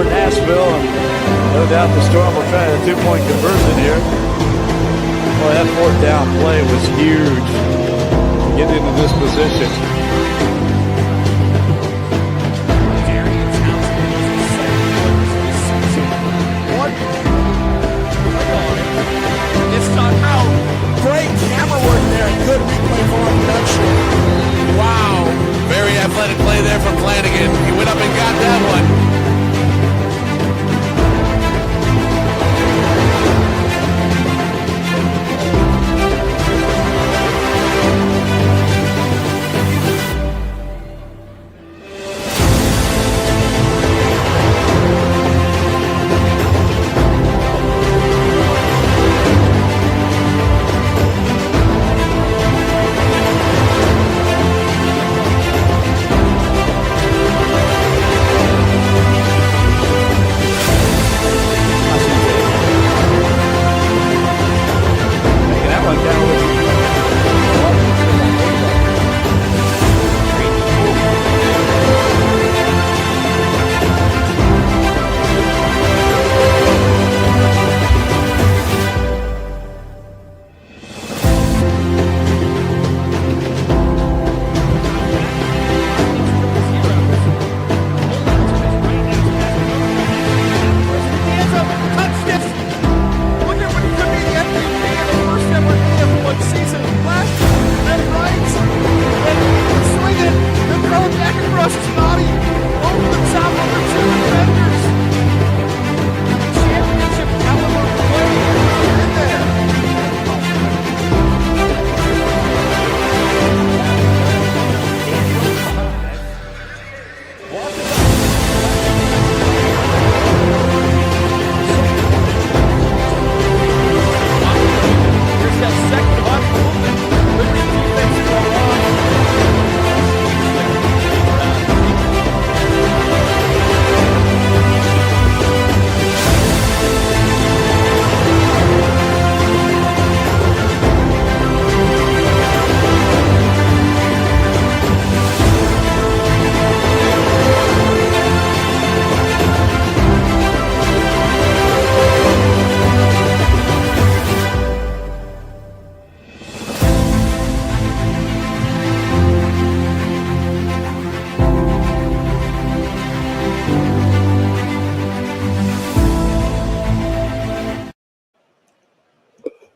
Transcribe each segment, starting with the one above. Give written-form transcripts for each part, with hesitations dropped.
for Nashville. And no doubt the Storm will try a 2-point conversion here. Well, that fourth down play was huge to get into this position. Great camera work there and good replay for him production. Wow. Very athletic play there from Flanagan. He went up and got that one.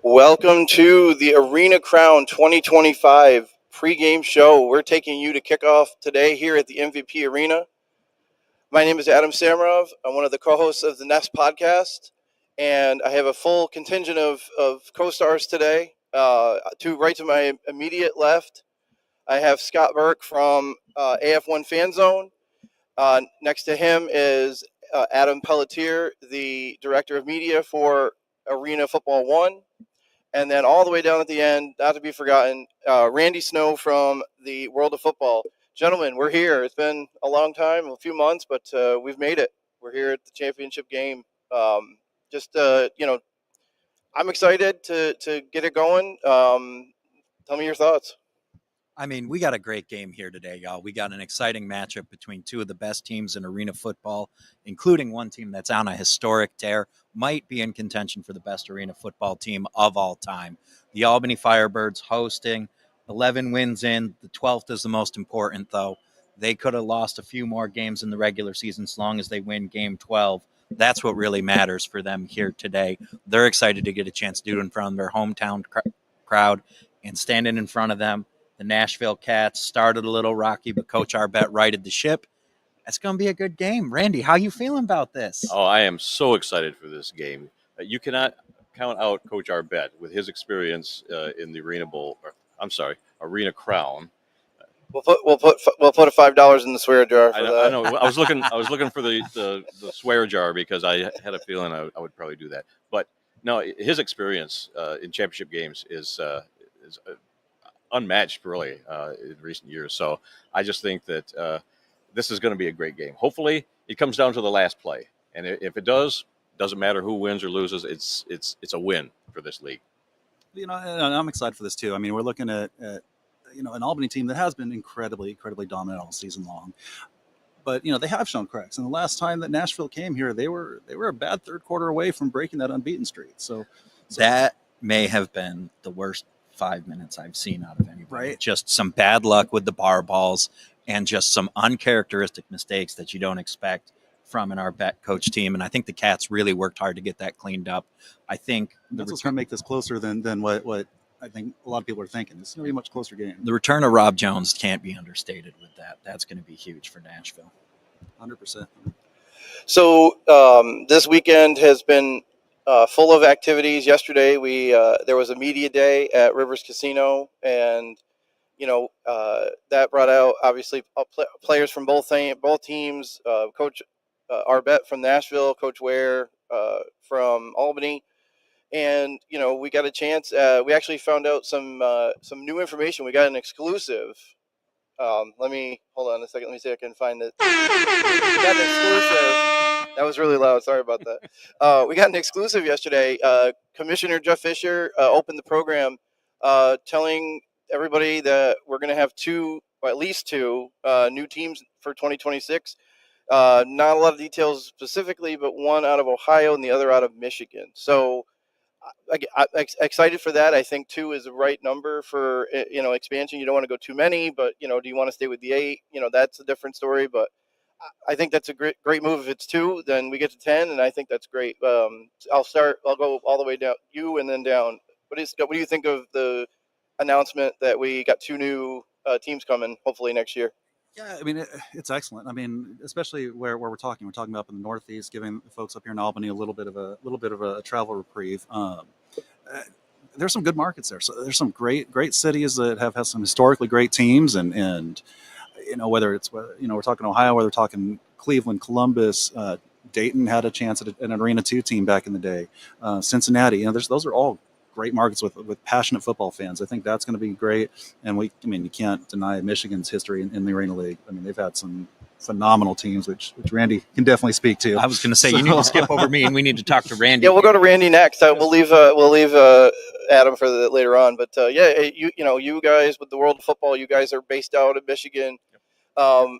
Welcome to the Arena Crown 2025 pregame show. We're taking you to kickoff today here at the MVP Arena. My name is Adam Samarov. I'm one of the co-hosts of the Nest podcast, and I have a full contingent of co-stars today. Right to my immediate left, I have Scott Burke from AF1 Fan Zone. Next to him is Adam Pelletier, the director of media for Arena Football 1. And then all the way down at the end, not to be forgotten, Randy Snow from the World of Football. Gentlemen, we're here. It's been a long time, a few months, but we've made it. We're here at the championship game. I'm excited to get it going. Tell me your thoughts. I mean, we got a great game here today, y'all. We got an exciting matchup between two of the best teams in arena football, including one team that's on a historic tear, might be in contention for the best arena football team of all time. The Albany Firebirds hosting, 11 wins in. The 12th is the most important, though. They could have lost a few more games in the regular season as long as they win game 12. That's what really matters for them here today. They're excited to get a chance to do it in front of their hometown crowd and standing in front of them. The Nashville Kats started a little rocky, but Coach Arbett righted the ship. It's going to be a good game. Randy, how you feeling about this? Oh, I am so excited for this game. You cannot count out Coach Arbett with his experience in the Arena Crown. We'll put $5 in the swear jar. For that. I know. I was looking for the swear jar because I had a feeling I would probably do that. But no, his experience in championship games is unmatched, really, in recent years. So I just think that this is going to be a great game. Hopefully, it comes down to the last play, and if it doesn't matter who wins or loses. It's a win for this league. And I'm excited for this too. I mean, we're looking at an Albany team that has been incredibly dominant all season long. But they have shown cracks. And the last time that Nashville came here, they were a bad third quarter away from breaking that unbeaten streak. So that may have been the worst 5 minutes I've seen out of anybody. Right. Just some bad luck with the bar balls and just some uncharacteristic mistakes that you don't expect from an Arbet coach team. And I think the Cats really worked hard to get that cleaned up. I think that's what's going to make this closer than what I think a lot of people are thinking. It's going to be a much closer game. The return of Rob Jones can't be understated with that. That's going to be huge for Nashville. 100%. So this weekend has been full of activities. Yesterday, there was a media day at Rivers Casino, and that brought out obviously players from both teams. Coach Arbet from Nashville, Coach Ware from Albany, and we got a chance. We actually found out some new information. We got an exclusive. Let me hold on a second. Let me see if I can find it. We got an exclusive. That was really loud. Sorry about that. We got an exclusive yesterday. Commissioner Jeff Fisher opened the program, telling everybody that we're going to have at least two new teams for 2026. Not a lot of details specifically, but one out of Ohio and the other out of Michigan. So I'm excited for that. I think 2 is the right number for expansion. You don't want to go too many, but do you want to stay with the 8? That's a different story. But I think that's a great move. If it's 2, then we get to 10, and I think that's great. I'll go all the way down, you and then down. What do you think of the announcement that we got 2 new teams coming hopefully next year? Yeah, I mean, it's excellent. I mean, especially where we're talking about up in the Northeast, giving the folks up here in Albany a little bit of a travel reprieve. There's some good markets there. So there's some great cities that have some historically great teams, and whether we're talking Ohio, whether we're talking Cleveland, Columbus, Dayton had a chance at an Arena 2 team back in the day. Cincinnati, those are all great markets with passionate football fans. I think that's going to be great. And you can't deny Michigan's history in the Arena League. I mean, they've had some phenomenal teams, which Randy can definitely speak to. I was going to say, you need to skip over me and we need to talk to Randy. Yeah, we'll go to Randy next. We'll leave Adam for later on. But you guys with the world of football, you guys are based out of Michigan. And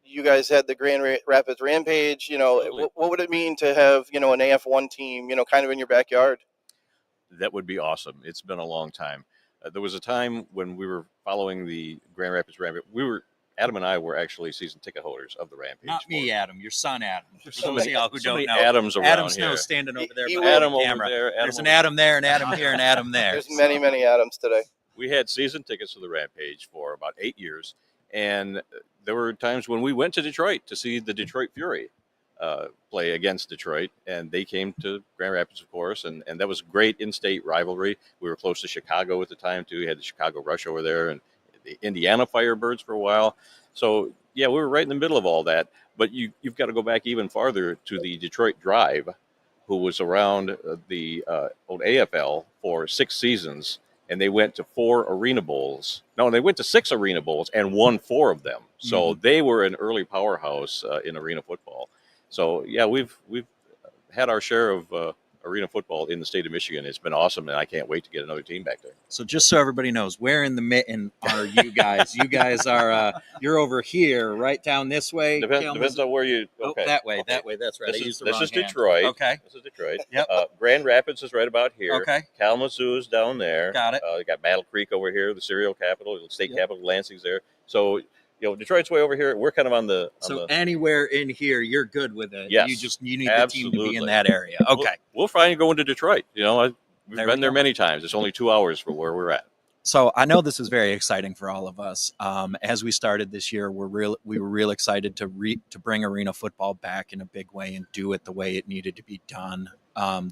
you guys had the Grand Rapids Rampage. What would it mean to have an AF1 team, kind of in your backyard? That would be awesome. It's been a long time. There was a time when we were following the Grand Rapids Rampage. Adam and I were actually season ticket holders of the Rampage. Not me, Adam. Your son, Adam. For those of y'all who don't know. Adam's around Adam here. Snow's standing over there. Adam the over camera. there. There's an Adam there, an Adam here, and Adam there. There's many Adams today. We had season tickets to the Rampage for about 8 years, and there were times when we went to Detroit to see the Detroit Fury play against Detroit, and they came to Grand Rapids, of course, and that was great in-state rivalry. We were close to Chicago at the time, too. We had the Chicago Rush over there and the Indiana Firebirds for a while. So, yeah, we were right in the middle of all that. But you've got to go back even farther to the Detroit Drive, who was around the old AFL for 6 seasons, and they went to 4 Arena Bowls. No, they went to 6 Arena Bowls and won 4 of them. So they were an early powerhouse in arena football. So, yeah, we've had our share of arena football in the state of Michigan. It's been awesome, and I can't wait to get another team back there. So just so everybody knows, where in the mitten are you guys? You guys are, you're over here, right down this way. Depends on where you. Okay. Oh, that way. That's right. This is hand. Detroit. Okay. This is Detroit. Yep. Grand Rapids is right about here. Okay. Kalamazoo is down there. Got it. You got Battle Creek over here, the cereal capital, the state capital, Lansing's there. So, Detroit's way over here. We're kind of on the. Anywhere in here, you're good with it. Yes. You need the team to be in that area. Okay. We'll finally go into Detroit. We've been there many times. It's only 2 hours from where we're at. So I know this is very exciting for all of us. As we started this year, we were real excited to bring arena football back in a big way and do it the way it needed to be done.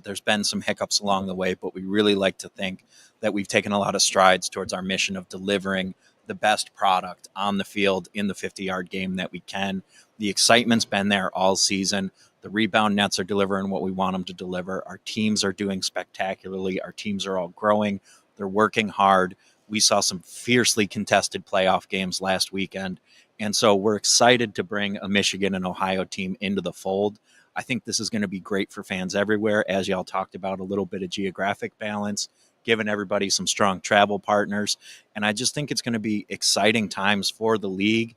There's been some hiccups along the way, but we really like to think that we've taken a lot of strides towards our mission of delivering the best product on the field in the 50-yard game that we can. The excitement's been there all season. The rebound nets are delivering what we want them to deliver. Our teams are doing spectacularly. Our teams are all growing. They're working hard. We saw some fiercely contested playoff games last weekend. And so we're excited to bring a Michigan and Ohio team into the fold. I think this is going to be great for fans everywhere. As y'all talked about, a little bit of geographic balance, giving everybody some strong travel partners. And I just think it's going to be exciting times for the league.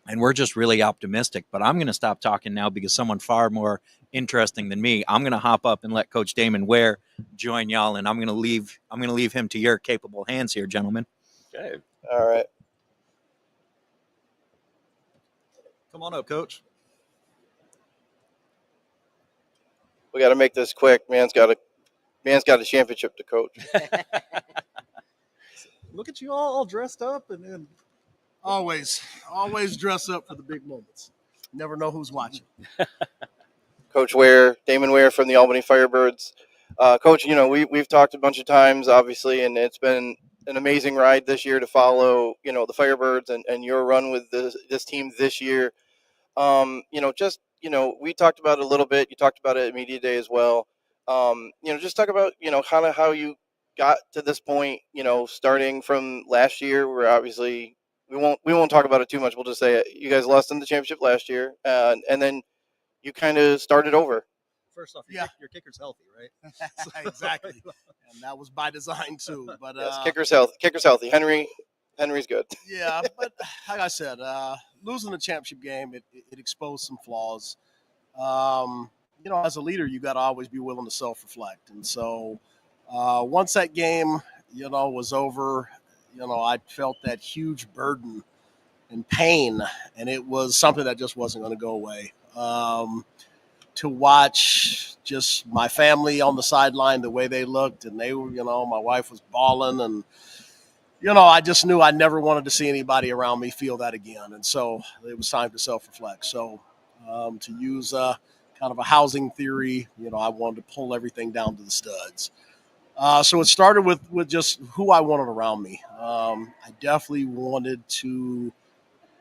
And we're just really optimistic. But I'm going to stop talking now because someone far more interesting than me, I'm going to hop up and let Coach Damon Ware join y'all, and I'm going to leave him to your capable hands here, gentlemen. Okay. All right. Come on up, Coach. We got to make this quick. Man's got a championship to coach. Look at you all dressed up, and then Always dress up for the big moments. Never know who's watching. Coach Ware, Damon Ware from the Albany Firebirds. Coach, we've talked a bunch of times, obviously, and it's been an amazing ride this year to follow, the Firebirds and your run with this team this year. We talked about it a little bit. You talked about it at Media Day as well. Just talk about, kind of how you got to this point, starting from last year, where obviously we won't talk about it too much. We'll just say you guys lost in the championship last year, and then you kind of started over. first off, your kicker's healthy, right? Exactly. And that was by design too. But Yes, kicker's healthy. Henry's good. Yeah, but like I said, losing the championship game, it exposed some flaws. As a leader, you got to always be willing to self-reflect. And so once that game, was over, I felt that huge burden and pain, and it was something that just wasn't going to go away. To watch just my family on the sideline, the way they looked, and they were, my wife was bawling, and I just knew I never wanted to see anybody around me feel that again. And so it was time to self-reflect. So to use kind of a housing theory, I wanted to pull everything down to the studs. So it started with just who I wanted around me. I definitely wanted to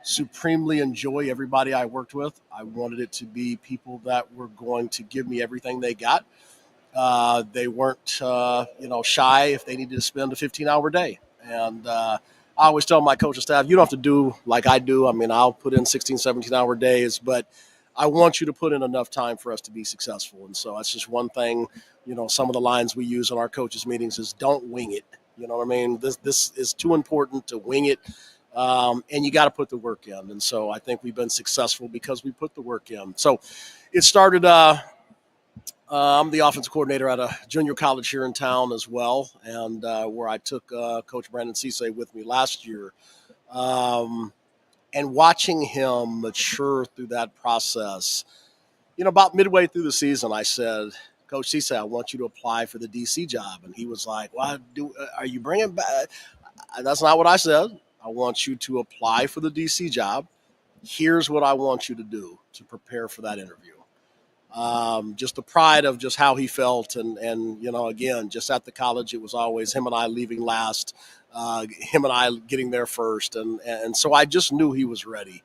supremely enjoy everybody I worked with. I wanted it to be people that were going to give me everything they got. They weren't, shy if they needed to spend a 15-hour day. And I always tell my coaching staff, you don't have to do like I do. I mean, I'll put in 16, 17-hour days, but I want you to put in enough time for us to be successful. And so that's just one thing, some of the lines we use in our coaches meetings is don't wing it. You know what I mean? This is too important to wing it. And you got to put the work in. And so I think we've been successful because we put the work in. So it started, I'm the offensive coordinator at a junior college here in town as well, and where I took Coach Brandon Cisse with me last year. And watching him mature through that process, about midway through the season, I said, Coach Cisse, I want you to apply for the DC job. And he was like, are you bringing back? That's not what I said. I want you to apply for the DC job. Here's what I want you to do to prepare for that interview. Just the pride of just how he felt. And again, just at the college, it was always him and I leaving last, him and I getting there first. And so I just knew he was ready.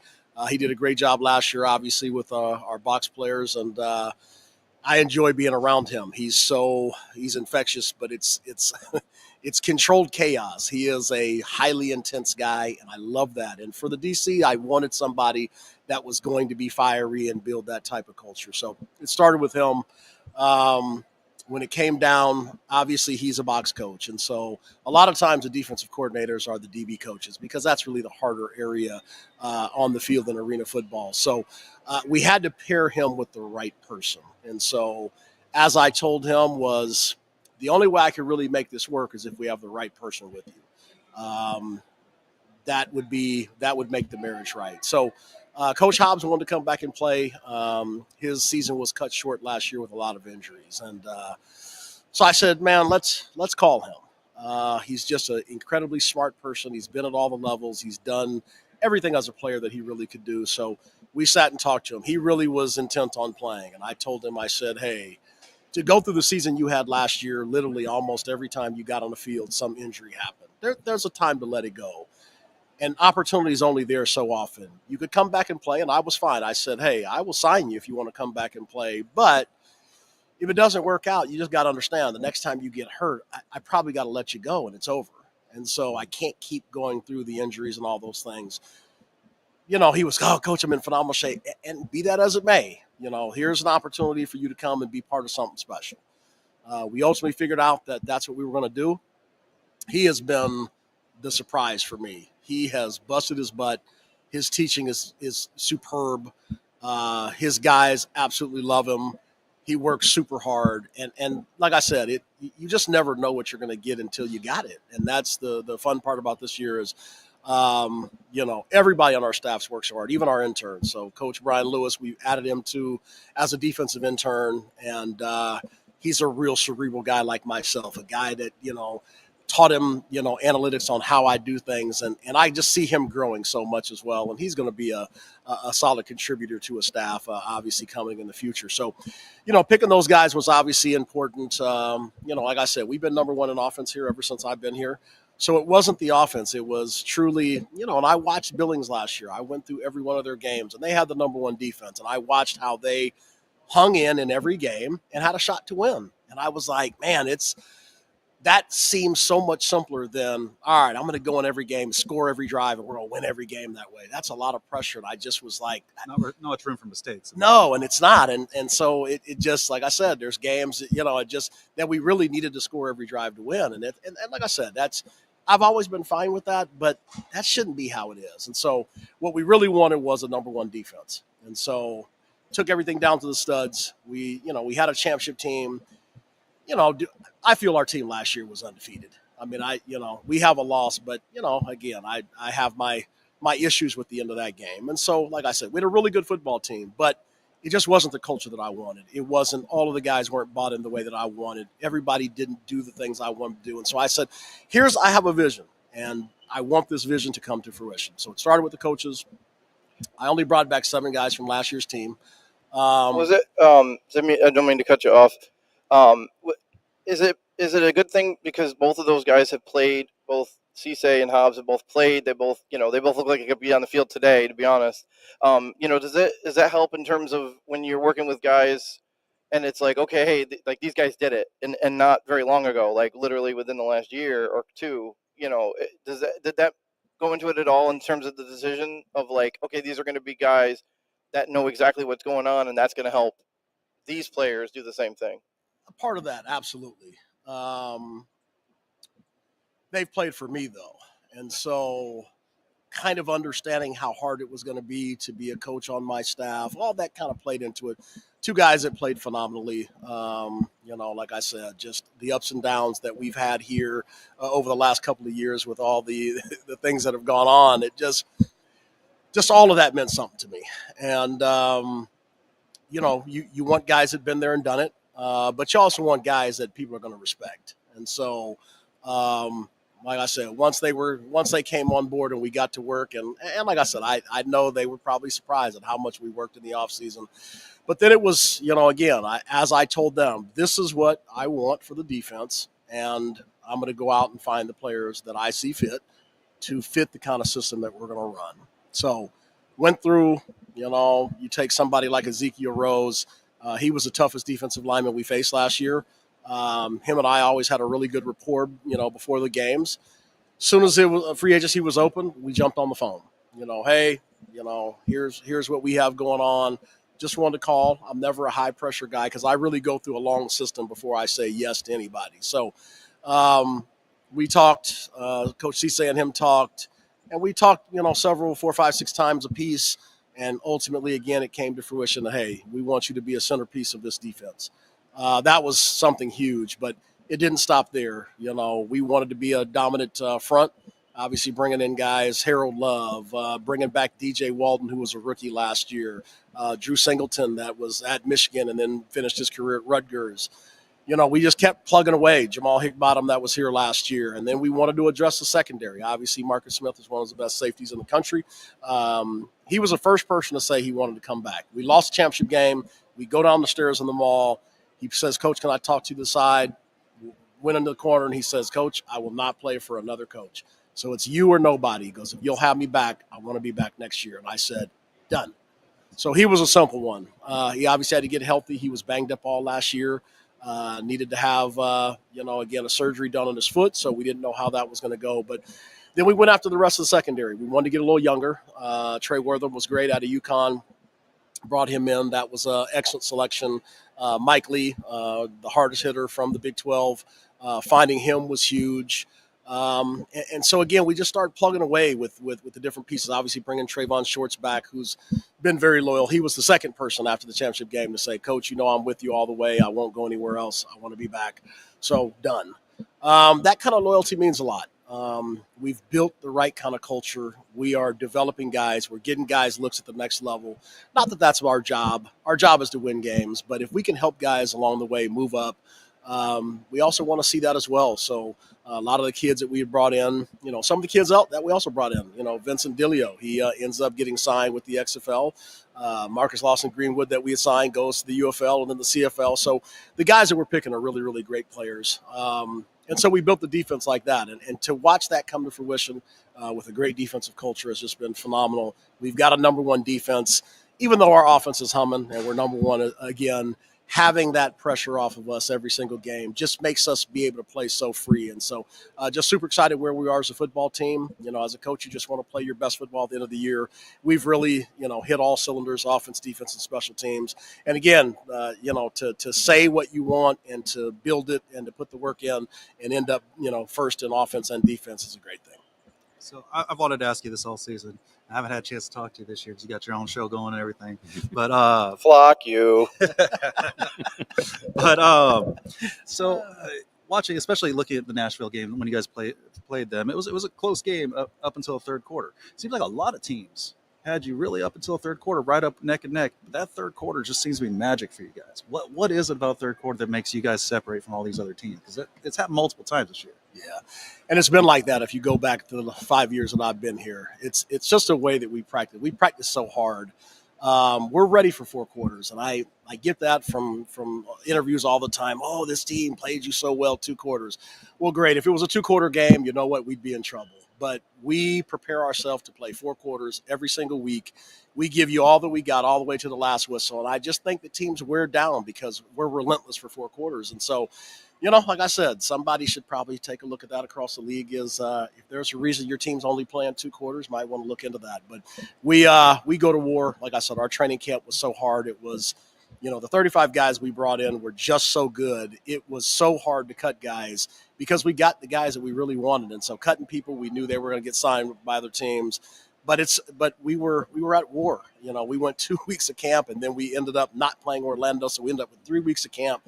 He did a great job last year, obviously, with our box players. And I enjoy being around him. He's infectious, but it's it's controlled chaos. He is a highly intense guy, and I love that. And for the DC, I wanted somebody that was going to be fiery and build that type of culture. So it started with him. When it came down, obviously he's a box coach. And so a lot of times the defensive coordinators are the DB coaches because that's really the harder area on the field in arena football. So we had to pair him with the right person. And so as I told him was the only way I could really make this work is if we have the right person with you. That would make the marriage right. So Coach Hobbs wanted to come back and play. His season was cut short last year with a lot of injuries. And so I said, man, let's call him. He's just an incredibly smart person. He's been at all the levels. He's done everything as a player that he really could do. So we sat and talked to him. He really was intent on playing. And I told him, I said, hey, to go through the season you had last year, literally almost every time you got on the field, some injury happened. There's a time to let it go. And opportunity is only there so often. You could come back and play, and I was fine. I said, hey, I will sign you if you want to come back and play. But if it doesn't work out, you just got to understand the next time you get hurt, I probably got to let you go, and it's over. And so I can't keep going through the injuries and all those things. He was, Coach, I'm in phenomenal shape. And be that as it may, here's an opportunity for you to come and be part of something special. We ultimately figured out that that's what we were going to do. He has been the surprise for me. He has busted his butt. His teaching is superb. His guys absolutely love him. He works super hard, and like I said, you just never know what you're going to get until you got it, and that's the fun part about this year is, everybody on our staffs works hard, even our interns. So Coach Brian Lewis, we added him as a defensive intern, and he's a real cerebral guy like myself, a guy that taught him, analytics on how I do things. And I just see him growing so much as well. And he's going to be a solid contributor to a staff, obviously coming in the future. So, picking those guys was obviously important. Like I said, we've been number one in offense here ever since I've been here. So it wasn't the offense. It was truly, and I watched Billings last year. I went through every one of their games, and they had the number one defense. And I watched how they hung in every game and had a shot to win. And I was like, man, that seems so much simpler than, all right, I'm going to go in every game, score every drive, and we're going to win every game that way. That's a lot of pressure. And I just was like, not much room for mistakes. No, and it's not. And so it just, like I said, there's games, that we really needed to score every drive to win. And like I said, I've always been fine with that, but that shouldn't be how it is. And so what we really wanted was a number one defense. And so took everything down to the studs. We had a championship team. I feel our team last year was undefeated. I mean, we have a loss, but, again, I have my issues with the end of that game. And so, like I said, we had a really good football team, but it just wasn't the culture that I wanted. It wasn't, all of the guys weren't bought in the way that I wanted. Everybody didn't do the things I wanted to do. And so I said, I have a vision, and I want this vision to come to fruition. So it started with the coaches. I only brought back 7 guys from last year's team. I don't mean to cut you off. Is it a good thing because both of those guys have played, both Cisse and Hobbs have both played. They both look like they could be on the field today, to be honest. Does that help in terms of when you're working with guys and it's like, okay, hey, like these guys did it and not very long ago, like literally within the last year or two, did that go into it at all in terms of the decision of like, okay, these are going to be guys that know exactly what's going on and that's going to help these players do the same thing? A part of that, absolutely. They've played for me, though. And so kind of understanding how hard it was going to be a coach on my staff, all that kind of played into it. 2 guys that played phenomenally. Like I said, just the ups and downs that we've had here over the last couple of years with all the things that have gone on. It just all of that meant something to me. And, you want guys that have been there and done it. But you also want guys that people are going to respect. And so, like I said, once they came on board and we got to work, and like I said, I know they were probably surprised at how much we worked in the off season. But then it was, again, as I told them, this is what I want for the defense, and I'm going to go out and find the players that I see fit to fit the kind of system that we're going to run. So went through, you take somebody like Ezekiel Rose. He was the toughest defensive lineman we faced last year. Him and I always had a really good rapport, before the games. As soon as free agency was open, we jumped on the phone. Hey, here's what we have going on. Just wanted to call. I'm never a high pressure guy because I really go through a long system before I say yes to anybody. So we talked. Coach Cisse and him talked, and we talked, several 4, 5, 6 times a piece. And ultimately, again, it came to fruition that, hey, we want you to be a centerpiece of this defense. That was something huge, but it didn't stop there. We wanted to be a dominant front, obviously bringing in guys, Harold Love, bringing back DJ Walden, who was a rookie last year, Drew Singleton that was at Michigan and then finished his career at Rutgers. We just kept plugging away. Jamal Hickbottom that was here last year. And then we wanted to address the secondary. Obviously, Marcus Smith is one of the best safeties in the country. He was the first person to say he wanted to come back. We lost the championship game. We go down the stairs in the mall. He says, Coach, can I talk to you to the side? Went into the corner, and he says, Coach, I will not play for another coach. So it's you or nobody. He goes, if you'll have me back, I want to be back next year. And I said, done. So he was a simple one. He obviously had to get healthy. He was banged up all last year. Needed to have, again, a surgery done on his foot, so we didn't know how that was going to go. But then we went after the rest of the secondary. We wanted to get a little younger. Trey Wortham was great out of UConn. Brought him in. That was an excellent selection. Mike Lee, the hardest hitter from the Big 12. Finding him was huge. And so, again, we just started plugging away with the different pieces. Obviously, bringing Trayvon Shorts back, who's been very loyal. He was the second person after the championship game to say, Coach, I'm with you all the way. I won't go anywhere else. I want to be back. So, done. That kind of loyalty means a lot. We've built the right kind of culture. We are developing guys. We're getting guys looks at the next level. Not that that's our job. Our job is to win games. But if we can help guys along the way move up, we also want to see that as well. So a lot of the kids that we had brought in, some of the kids out that we also brought in, Vincent Dilio, he ends up getting signed with the XFL. Marcus Lawson Greenwood that we assigned goes to the UFL and then the CFL. So the guys that we're picking are really, really great players. And so we built the defense like that. And to watch that come to fruition with a great defensive culture has just been phenomenal. We've got a number one defense, even though our offense is humming and we're number one again. Having that pressure off of us every single game just makes us be able to play so free. And so just super excited where we are as a football team. As a coach, you just want to play your best football at the end of the year. We've really, hit all cylinders, offense, defense, and special teams. And again, to say what you want and to build it and to put the work in and end up, first in offense and defense is a great thing. So I've wanted to ask you this all season. I haven't had a chance to talk to you this year because you got your own show going and everything. But Flock you. But watching, especially looking at the Nashville game when you guys played them, it was a close game up until the third quarter. It seems like a lot of teams had you really up until the third quarter, right up neck and neck. But that third quarter just seems to be magic for you guys. What is it about third quarter that makes you guys separate from all these other teams? Because it's happened multiple times this year. Yeah, and it's been like that. If you go back to the 5 years that I've been here, it's just a way that we practice. We practice so hard. We're ready for four quarters, and I get that from interviews all the time. Oh, this team played you so well 2 quarters. Well, great. If it was a 2-quarter game, you know what? We'd be in trouble. But we prepare ourselves to play 4 quarters every single week. We give you all that we got all the way to the last whistle. And I just think the teams wear down because we're relentless for 4 quarters. And so, like I said, somebody should probably take a look at that across the league is if there's a reason your team's only playing 2 quarters, might want to look into that. But we go to war. Like I said, our training camp was so hard. It was, the 35 guys we brought in were just so good. It was so hard to cut guys because we got the guys that we really wanted. And so cutting people, we knew they were going to get signed by other teams. But we were at war. We went 2 weeks of camp and then we ended up not playing Orlando. So we ended up with 3 weeks of camp.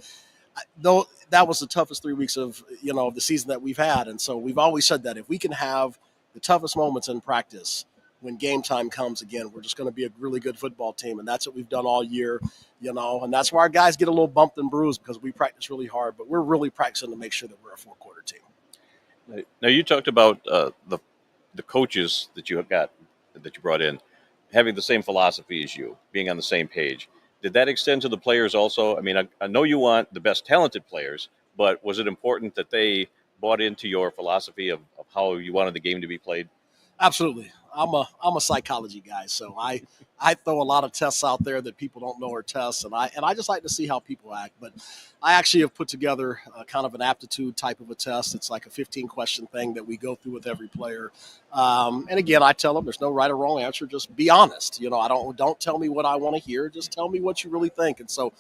Though that was the toughest 3 weeks of the season that we've had. And so we've always said that if we can have the toughest moments in practice, when game time comes again, we're just going to be a really good football team. And that's what we've done all year, and that's why our guys get a little bumped and bruised because we practice really hard, but we're really practicing to make sure that we're a 4-quarter team. Now you talked about the coaches that you brought in having the same philosophy as you, being on the same page. Did that extend to the players also? I mean, I know you want the best talented players, but was it important that they bought into your philosophy of how you wanted the game to be played? Absolutely. I'm a psychology guy, so I throw a lot of tests out there that people don't know are tests, and I just like to see how people act. But I actually have put together kind of an aptitude type of a test. It's like a 15-question thing that we go through with every player. And again, I tell them there's no right or wrong answer. Just be honest. I don't tell me what I want to hear. Just tell me what you really think. And so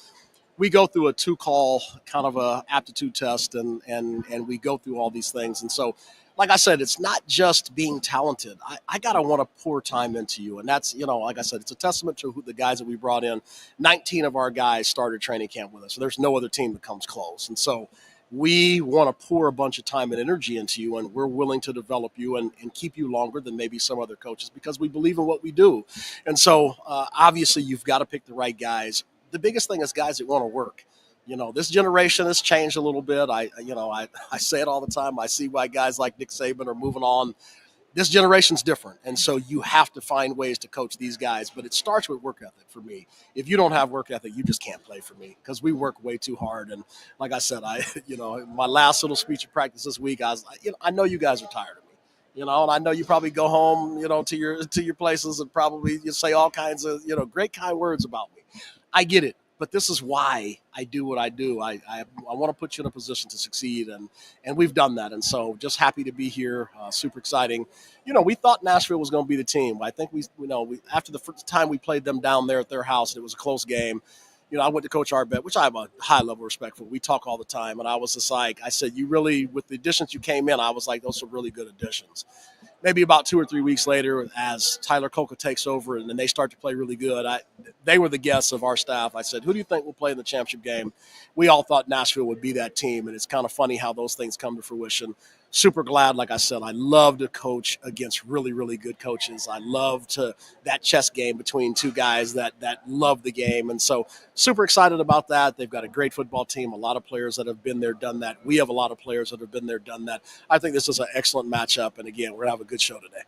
we go through a 2-call kind of a aptitude test, and we go through all these things. And so, like I said, it's not just being talented. I got to want to pour time into you. And that's, like I said, it's a testament to the guys that we brought in. 19 of our guys started training camp with us. So there's no other team that comes close. And so we want to pour a bunch of time and energy into you, and we're willing to develop you and keep you longer than maybe some other coaches because we believe in what we do. And so obviously you've got to pick the right guys. The biggest thing is guys that want to work. This generation has changed a little bit. I say it all the time. I see why guys like Nick Saban are moving on. This generation's different. And so you have to find ways to coach these guys. But it starts with work ethic for me. If you don't have work ethic, you just can't play for me because we work way too hard. And like I said, my last little speech of practice this week, I know you guys are tired of me. And I know you probably go home, to your places and probably you say all kinds of, great kind words about me. I get it. But this is why I do what I do. I want to put you in a position to succeed, and we've done that. And so just happy to be here, super exciting. We thought Nashville was going to be the team. I think we after the first time we played them down there at their house, and it was a close game, I went to Coach Arbet, which I have a high level of respect for. We talk all the time. And I was just like, I said, you really, with the additions you came in, I was like, those are really good additions. Maybe about 2 or 3 weeks later, as Tyler Coca takes over and then they start to play really good, they were the guests of our staff. I said, who do you think will play in the championship game? We all thought Nashville would be that team, and it's kind of funny how those things come to fruition. Super glad, like I said, I love to coach against really, really good coaches. I love that chess game between two guys that love the game. And so super excited about that. They've got a great football team, a lot of players that have been there, done that. We have a lot of players that have been there, done that. I think this is an excellent matchup. And again, we're going to have a good show today.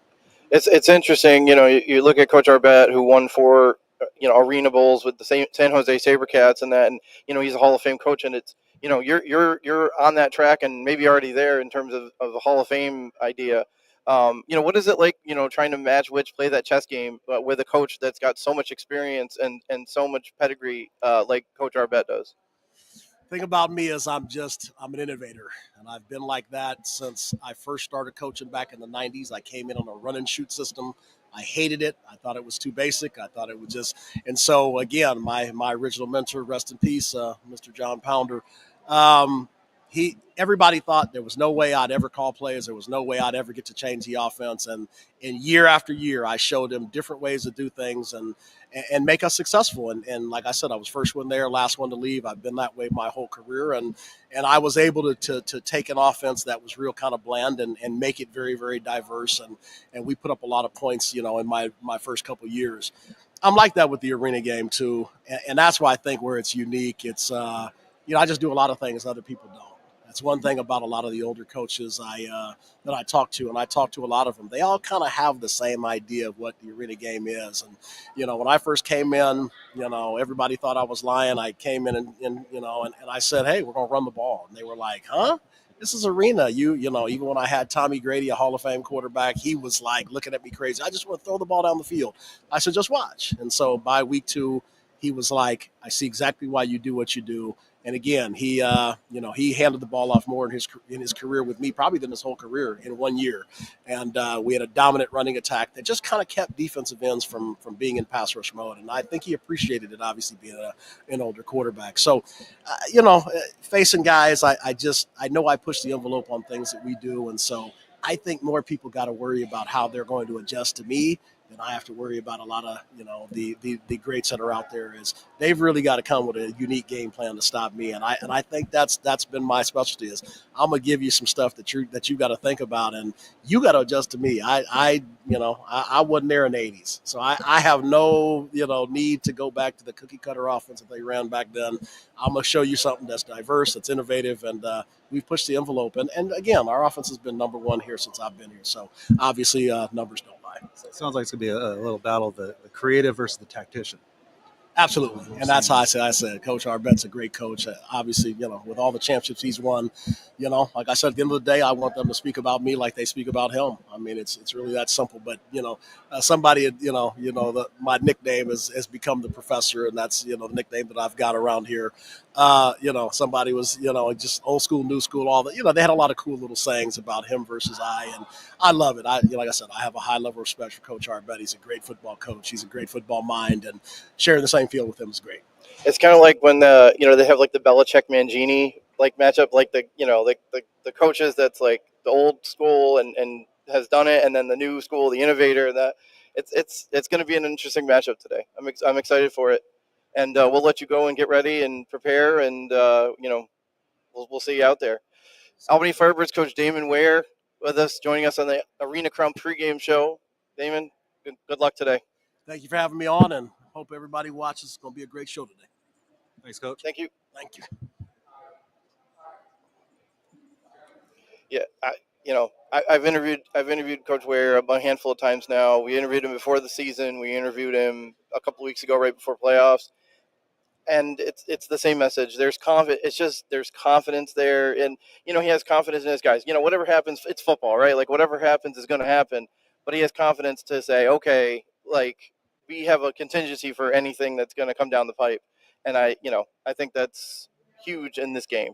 It's interesting. You look at Coach Arbet, who won 4 Arena Bowls with the San Jose SaberCats and that, and he's a Hall of Fame coach, and it's you're on that track and maybe already there in terms of the Hall of Fame idea. What is it like, trying to match play that chess game with a coach that's got so much experience and so much pedigree like Coach Arbet does? Thing about me is I'm an innovator, and I've been like that since I first started coaching back in the 90s. I came in on a run and shoot system. I hated it. I thought it was too basic. I thought it would and so again, my original mentor, rest in peace, Mr. John Pounder, everybody thought there was no way I'd ever call plays. There was no way I'd ever get to change the offense. And year after year, I showed him different ways to do things and make us successful. And like I said, I was first one there, last one to leave. I've been that way my whole career. And I was able to take an offense that was real kind of bland and make it very, very diverse. And we put up a lot of points, in my first couple of years. I'm like that with the arena game too. And that's why I think where it's unique. It's, I just do a lot of things other people don't. That's one thing about a lot of the older coaches that I talk to, and I talk to a lot of them. They all kind of have the same idea of what the arena game is. And, when I first came in, everybody thought I was lying. I came in and I said, hey, we're going to run the ball. And they were like, huh? This is arena. Even when I had Tommy Grady, a Hall of Fame quarterback, he was like looking at me crazy. I just want to throw the ball down the field. I said, just watch. And so by week 2, he was like, I see exactly why you do what you do. And again, he handed the ball off more in his career with me, probably than his whole career in 1 year. And we had a dominant running attack that just kind of kept defensive ends from being in pass rush mode. And I think he appreciated it, obviously being an older quarterback. So, facing guys, I know I push the envelope on things that we do. And so I think more people got to worry about how they're going to adjust to me than I have to worry about a lot of, the greats that are out there. Is they've really got to come with a unique game plan to stop me. And I think that's been my specialty. Is I'm gonna give you some stuff that you got to think about, and you got to adjust to me. I wasn't there in the 80s, so I have no need to go back to the cookie cutter offense that they ran back then. I'm gonna show you something that's diverse, that's innovative, and we've pushed the envelope. And again, our offense has been number one here since I've been here. So obviously numbers don't lie. So it sounds like it's going to be a little battle of the creative versus the tactician. Absolutely. And that's how I said, Coach Arbet's a great coach. Obviously, with all the championships he's won, like I said, at the end of the day, I want them to speak about me like they speak about him. I mean, it's really that simple. But, somebody, my nickname has become the professor, and that's, the nickname that I've got around here. Somebody was, just old school, new school, all that. They had a lot of cool little sayings about him versus I, and I love it. Like I said, I have a high level of respect for Coach Arbet. He's a great football coach. He's a great football mind, and sharing the same field with him is great. It's kind of like when they have like the Belichick Mangini matchup, like the coaches that's like the old school and has done it, and then the new school, the innovator. That it's going to be an interesting matchup today. I'm excited for it, and we'll let you go and get ready and prepare, and we'll see you out there. Albany Firebirds coach Damon Ware with us, joining us on the Arena Crown pregame show. Damon, good luck today. Thank you for having me on, and hope everybody watches. It's going to be a great show today. Thanks, Coach. Thank you. Thank you. Yeah, I've interviewed Coach Ware a handful of times now. We interviewed him before the season. We interviewed him a couple weeks ago, right before playoffs. And it's the same message. There's confidence there, and he has confidence in his guys. Whatever happens, it's football, right? Like whatever happens is going to happen. But he has confidence to say, okay, we have a contingency for anything that's going to come down the pipe. And I think that's huge in this game.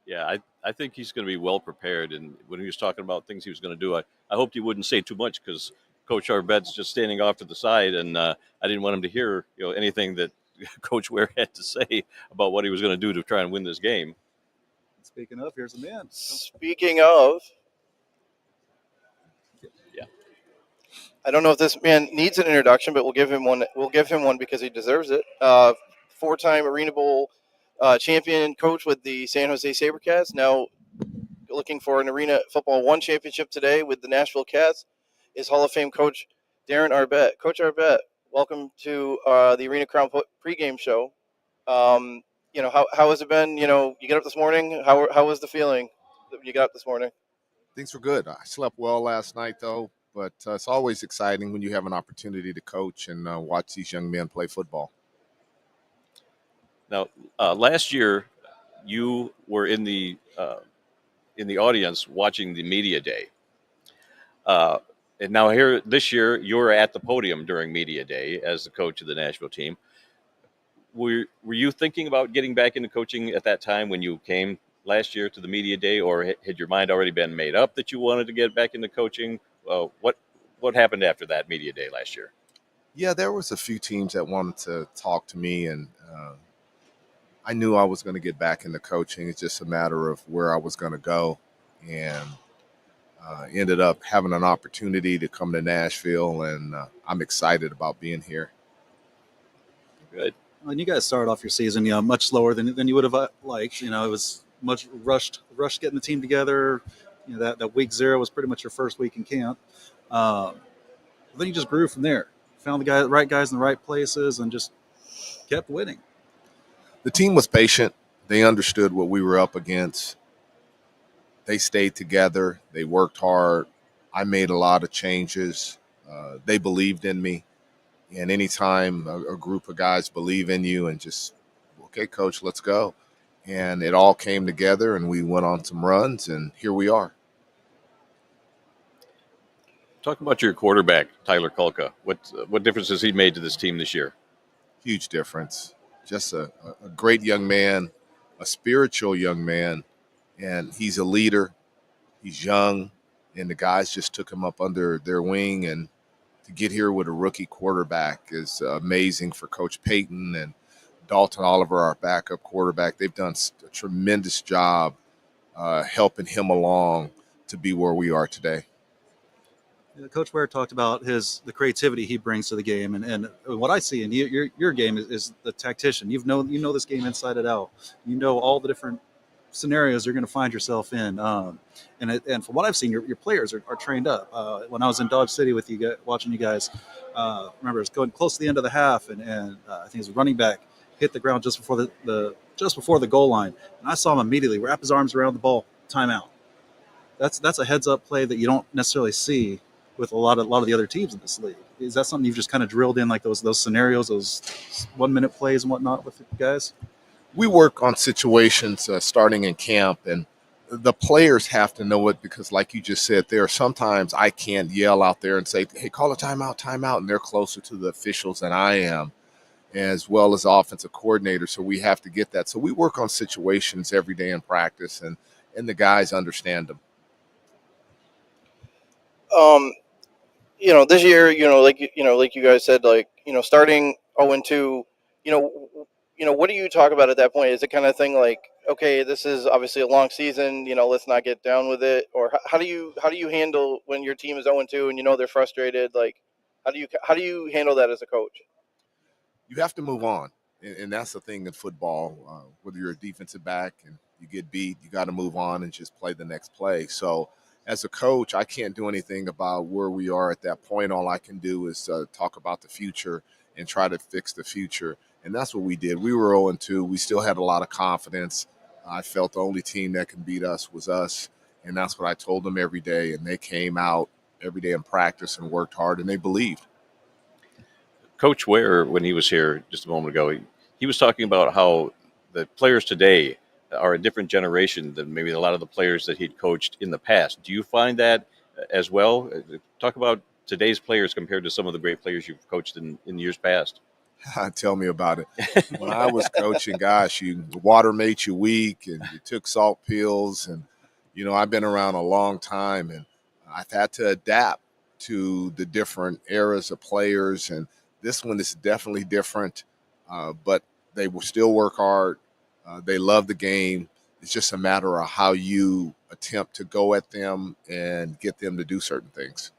Yeah, I think he's going to be well prepared. And when he was talking about things he was going to do, I hoped he wouldn't say too much, because Coach Arbet's just standing off to the side, and I didn't want him to hear anything that Coach Ware had to say about what he was going to do to try and win this game. Speaking of, here's the man. Speaking of, Yeah. I don't know if this man needs an introduction, but we'll give him one. We'll give him one because he deserves it. Four-time Arena Bowl champion coach with the San Jose SaberCats. Now looking for an Arena Football 1 championship today with the Nashville Kats is Hall of Fame coach Darren Arbett. Coach Arbett, welcome to the Arena Crown pregame show. How has it been? You get up this morning. How was the feeling that you got up this morning? Things were good. I slept well last night, though, but it's always exciting when you have an opportunity to coach and watch these young men play football. Now, last year, you were in the audience watching the media day, and now here this year, you're at the podium during media day as the coach of the Nashville team. Were you thinking about getting back into coaching at that time when you came last year to the media day, or had your mind already been made up that you wanted to get back into coaching? What happened after that media day last year? Yeah, there was a few teams that wanted to talk to me, and I knew I was going to get back into coaching. It's just a matter of where I was going to go, and ended up having an opportunity to come to Nashville, and I'm excited about being here. Good. And you guys started off your season, much slower than you would have liked. It was much rushed getting the team together. That week 0 was pretty much your first week in camp. Then you just grew from there. Found the right guys in the right places, and just kept winning. The team was patient. They understood what we were up against. They stayed together. They worked hard. I made a lot of changes. They believed in me. And anytime a group of guys believe in you and just, okay, coach, let's go. And it all came together, and we went on some runs, and here we are. Talk about your quarterback, Tyler Kulka. What difference has he made to this team this year? Huge difference. Just a great young man, a spiritual young man, and he's a leader. He's young, and the guys just took him up under their wing, and to get here with a rookie quarterback is amazing for Coach Payton and Dalton Oliver, our backup quarterback. They've done a tremendous job helping him along to be where we are today. Coach Ware talked about the creativity he brings to the game, and what I see in your game is the tactician. You know this game inside and out. You know all the different scenarios you're going to find yourself in. And from what I've seen, your players are trained up. When I was in Dodge City with you guys, watching you guys, remember it was going close to the end of the half, and I think it was a running back hit the ground just before the goal line, and I saw him immediately wrap his arms around the ball, timeout. That's a heads up play that you don't necessarily see with a lot of the other teams in this league. Is that something you've just kind of drilled in, like those scenarios, those 1-minute plays and whatnot with the guys? We work on situations starting in camp, and the players have to know it because, like you just said, there are sometimes I can't yell out there and say, hey, call a timeout, and they're closer to the officials than I am, as well as offensive coordinator, so we have to get that. So we work on situations every day in practice, and the guys understand them. This year, like you guys said, starting 0-2, what do you talk about at that point? Is it kind of thing like, okay, this is obviously a long season, let's not get down with it? Or how do you handle when your team is 0-2 and they're frustrated? Like, how do you handle that as a coach? You have to move on, and that's the thing in football. Whether you're a defensive back and you get beat, you got to move on and just play the next play. So as a coach, I can't do anything about where we are at that point. All I can do is talk about the future and try to fix the future. And that's what we did. We were 0-2. We still had a lot of confidence. I felt the only team that can beat us was us. And that's what I told them every day. And they came out every day in practice and worked hard, and they believed. Coach Ware, when he was here just a moment ago, he was talking about how the players today are a different generation than maybe a lot of the players that he'd coached in the past. Do you find that as well? Talk about today's players compared to some of the great players you've coached in years past. Tell me about it. When I was coaching, gosh, water made you weak, and you took salt pills. And, I've been around a long time, and I've had to adapt to the different eras of players. And this one is definitely different. but they will still work hard. They love the game. It's just a matter of how you attempt to go at them and get them to do certain things.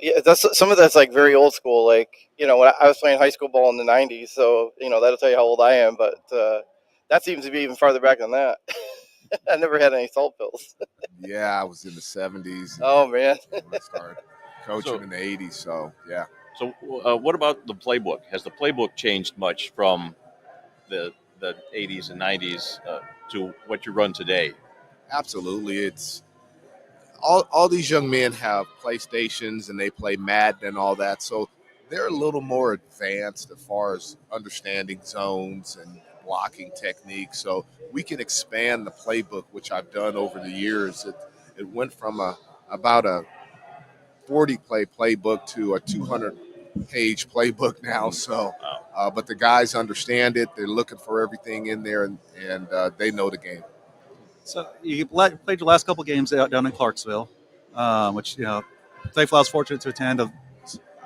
Yeah, that's some of that's like very old school. Like, when I was playing high school ball in the '90s, so that'll tell you how old I am. But that seems to be even farther back than that. I never had any salt pills. Yeah, I was in the 70s. Oh man, when I started coaching in the 80s. So yeah. So, what about the playbook? Has the playbook changed much from the 80s and 90s to what you run today? Absolutely. It's all these young men have PlayStations and they play Madden and all that. So they're a little more advanced as far as understanding zones and blocking techniques. So we can expand the playbook, which I've done over the years. It went from about a 40-play playbook to a 200-page playbook now. So, but the guys understand it. They're looking for everything in there, and they know the game. So you played your last couple games out down in Clarksville, which thankfully I was fortunate to attend.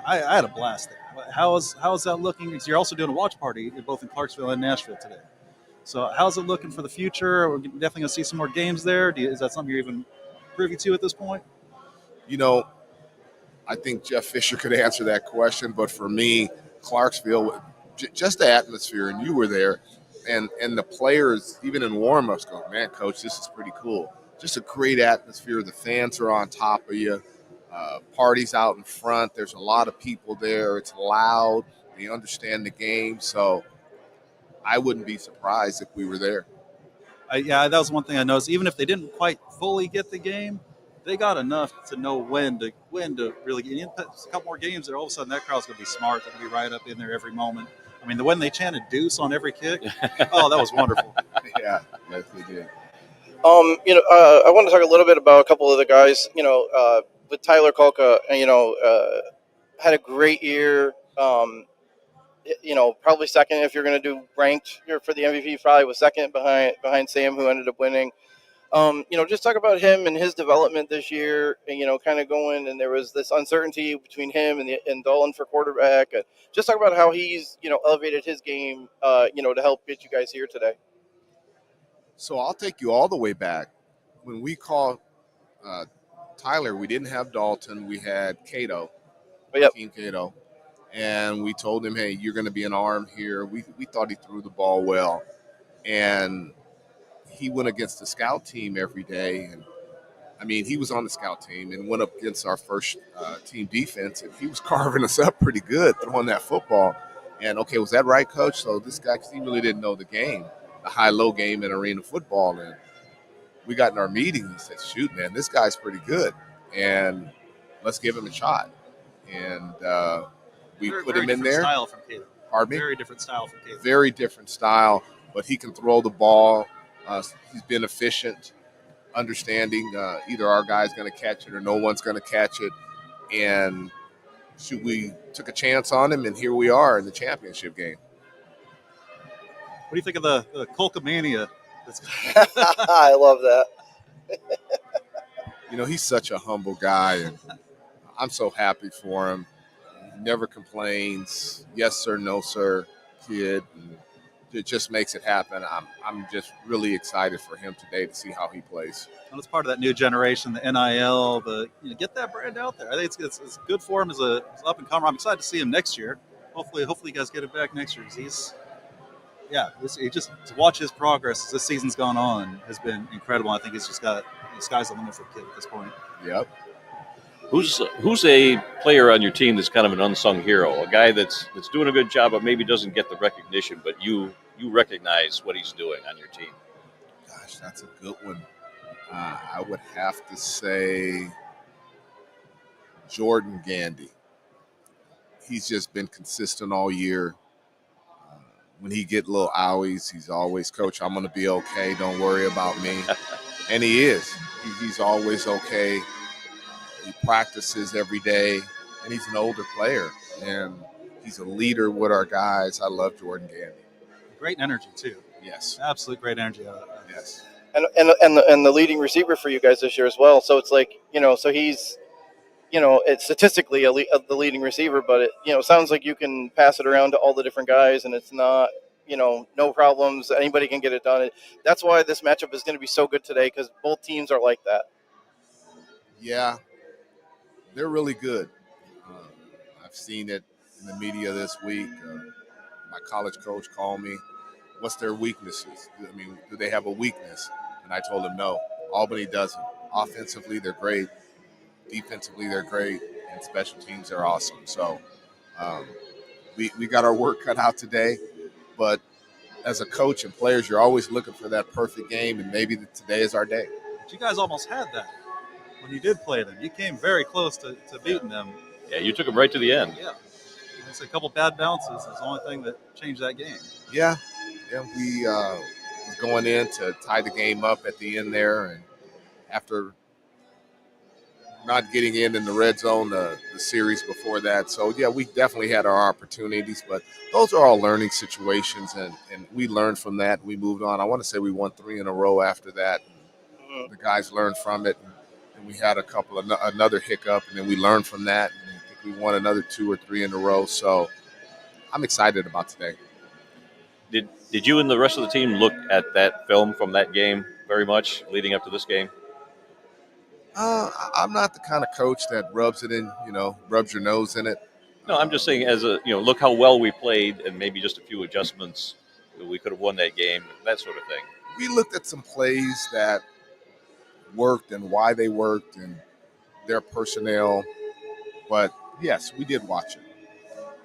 I had a blast there. How is that looking? Because you're also doing a watch party both in Clarksville and Nashville today. So how's it looking for the future? We're definitely going to see some more games there. Is that something you're even privy to at this point? I think Jeff Fisher could answer that question, but for me, Clarksville, just the atmosphere, and you were there, and the players, even in warm-ups, go, man, Coach, this is pretty cool. Just a great atmosphere. The fans are on top of you. Parties out in front. There's a lot of people there. It's loud. They understand the game. So I wouldn't be surprised if we were there. Yeah, that was one thing I noticed. Even if they didn't quite fully get the game, they got enough to know when to really get in. A couple more games, and all of a sudden that crowd's going to be smart. They're going to be right up in there every moment. I mean, when they chanted "deuce" on every kick, oh, that was wonderful. Yeah, yes, they did. I want to talk a little bit about a couple of the guys. With Tyler Kolka, had a great year. Probably second if you're going to do ranked here for the MVP. Probably was second behind Sam, who ended up winning. Just talk about him and his development this year, and, kind of going, and there was this uncertainty between him and Dolan for quarterback. And just talk about how he's, elevated his game, to help get you guys here today. So I'll take you all the way back. When we called Tyler, we didn't have Dalton. We had Cato, Team Cato. And we told him, hey, you're going to be an arm here. We thought he threw the ball well. And he went against the scout team every day. And, he was on the scout team and went up against our first team defense. And he was carving us up pretty good throwing that football. And, okay, was that right, Coach? So this guy, he really didn't know the game, the high-low game in arena football. And we got in our meeting. He said, shoot, man, this guy's pretty good. And let's give him a shot. And we put him in there. Style from Cato. Pardon me? Very different style from Cato. Very different style, but he can throw the ball. He's been efficient, understanding either our guy's going to catch it or no one's going to catch it. And we took a chance on him, and here we are in the championship game. What do you think of the Kolka mania? I love that. He's such a humble guy, and I'm so happy for him. He never complains. Yes, sir, no, sir, kid. And it just makes it happen. I'm just really excited for him today to see how he plays. Well, it's part of that new generation, the NIL, get that brand out there. I think it's good for him as an up-and-comer. I'm excited to see him next year. Hopefully you guys get it back next year. Just to watch his progress as this season's gone on has been incredible. I think he's just got the sky's the limit for the kid at this point. Yep. Who's a player on your team that's kind of an unsung hero, a guy that's doing a good job but maybe doesn't get the recognition, but you recognize what he's doing on your team? Gosh, that's a good one. I would have to say Jordan Gandy. He's just been consistent all year. When he get little owies, he's always, Coach, I'm going to be okay. Don't worry about me. And he is. He's always okay. He practices every day, and he's an older player, and he's a leader with our guys. I love Jordan Gandy. Great energy, too. Yes. Absolute great energy. Yes. And the leading receiver for you guys this year as well. So it's like, so he's, it's statistically the leading receiver, but it sounds like you can pass it around to all the different guys, and it's not, no problems. Anybody can get it done. That's why this matchup is going to be so good today, because both teams are like that. Yeah, they're really good. I've seen it in the media this week. My college coach called me. What's their weaknesses? I mean, do they have a weakness? And I told him no. Albany doesn't. Offensively, they're great. Defensively, they're great. And special teams, they're awesome. So we got our work cut out today. But as a coach and players, you're always looking for that perfect game, and maybe today is our day. But you guys almost had that when you did play them. You came very close to beating them. Yeah, you took them right to the end. Yeah. It's a couple bad bounces is the only thing that changed that game. Yeah, we was going in to tie the game up at the end there, and after not getting in the red zone the series before that. So, yeah, we definitely had our opportunities, but those are all learning situations, and we learned from that. We moved on. I want to say we won 3 in a row after that. The guys learned from it, and we had another hiccup, and then we learned from that, and I think we won another 2 or 3 in a row. So I'm excited about today. Did you and the rest of the team look at that film from that game very much leading up to this game? I'm not the kind of coach that rubs your nose in it. No, I'm just saying look how well we played, and maybe just a few adjustments, we could have won that game, that sort of thing. We looked at some plays that worked and why they worked and their personnel. But, yes, we did watch it.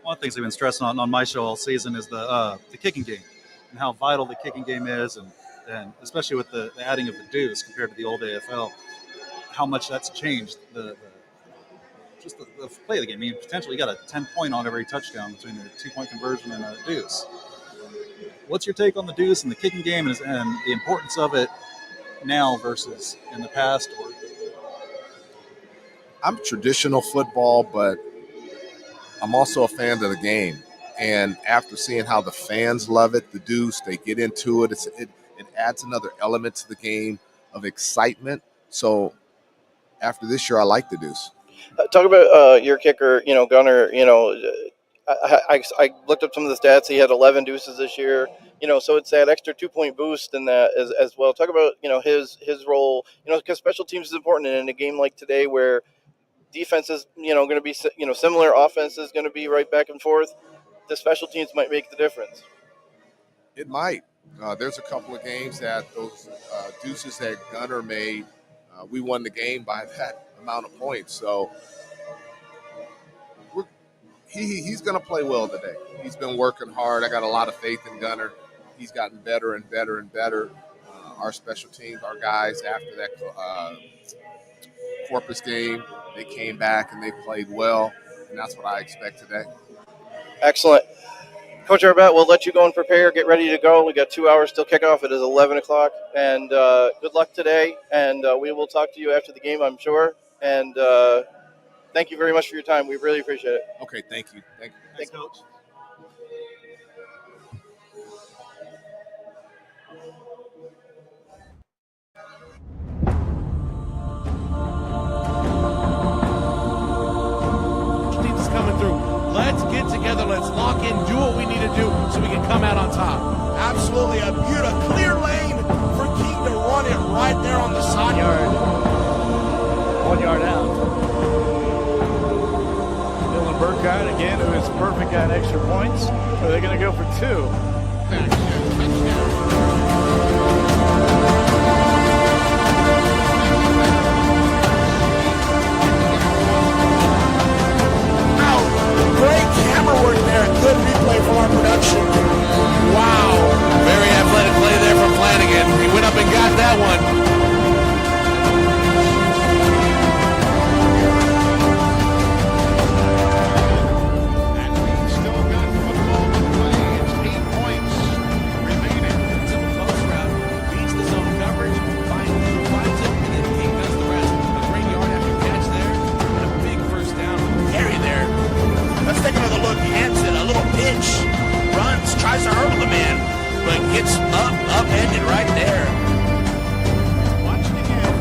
One of the things they've been stressing on my show all season is the kicking game and how vital the kicking game is, and especially with the adding of the deuce compared to the old AFL, how much that's changed the play of the game. I mean, potentially you got a 10-point on every touchdown between the 2-point conversion and a deuce. What's your take on the deuce and the kicking game and the importance of it now versus in the past? I'm traditional football, but I'm also a fan of the game. And after seeing how the fans love it, the deuce, they get into it. It adds another element to the game of excitement. So after this year, I like the deuce. Talk about your kicker, Gunner. I looked up some of the stats. He had 11 deuces this year. So it's that extra 2-point boost in that as well. Talk about his role. Because special teams is important, and in a game like today where defense is going to be similar, offense is going to be right back and forth. The special teams might make the difference. It might. There's a couple of games that those deuces that Gunner made. We won the game by that amount of points. So he's going to play well today. He's been working hard. I got a lot of faith in Gunner. He's gotten better and better and better. Our special teams, our guys, after that Corpus game, they came back and they played well, and that's what I expect today. Excellent. Coach Arbette, we'll let you go and prepare, get ready to go. We got 2 hours till kickoff. It is 11 o'clock, and good luck today, and we will talk to you after the game, I'm sure, and thank you very much for your time. We really appreciate it. Okay, thank you. Thanks, Coach. Team's coming through. Let's get together. Let's lock in, do what we need to do so we can come out on top. Absolutely. A beautiful clear lane for King to run it right there on the side. 1 yard out. Dylan Burkhardt again, who is perfect at extra points. Are they going to go for 2? Great camera work there. Good replay from our production. Wow. Very athletic play there from Flanagan. He went up and got that one. Let's take another look. Hansen, a little pitch, runs, tries to hurdle the man, but gets upended right there. Watch it again.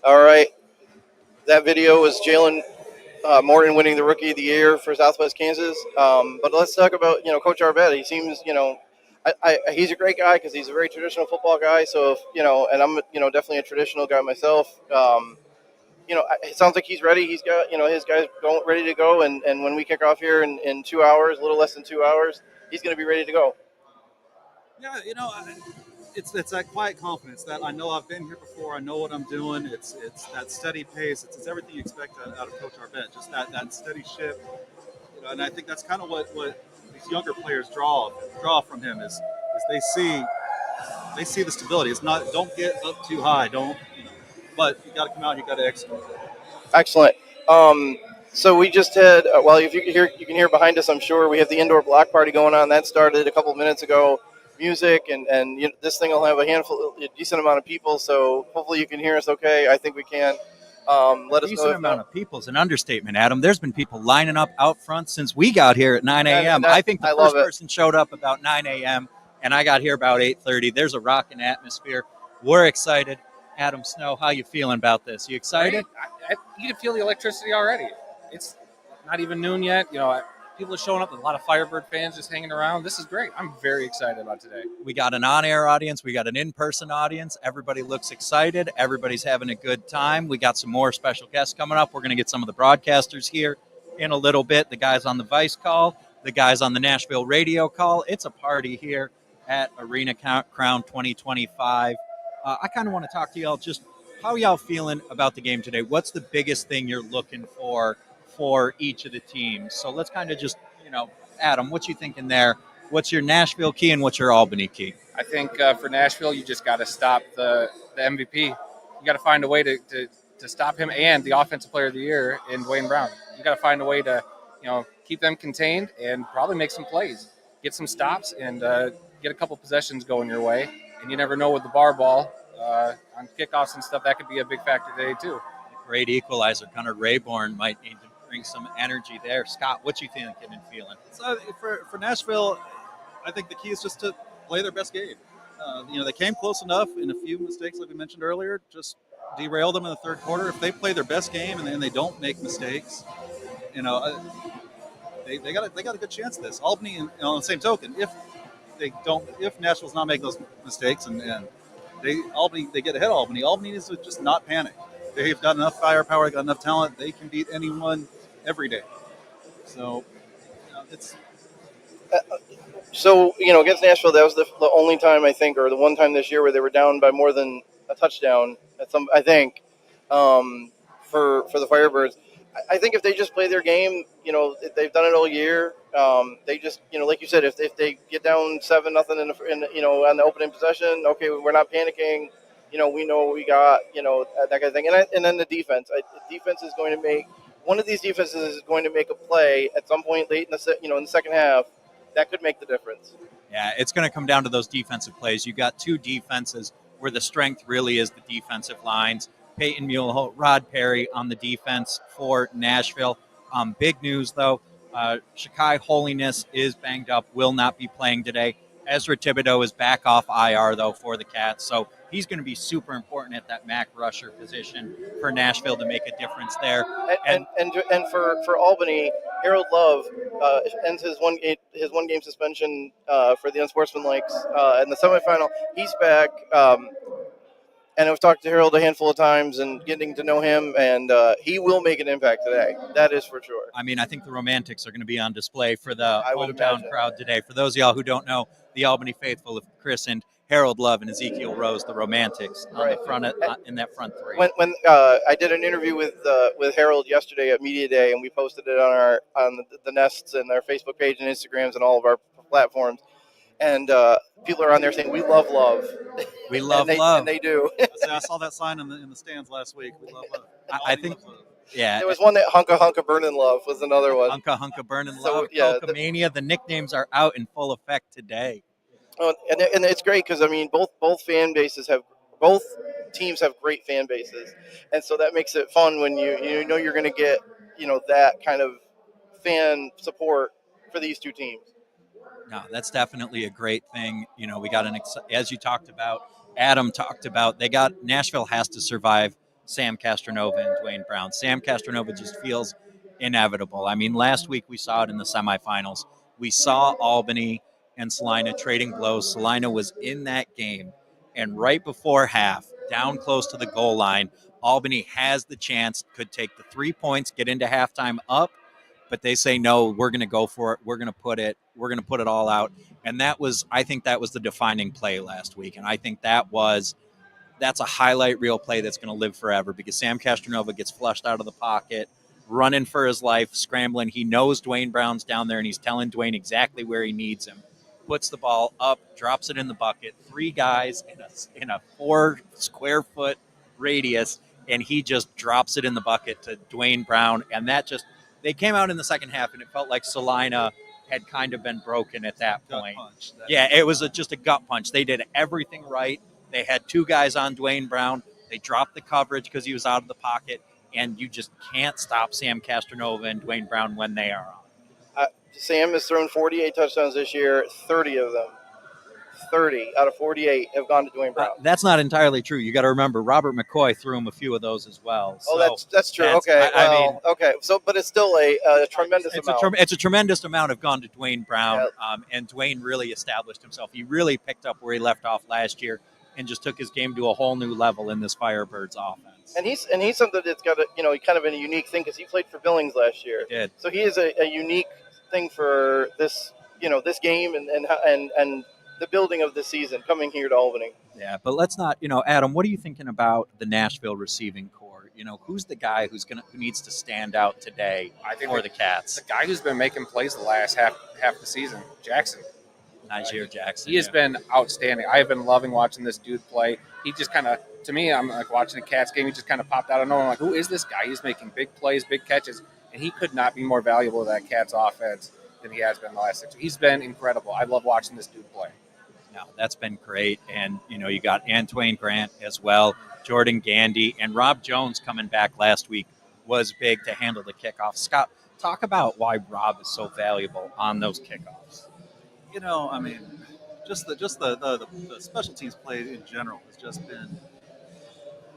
All right. That video was Jalen Morton winning the Rookie of the Year for Southwest Kansas. But let's talk about, Coach Arbette. He seems, he's a great guy because he's a very traditional football guy. So, and I'm, definitely a traditional guy myself. It sounds like he's ready. He's got, his guys ready to go. And when we kick off here in 2 hours, a little less than 2 hours, he's going to be ready to go. Yeah, it's that quiet confidence that I know I've been here before. I know what I'm doing. It's that steady pace. It's everything you expect out of Coach Arbette. Just that steady ship. And I think that's kind of what these younger players draw from him is they see the stability. It's not don't get up too high. But you got to come out. You got to execute. Excellent. So we just had, if you can hear behind us, I'm sure we have the indoor block party going on. That started a couple of minutes ago. Music and this thing will have a decent amount of people. So hopefully you can hear us okay. I think we can. Let us know. Decent amount of people is an understatement, Adam. There's been people lining up out front since we got here at 9 a.m. I think the first person showed up about 9 a.m. and I got here about 8:30. There's a rocking atmosphere. We're excited. Adam Snow, how you feeling about this? You excited? You can feel the electricity already. It's not even noon yet. People are showing up. A lot of Firebird fans just hanging around. This is great. I'm very excited about today. We got an on-air audience. We got an in-person audience. Everybody looks excited. Everybody's having a good time. We got some more special guests coming up. We're going to get some of the broadcasters here in a little bit. The guys on the Vice call, the guys on the Nashville radio call. It's a party here at Arena Crown 2025. I kind of want to talk to y'all just how y'all feeling about the game today. What's the biggest thing you're looking for each of the teams? So let's kind of just, Adam, what you thinking there? What's your Nashville key and what's your Albany key? I think for Nashville, you just got to stop the MVP. You got to find a way to stop him and the Offensive Player of the Year in Dwayne Brown. You got to find a way to, keep them contained and probably make some plays, get some stops, and get a couple possessions going your way. And you never know with the bar ball on kickoffs and stuff, that could be a big factor today too. Great equalizer. Connor Rayborn might need to bring some energy there. Scott, what you thinking and feeling? So for Nashville, I think the key is just to play their best game. They came close enough, and a few mistakes, like we mentioned earlier, just derailed them in the third quarter. If they play their best game and they don't make mistakes, they got a good chance at this. Albany, on the same token, if Nashville's not making those mistakes and they get ahead of Albany needs to just not panic. They've got enough firepower, got enough talent. They can beat anyone every day. So it's. Against Nashville, that was the only time I think, or the one time this year where they were down by more than a touchdown. I think for the Firebirds. I think if they just play their game, they've done it all year. They just, like you said, if they get down 7-0 on the opening possession, okay, we're not panicking. We know what we got. That kind of thing. And then the defense. Defense is going to make one of these defenses is going to make a play at some point late in the second half that could make the difference. Yeah, it's going to come down to those defensive plays. You've got two defenses where the strength really is the defensive lines. Peyton Muleholt, Rod Perry on the defense for Nashville. Big news, though. Shakai Holiness is banged up, will not be playing today. Ezra Thibodeau is back off IR, though, for the Cats. So he's going to be super important at that MAC rusher position for Nashville to make a difference there. And for Albany, Harold Love ends his one game suspension for the unsportsmanlike in the semifinal. He's back. And I've talked to Harold a handful of times and getting to know him, and he will make an impact today. That is for sure. I mean, I think the Romantics are going to be on display for the hometown crowd today. For those of y'all who don't know, the Albany faithful have christened Harold Love and Ezekiel Rose the Romantics on the front in that front three. When I did an interview with Harold yesterday at Media Day, and we posted it on the Nests and our Facebook page and Instagrams and all of our platforms. And people are on there saying, "We love Love." We love Love, and they do. I saw that sign in the stands last week. We love Love. I think, yeah. There was one that Hunka Burnin' Love was another one. Hunka Burnin' Love. Mania. The nicknames are out in full effect today. Oh, and it's great because both fan bases both teams have great fan bases, and so that makes it fun when you know you're going to get that kind of fan support for these two teams. No, that's definitely a great thing. We got as you talked about, Adam talked about, Nashville has to survive Sam Castronova and Dwayne Brown. Sam Castronova just feels inevitable. I mean, last week we saw it in the semifinals. We saw Albany and Salina trading blows. Salina was in that game, and right before half, down close to the goal line, Albany has the chance, could take the 3 points, get into halftime up, but they say no, we're going to go for it. We're going to put it all out. And I think that was the defining play last week. And I think that's a highlight reel play that's going to live forever, because Sam Castronova gets flushed out of the pocket, running for his life, scrambling. He knows Dwayne Brown's down there, and he's telling Dwayne exactly where he needs him. Puts the ball up, drops it in the bucket. 3 guys in a 4 square foot radius, and he just drops it in the bucket to Dwayne Brown. And they came out in the second half, and it felt like Salina had kind of been broken at that point. It was just a gut punch. They did everything right. They had 2 guys on Dwayne Brown. They dropped the coverage because he was out of the pocket, and you just can't stop Sam Castronova and Dwayne Brown when they are on. Sam has thrown 48 touchdowns this year. 30 of them, 30 out of 48 have gone to Dwayne Brown. That's not entirely true. You got to remember, Robert McCoy threw him a few of those as well. That's true. Okay. So, but it's still a tremendous amount. It's a tremendous amount have gone to Dwayne Brown, and Dwayne really established himself. He really picked up where he left off last year and just took his game to a whole new level in this Firebirds offense. And he's something that's got kind of a unique thing, because he played for Billings last year. He did. So he is a unique thing for this game and the building of the season coming here to Albany. Yeah, but let's not, Adam, what are you thinking about the Nashville receiving core? Who's the guy who needs to stand out today for the Cats? The guy who's been making plays the last half the season, Jackson. Najir Jackson. He has been outstanding. I have been loving watching this dude play. He just kind of, to me, I'm like watching a Cats game. He just kind of popped out of nowhere. I'm like, who is this guy? He's making big plays, big catches, and he could not be more valuable to that Cats offense than he has been the last 6 weeks. He's been incredible. I love watching this dude play. No, that's been great. And, you got Antoine Grant as well, Jordan Gandy, and Rob Jones coming back last week was big to handle the kickoff. Scott, talk about why Rob is so valuable on those kickoffs. I mean, just the special teams play in general has just been.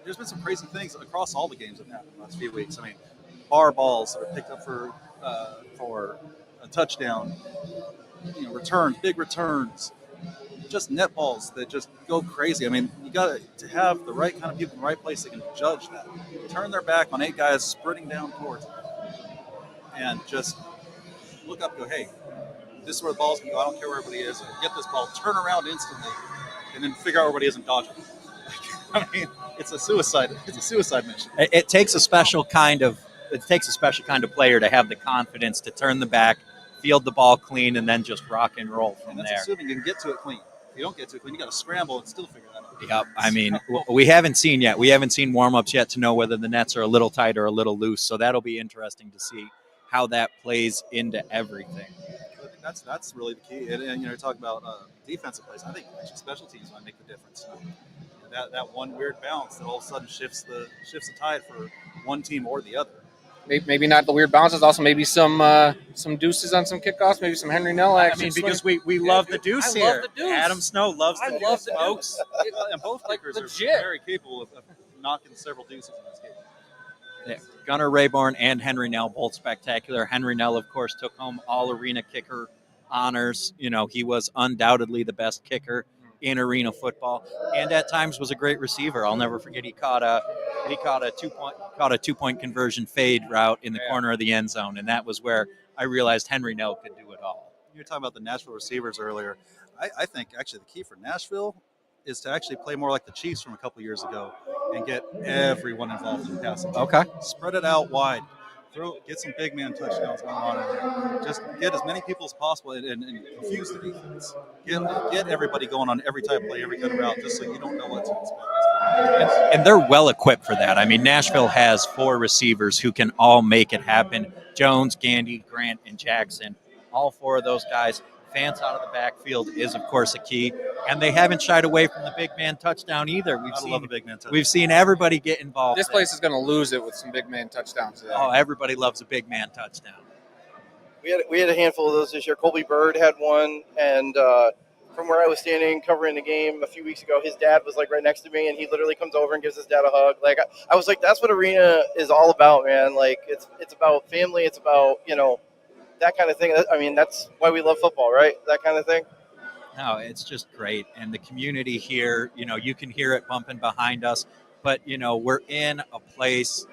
There's been some crazy things across all the games that have happened the last few weeks. I mean, bar balls that are picked up for a touchdown, returns, big returns, just net balls that just go crazy. I mean, you got to have the right kind of people in the right place that can judge that. Turn their back on 8 guys sprinting down towards them, and just look up and go, hey, this is where the ball's going to go. I don't care where everybody is. Get this ball, turn around instantly, and then figure out where everybody is and dodge it. I mean, it's a suicide mission. It takes a special kind of player to have the confidence to turn the back, field the ball clean, and then just rock and roll from that's there. Assuming you can get to it clean. If you don't get to it clean, you got to scramble and still figure that out. Yep. I mean, we haven't seen warm-ups yet to know whether the nets are a little tight or a little loose. So that'll be interesting to see how that plays into everything. I think that's really the key. And you're talking about defensive plays. I think actually special teams might make the difference. That one weird bounce that all of a sudden shifts the tide for one team or the other. Maybe not the weird bounces. Also, maybe some deuces on some kickoffs. Maybe some Henry Nell action. I mean, because we love the deuce here. Love the deuce. Adam Snow loves the deuce, folks. And both kickers are very capable of knocking several deuces in this game. Yeah. Gunnar Rayborn and Henry Nell, both spectacular. Henry Nell, of course, took home all arena kicker honors. He was undoubtedly the best kicker in arena football, and at times was a great receiver. I'll never forget he caught a 2-point conversion fade route in the corner of the end zone, and that was where I realized Henry Nell could do it all. You were talking about the Nashville receivers earlier. I think actually the key for Nashville is to actually play more like the Chiefs from a couple years ago and get everyone involved in passing. Okay. Spread it out wide. Get some big man touchdowns going on in there. Just get as many people as possible and confuse the defense. Get everybody going on every type of play, every kind of route, just so you don't know what to expect. And they're well equipped for that. I mean, Nashville has 4 receivers who can all make it happen. Jones, Gandy, Grant, and Jackson. All 4 of those guys. Fans out of the backfield is, of course, a key. And they haven't shied away from the big man touchdown either. Love a big man touchdown. We've seen everybody get involved. This place is going to lose it with some big man touchdowns today. Oh, everybody loves a big man touchdown. We had a handful of those this year. Colby Bird had one, and from where I was standing covering the game a few weeks ago, his dad was like right next to me, and he literally comes over and gives his dad a hug. Like I was like, that's what arena is all about, man. Like it's about family. It's about, that kind of thing. I mean, that's why we love football, right? That kind of thing. No, it's just great. And the community here, you can hear it bumping behind us, but, we're in a place,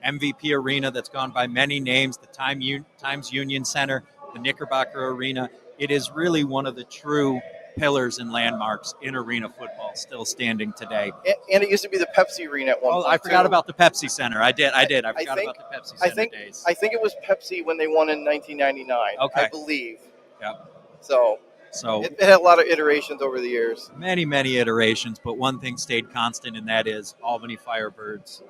MVP Arena, that's gone by many names, the Times Union Center, the Knickerbocker Arena. It is really one of the true pillars and landmarks in arena football, still standing today. And it used to be the Pepsi Arena at one point. I forgot about the Pepsi Center. I forgot about the Pepsi Center days. I think it was Pepsi when they won in 1999, okay. I believe. Yeah. So it had a lot of iterations over the years. Many, many iterations, but one thing stayed constant, and that is Albany Firebirds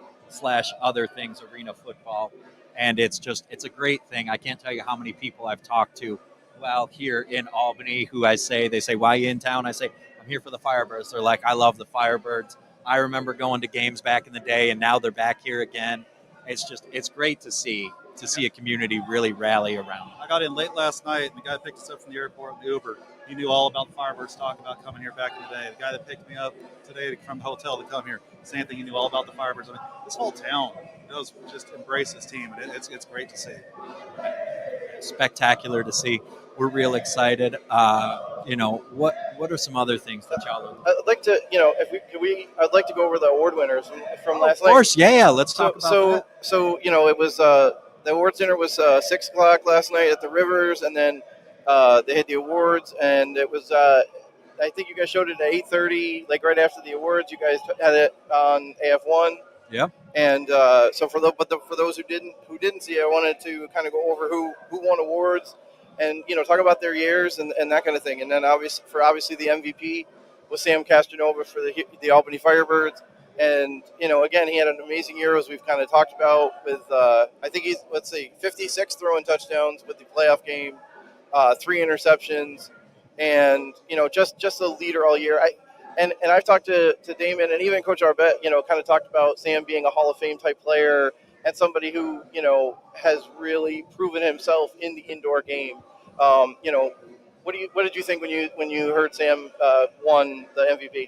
/ other things, arena football. And it's a great thing. I can't tell you how many people I've talked to here in Albany they say, why are you in town? I say, I'm here for the Firebirds. They're like, I love the Firebirds. I remember going to games back in the day, and now they're back here again. It's great to see a community really rally around. I got in late last night, and the guy picked us up from the airport with the Uber. He knew all about the Firebirds, talking about coming here back in the day. The guy that picked me up today from the hotel to come here, same thing. He knew all about the Firebirds. I mean, this whole town does just embrace this team, and it's great to see. Spectacular to see. We're real excited. What are some other things that y'all are? I'd like to, I'd like to go over the award winners from last night. Of course, yeah. Let's talk about that. So it was the awards dinner was 6 o'clock last night at the Rivers, and then they had the awards, and it was I think you guys showed it at 8:30, like right after the awards. You guys had it on AF1. Yep. And so for those who didn't see it, I wanted to kind of go over who won awards, and talk about their years and that kind of thing. And then obviously the MVP was Sam Castronova for the Albany Firebirds. And again, he had an amazing year, as we've kind of talked about. With I think he's 56 throwing touchdowns with the playoff game, 3 interceptions, and just a leader all year. And I've talked to Damon and even Coach Arbette, kind of talked about Sam being a Hall of Fame type player and somebody who has really proven himself in the indoor game. What did you think when you heard Sam won the MVP?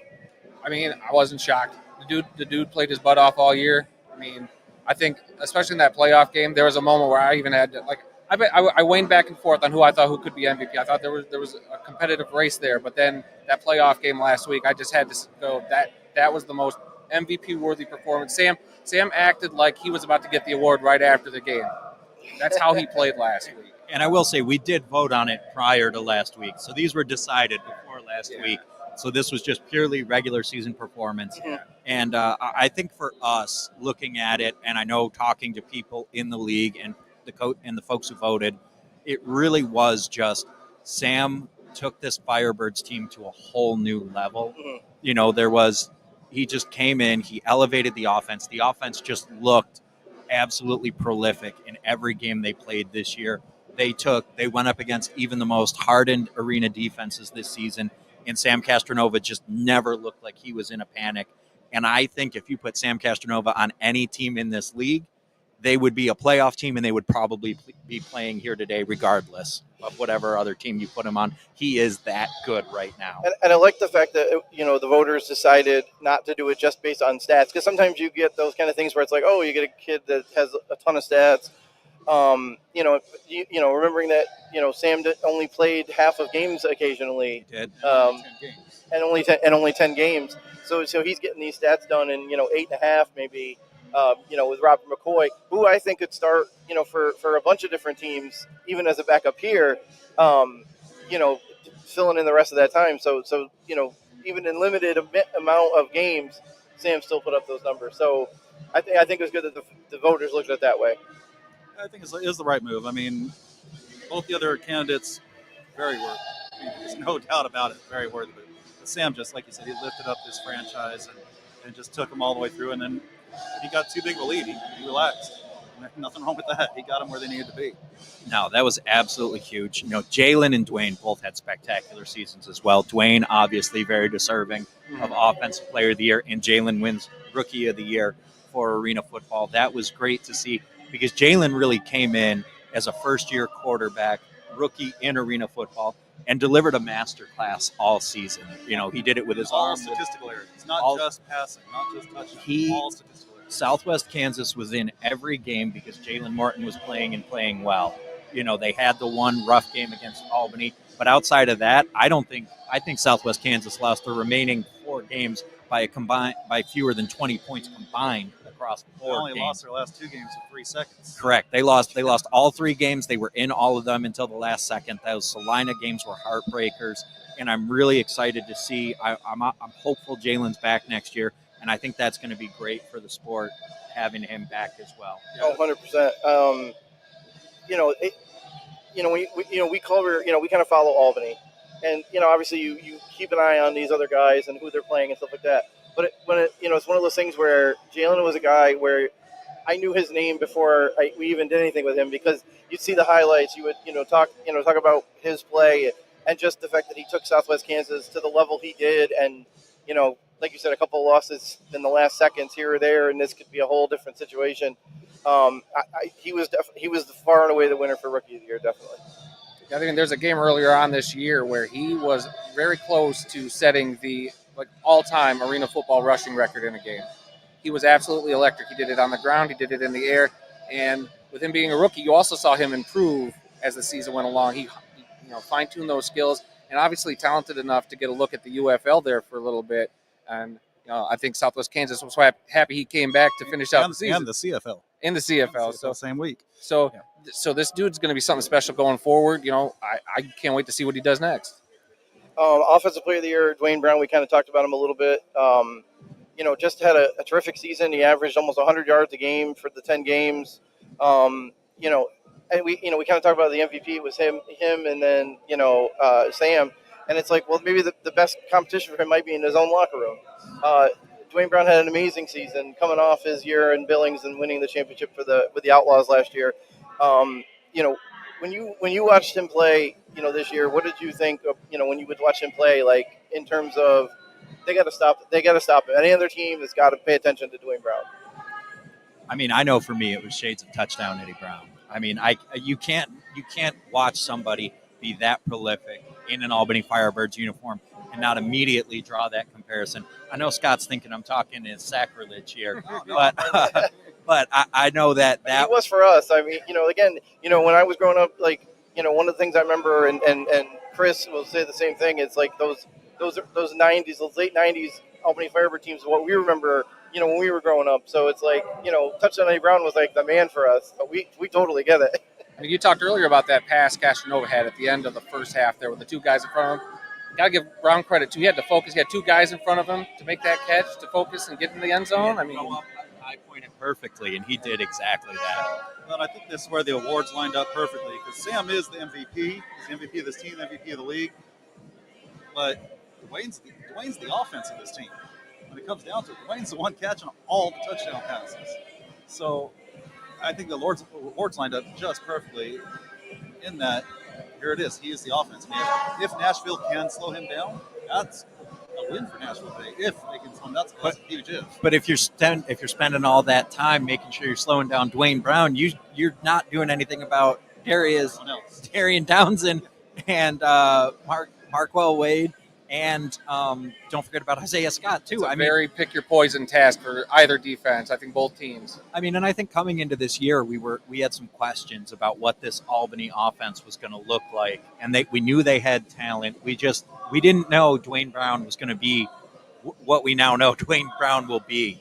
I mean, I wasn't shocked. The dude played his butt off all year. I mean, I think especially in that playoff game, there was a moment where I even had to, I waned back and forth on who I thought who could be MVP. I thought there was a competitive race there, but then that playoff game last week, I just had to go that was the most MVP worthy performance. Sam acted like he was about to get the award right after the game. That's how he played last week. And I will say we did vote on it prior to last week, so these were decided before last week. So this was just purely regular season performance. Mm-hmm. And I think for us, looking at it, and I know talking to people in the league and the folks who voted, it really was just Sam took this Firebirds team to a whole new level. Mm-hmm. He just came in, he elevated the offense. The offense just looked absolutely prolific in every game they played this year. They went up against even the most hardened arena defenses this season, and Sam Castronova just never looked like he was in a panic. And I think if you put Sam Castronova on any team in this league, they would be a playoff team, and they would probably be playing here today regardless of whatever other team you put him on. He is that good right now. And I like the fact that, the voters decided not to do it just based on stats, because sometimes you get those kind of things where it's like, oh, you get a kid that has a ton of stats. Remembering that, Sam only played half of games occasionally. He did. And only 10 games. So he's getting these stats done in, 8.5 maybe, with Robert McCoy, who I think could start, for a bunch of different teams, even as a backup here, filling in the rest of that time. So even in limited amount of games, Sam still put up those numbers. So I think it was good that the voters looked at it that way. I think it is the right move. I mean, both the other candidates, very worthy. I mean, there's no doubt about it, very worthy. But Sam, just like you said, he lifted up this franchise and just took them all the way through. And then he got too big of a lead. He relaxed. Nothing wrong with that. He got them where they needed to be. No, that was absolutely huge. Jalen and Dwayne both had spectacular seasons as well. Dwayne, obviously, very deserving of Offensive Player of the Year, and Jalen wins Rookie of the Year for Arena Football. That was great to see, because Jalen really came in as a first-year quarterback, rookie in Arena Football, and delivered a master class all season. You know, he did it with his all arm. statistical areas. It's not just passing, not just touchdown. All statistical areas. Southwest Kansas was in every game because Jalen Morton was playing and playing well. You know, they had the one rough game against Albany, but outside of that, I think Southwest Kansas lost the remaining 4 games by fewer than 20 points combined across the board. They only lost their last 2 games in 3 seconds. Correct. They lost all 3 games. They were in all of them until the last second. Those Salina games were heartbreakers, and I'm really excited to see. I'm hopeful Jalen's back next year, and I think that's going to be great for the sport having him back as well. Oh, 100%. We cover, we kind of follow Albany, and obviously you keep an eye on these other guys and who they're playing and stuff like that. But it's one of those things where Jalen was a guy where I knew his name before we even did anything with him, because you'd see the highlights, you would talk about his play and just the fact that he took Southwest Kansas to the level he did, and like you said, a couple of losses in the last seconds here or there, and this could be a whole different situation. He was far and away the winner for Rookie of the Year, definitely. I think there's a game earlier on this year where he was very close to setting the all-time arena football rushing record in a game. He was absolutely electric. He did it on the ground. He did it in the air. And with him being a rookie, you also saw him improve as the season went along. He fine-tuned those skills, and obviously talented enough to get a look at the UFL there for a little bit. And I think Southwest Kansas was happy he came back to finish out the season. And the CFL. In the CFL. So same week. So this dude's going to be something special going forward. I can't wait to see what he does next. Offensive Player of the Year, Dwayne Brown, we kind of talked about him a little bit. Just had a terrific season. He averaged almost 100 yards a game for the 10 games. And we kind of talked about the MVP. It was him, and then Sam. And it's like, well, maybe the best competition for him might be in his own locker room. Dwayne Brown had an amazing season, coming off his year in Billings and winning the championship with the Outlaws last year. When you watched him play, this year, what did you think of, when you would watch him play, like in terms of they got to stop it. Any other team has got to pay attention to Dwayne Brown. I mean, I know for me it was shades of touchdown Eddie Brown. I mean, you can't watch somebody be that prolific in an Albany Firebirds uniform and not immediately draw that comparison. I know Scott's thinking I'm talking in sacrilege here, but I know that it was for us. I mean, again, when I was growing up, one of the things I remember, and Chris will say the same thing. It's like those 90s, those late 90s Albany Firebird teams, what we remember, when we were growing up. So it's like, touchdown Eddie Brown was like the man for us. But we totally get it. I mean, you talked earlier about that pass Castronova had at the end of the first half there with the 2 guys in front of him. Got to give Brown credit, too. He had to focus. He had 2 guys in front of him to make that catch, to focus and get in the end zone. I mean, I pointed perfectly, and he did exactly that. Well, I think this is where the awards lined up perfectly, because Sam is the MVP. He's the MVP of this team, MVP of the league. But Dwayne's the offense of this team. When it comes down to it, Dwayne's the one catching all the touchdown passes. So I think the awards lined up just perfectly in that. Here it is. He is the offense. I mean, if Nashville can slow him down, that's a win for Nashville today. If they can slow him, that's a huge if. But if you're spending all that time making sure you're slowing down Dwayne Brown, you're not doing anything about Darian Townsend and Markwell Wade, and don't forget about Isaiah Scott too. It's a very pick your poison task for either defense. I think both teams. I mean, and I think coming into this year, we had some questions about what this Albany offense was going to look like, and we knew they had talent. We didn't know Dwayne Brown was going to be what we now know Dwayne Brown will be.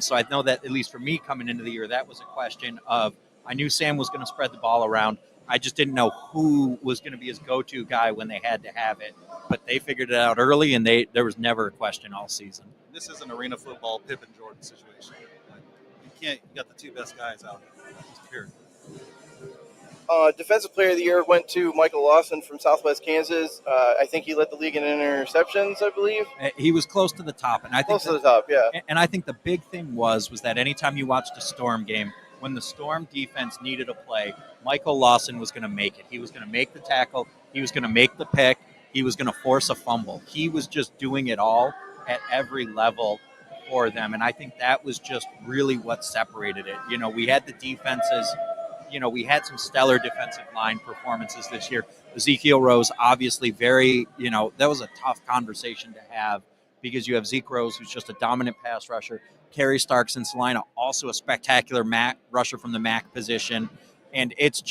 So I know that at least for me coming into the year, that was a question of I knew Sam was going to spread the ball around. I just didn't know who was going to be his go-to guy when they had to have it. But they figured it out early, and there was never a question all season. This is an arena football Pippen Jordan situation. You got the 2 best guys out there. Period. Defensive Player of the Year went to Michael Lawson from Southwest Kansas. I think he led the league in interceptions, I believe. He was close to the top, and I think close to the top, yeah. And I think the big thing was that anytime you watched a Storm game, when the Storm defense needed a play, Michael Lawson was going to make it. He was going to make the tackle. He was going to make the pick. He was going to force a fumble. He was just doing it all at every level for them, and I think that was just really what separated it. We had the defenses we had some stellar defensive line performances this year. Ezekiel Rose, obviously, very, that was a tough conversation to have because you have Zeke Rose, who's just a dominant pass rusher. Kerry Starks and Salina, also a spectacular rusher from the MAC position. And it's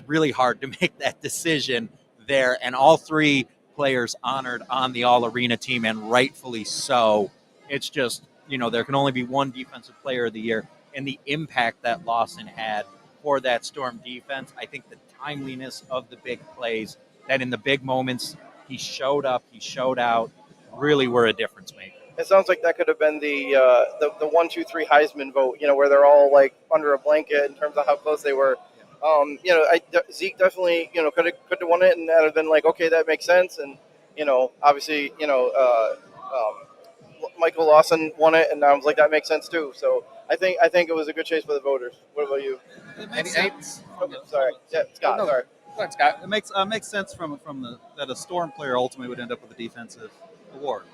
really hard to make that decision there. And all three players honored on the All-Arena team, and rightfully so. It's just, there can only be one Defensive Player of the Year. And the impact that Lawson had for that Storm defense, I think the timeliness of the big plays, that in the big moments he showed up, he showed out, really were a difference maker. It sounds like that could have been the 1-2-3 Heisman vote, where they're all like under a blanket in terms of how close they were. Zeke definitely, could have won it, and that would have been like, okay, that makes sense. And, obviously, Michael Lawson won it, and I was like, that makes sense too. So I think it was a good chase for the voters. What about you? It makes sense. Sorry. Yeah, Scott, sorry. Go ahead, Scott. It makes sense from that a Storm player ultimately would end up with a defensive award.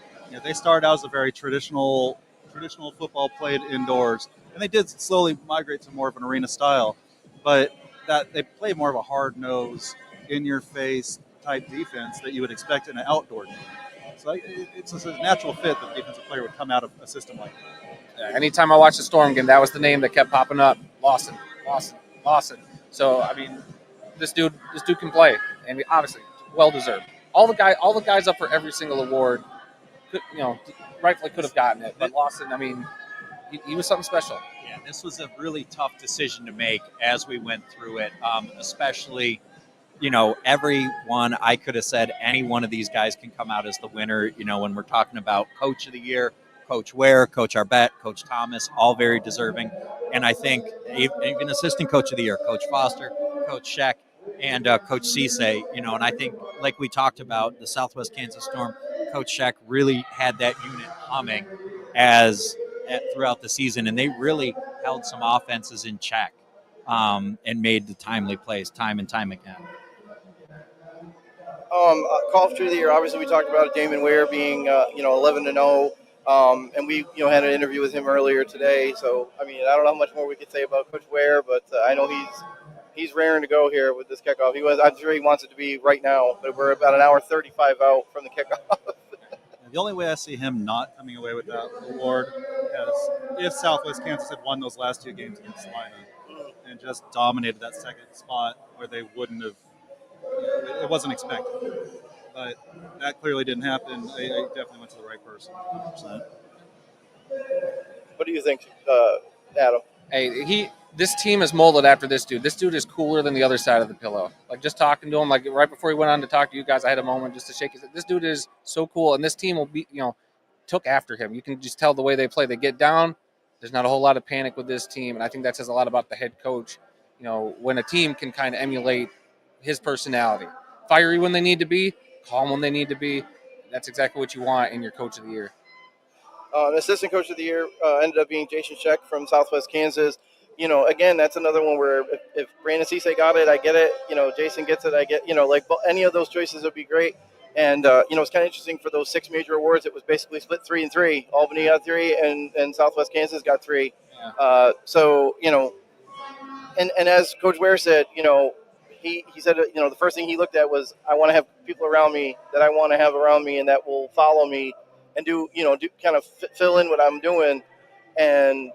They started out as a very traditional football played indoors, and they did slowly migrate to more of an arena style, but that they play more of a hard-nosed, in-your-face type defense that you would expect in an outdoor game. So it's a natural fit that the defensive player would come out of a system like that. Anytime I watched the Storm game, that was the name that kept popping up. Lawson. So I mean, this dude can play, and obviously well deserved. All the guys up for every single award, rightfully could have gotten it, but Lawson, I mean, he was something special. Yeah, this was a really tough decision to make as we went through it, especially. Everyone, I could have said any one of these guys can come out as the winner. When we're talking about Coach of the Year, Coach Ware, Coach Arbette, Coach Thomas, all very deserving. And I think even Assistant Coach of the Year, Coach Foster, Coach Scheck, and Coach Cisse, and I think, like we talked about, the Southwest Kansas Storm, Coach Scheck really had that unit humming throughout the season, and they really held some offenses in check and made the timely plays time and time again. Coach of the Year, obviously we talked about Damon Ware being 11-0, and we had an interview with him earlier today. So I mean, I don't know how much more we could say about Coach Ware, but I know he's raring to go here with this kickoff. I'm sure he wants it to be right now, but we're about an hour 35 out from the kickoff. The only way I see him not coming away with that award is if Southwest Kansas had won those last two games against Salina and just dominated that second spot where they wouldn't have. It wasn't expected, but that clearly didn't happen. They definitely went to the right person, 100%. What do you think, Adam? Hey, this team is molded after this dude. This dude is cooler than the other side of the pillow. Like, just talking to him, like right before he went on to talk to you guys, I had a moment just to shake his head. This dude is so cool, and this team will be, took after him. You can just tell the way they play. They get down. There's not a whole lot of panic with this team, and I think that says a lot about the head coach. When a team can kind of emulate his personality. Fiery when they need to be, calm when they need to be. That's exactly what you want in your Coach of the Year. The Assistant Coach of the Year ended up being Jason Scheck from Southwest Kansas. Again, that's another one where if Brandon Cisse got it, I get it. Jason gets it, I get. Any of those choices would be great. And it's kind of interesting for those 6 major awards. It was basically split 3-3. Albany got 3, and Southwest Kansas got 3. Yeah. And as Coach Ware said, he said, the first thing he looked at was, I want to have people around me that I want to have around me and that will follow me and do kind of fill in what I'm doing. And,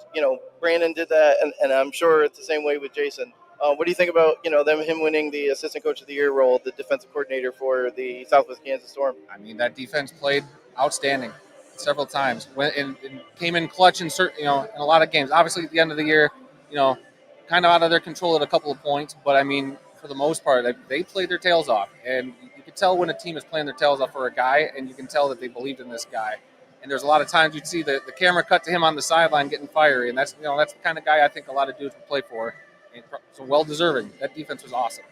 Brandon did that, and I'm sure it's the same way with Jason. What do you think about, him winning the Assistant Coach of the Year role, the defensive coordinator for the Southwest Kansas Storm? I mean, that defense played outstanding several times. And came in clutch in certain, in a lot of games. Obviously, at the end of the year, kind of out of their control at a couple of points. But, I mean, for the most part, they played their tails off. And you can tell when a team is playing their tails off for a guy, and you can tell that they believed in this guy. And there's a lot of times you'd see the camera cut to him on the sideline getting fiery, and that's the kind of guy I think a lot of dudes would play for. And so well deserving. That defense was awesome.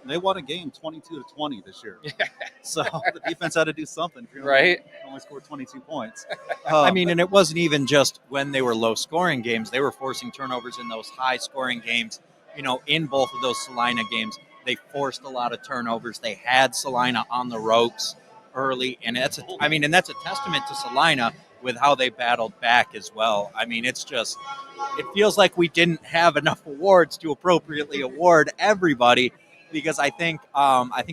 They won a game 22-20 this year. Yeah. So the defense had to do something. Right. Only scored 22 points. I mean, and it wasn't even just when they were low-scoring games. They were forcing turnovers in those high-scoring games. In both of those Salina games, they forced a lot of turnovers. They had Salina on the ropes early, and that's a testament to Salina with how they battled back as well. I mean, it feels like we didn't have enough awards to appropriately award everybody, because I think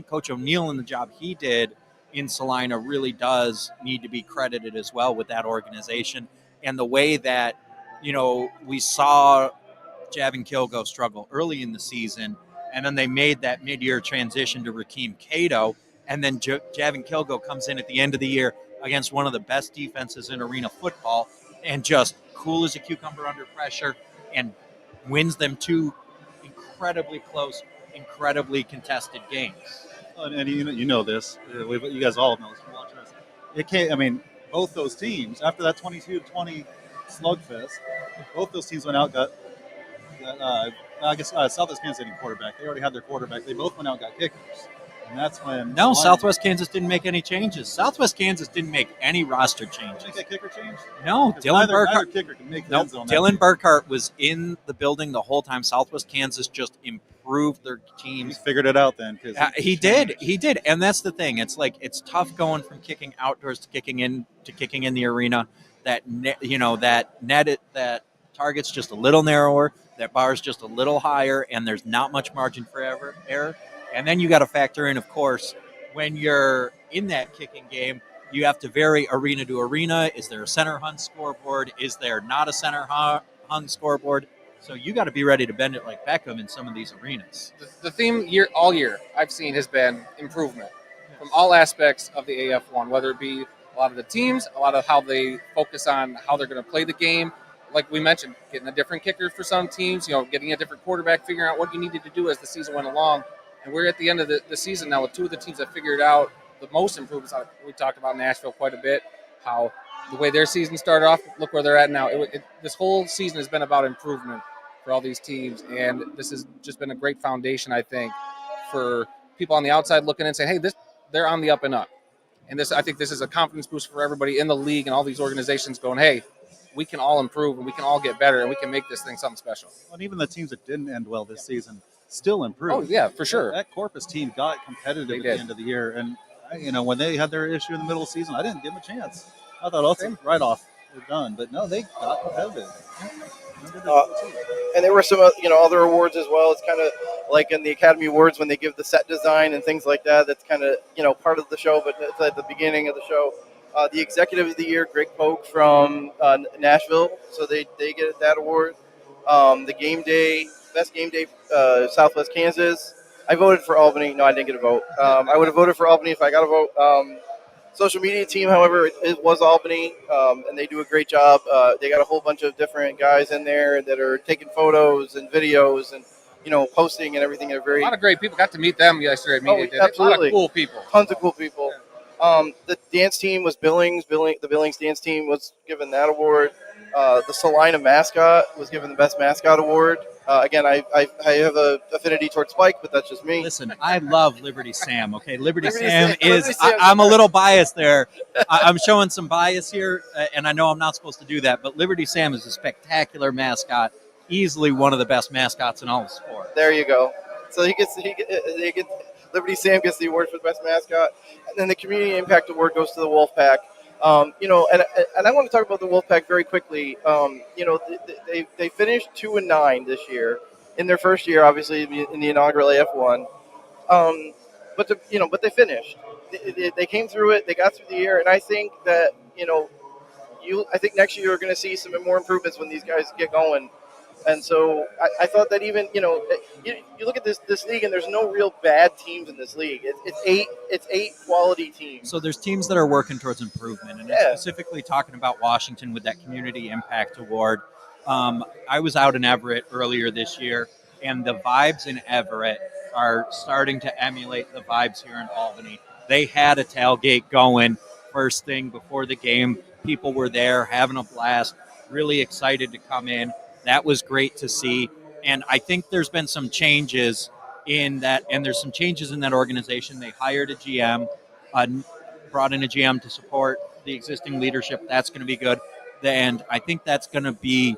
Coach O'Neill and the job he did in Salina really does need to be credited as well with that organization and the way that, we saw Javin Kilgo struggle early in the season, and then they made that mid-year transition to Rakeem Cato, and then Javin Kilgo comes in at the end of the year against one of the best defenses in arena football and just cool as a cucumber under pressure and wins them 2 incredibly close, incredibly contested games. And you know this. You guys all know this. It can't. I mean, both those teams after that 22-20 slugfest, both those teams went out got. I guess Southwest Kansas didn't quarterback. They already had their quarterback. They both went out and got kickers. And that's when... No, Southwest Kansas didn't make any changes. Southwest Kansas didn't make any roster changes. Did they kicker change? No, Dylan Burkhart. Kicker can make the zone. Dylan Burkhart was in the building the whole time. Southwest Kansas just improved their team. He figured it out then. He did, and that's the thing. It's like it's tough going from kicking outdoors to kicking in the arena. That target's just a little narrower. That bar's just a little higher, and there's not much margin for error. And then you got to factor in, of course, when you're in that kicking game, you have to vary arena to arena. Is there a center hung scoreboard? Is there not a center hung scoreboard? So you got to be ready to bend it like Beckham in some of these arenas. The theme all year I've seen has been improvement from all aspects of the AF1, whether it be a lot of the teams, a lot of how they focus on how they're going to play the game. Like we mentioned, getting a different kicker for some teams, getting a different quarterback, figuring out what you needed to do as the season went along. And we're at the end of the season now with 2 of the teams that figured out the most improvements. We talked about Nashville quite a bit, how the way their season started off, look where they're at now. This whole season has been about improvement for all these teams, and this has just been a great foundation, I think, for people on the outside looking in and saying, hey, they're on the up and up. And I think this is a confidence boost for everybody in the league and all these organizations going, hey, we can all improve and we can all get better and we can make this thing something special. And even the teams that didn't end well this season still improved. Oh, yeah, for sure. That Corpus team got competitive at the end of the year. And, when they had their issue in the middle of the season, I didn't give them a chance. I thought, also, right off, they're done. But, no, they got competitive. And there were some, other awards as well. It's kind of like in the Academy Awards when they give the set design and things like that. That's kind of, part of the show, but it's at the beginning of the show. The Executive of the Year, Greg Polk from Nashville, so they get that award. The Game Day, Best Game Day, Southwest Kansas. I voted for Albany. No, I didn't get a vote. I would have voted for Albany if I got a vote. Social media team, however, it was Albany, and they do a great job. They got a whole bunch of different guys in there that are taking photos and videos and, posting and everything. They're a lot of great people. Got to meet them yesterday at Media Day. Absolutely. A lot of cool people. Tons of cool people. The dance team was Billings. The Billings dance team was given that award. The Salina mascot was given the Best Mascot Award. Again, I have an affinity towards Spike, but that's just me. Listen, I love Liberty Sam. Okay, Liberty Sam is. I'm a little biased there. I'm showing some bias here, and I know I'm not supposed to do that. But Liberty Sam is a spectacular mascot, easily one of the best mascots in all of sport. There you go. So Liberty Sam gets the award for the best mascot, and then the Community Impact Award goes to the Wolfpack. And I want to talk about the Wolfpack very quickly. They finished 2-9 this year in their first year, obviously in the inaugural AF1. But they finished. They came through it. They got through the year, and I think that I think next year you're going to see some more improvements when these guys get going. And so I thought that even, you look at this league and there's no real bad teams in this league. It's eight quality teams. So there's teams that are working towards improvement. And specifically talking about Washington with that Community Impact Award. I was out in Everett earlier this year, and the vibes in Everett are starting to emulate the vibes here in Albany. They had a tailgate going first thing before the game. People were there having a blast, really excited to come in. That was great to see. And I think there's been some changes in that, and there's some changes in that organization. They hired a GM, brought in a GM to support the existing leadership. That's going to be good. And I think that's going to be,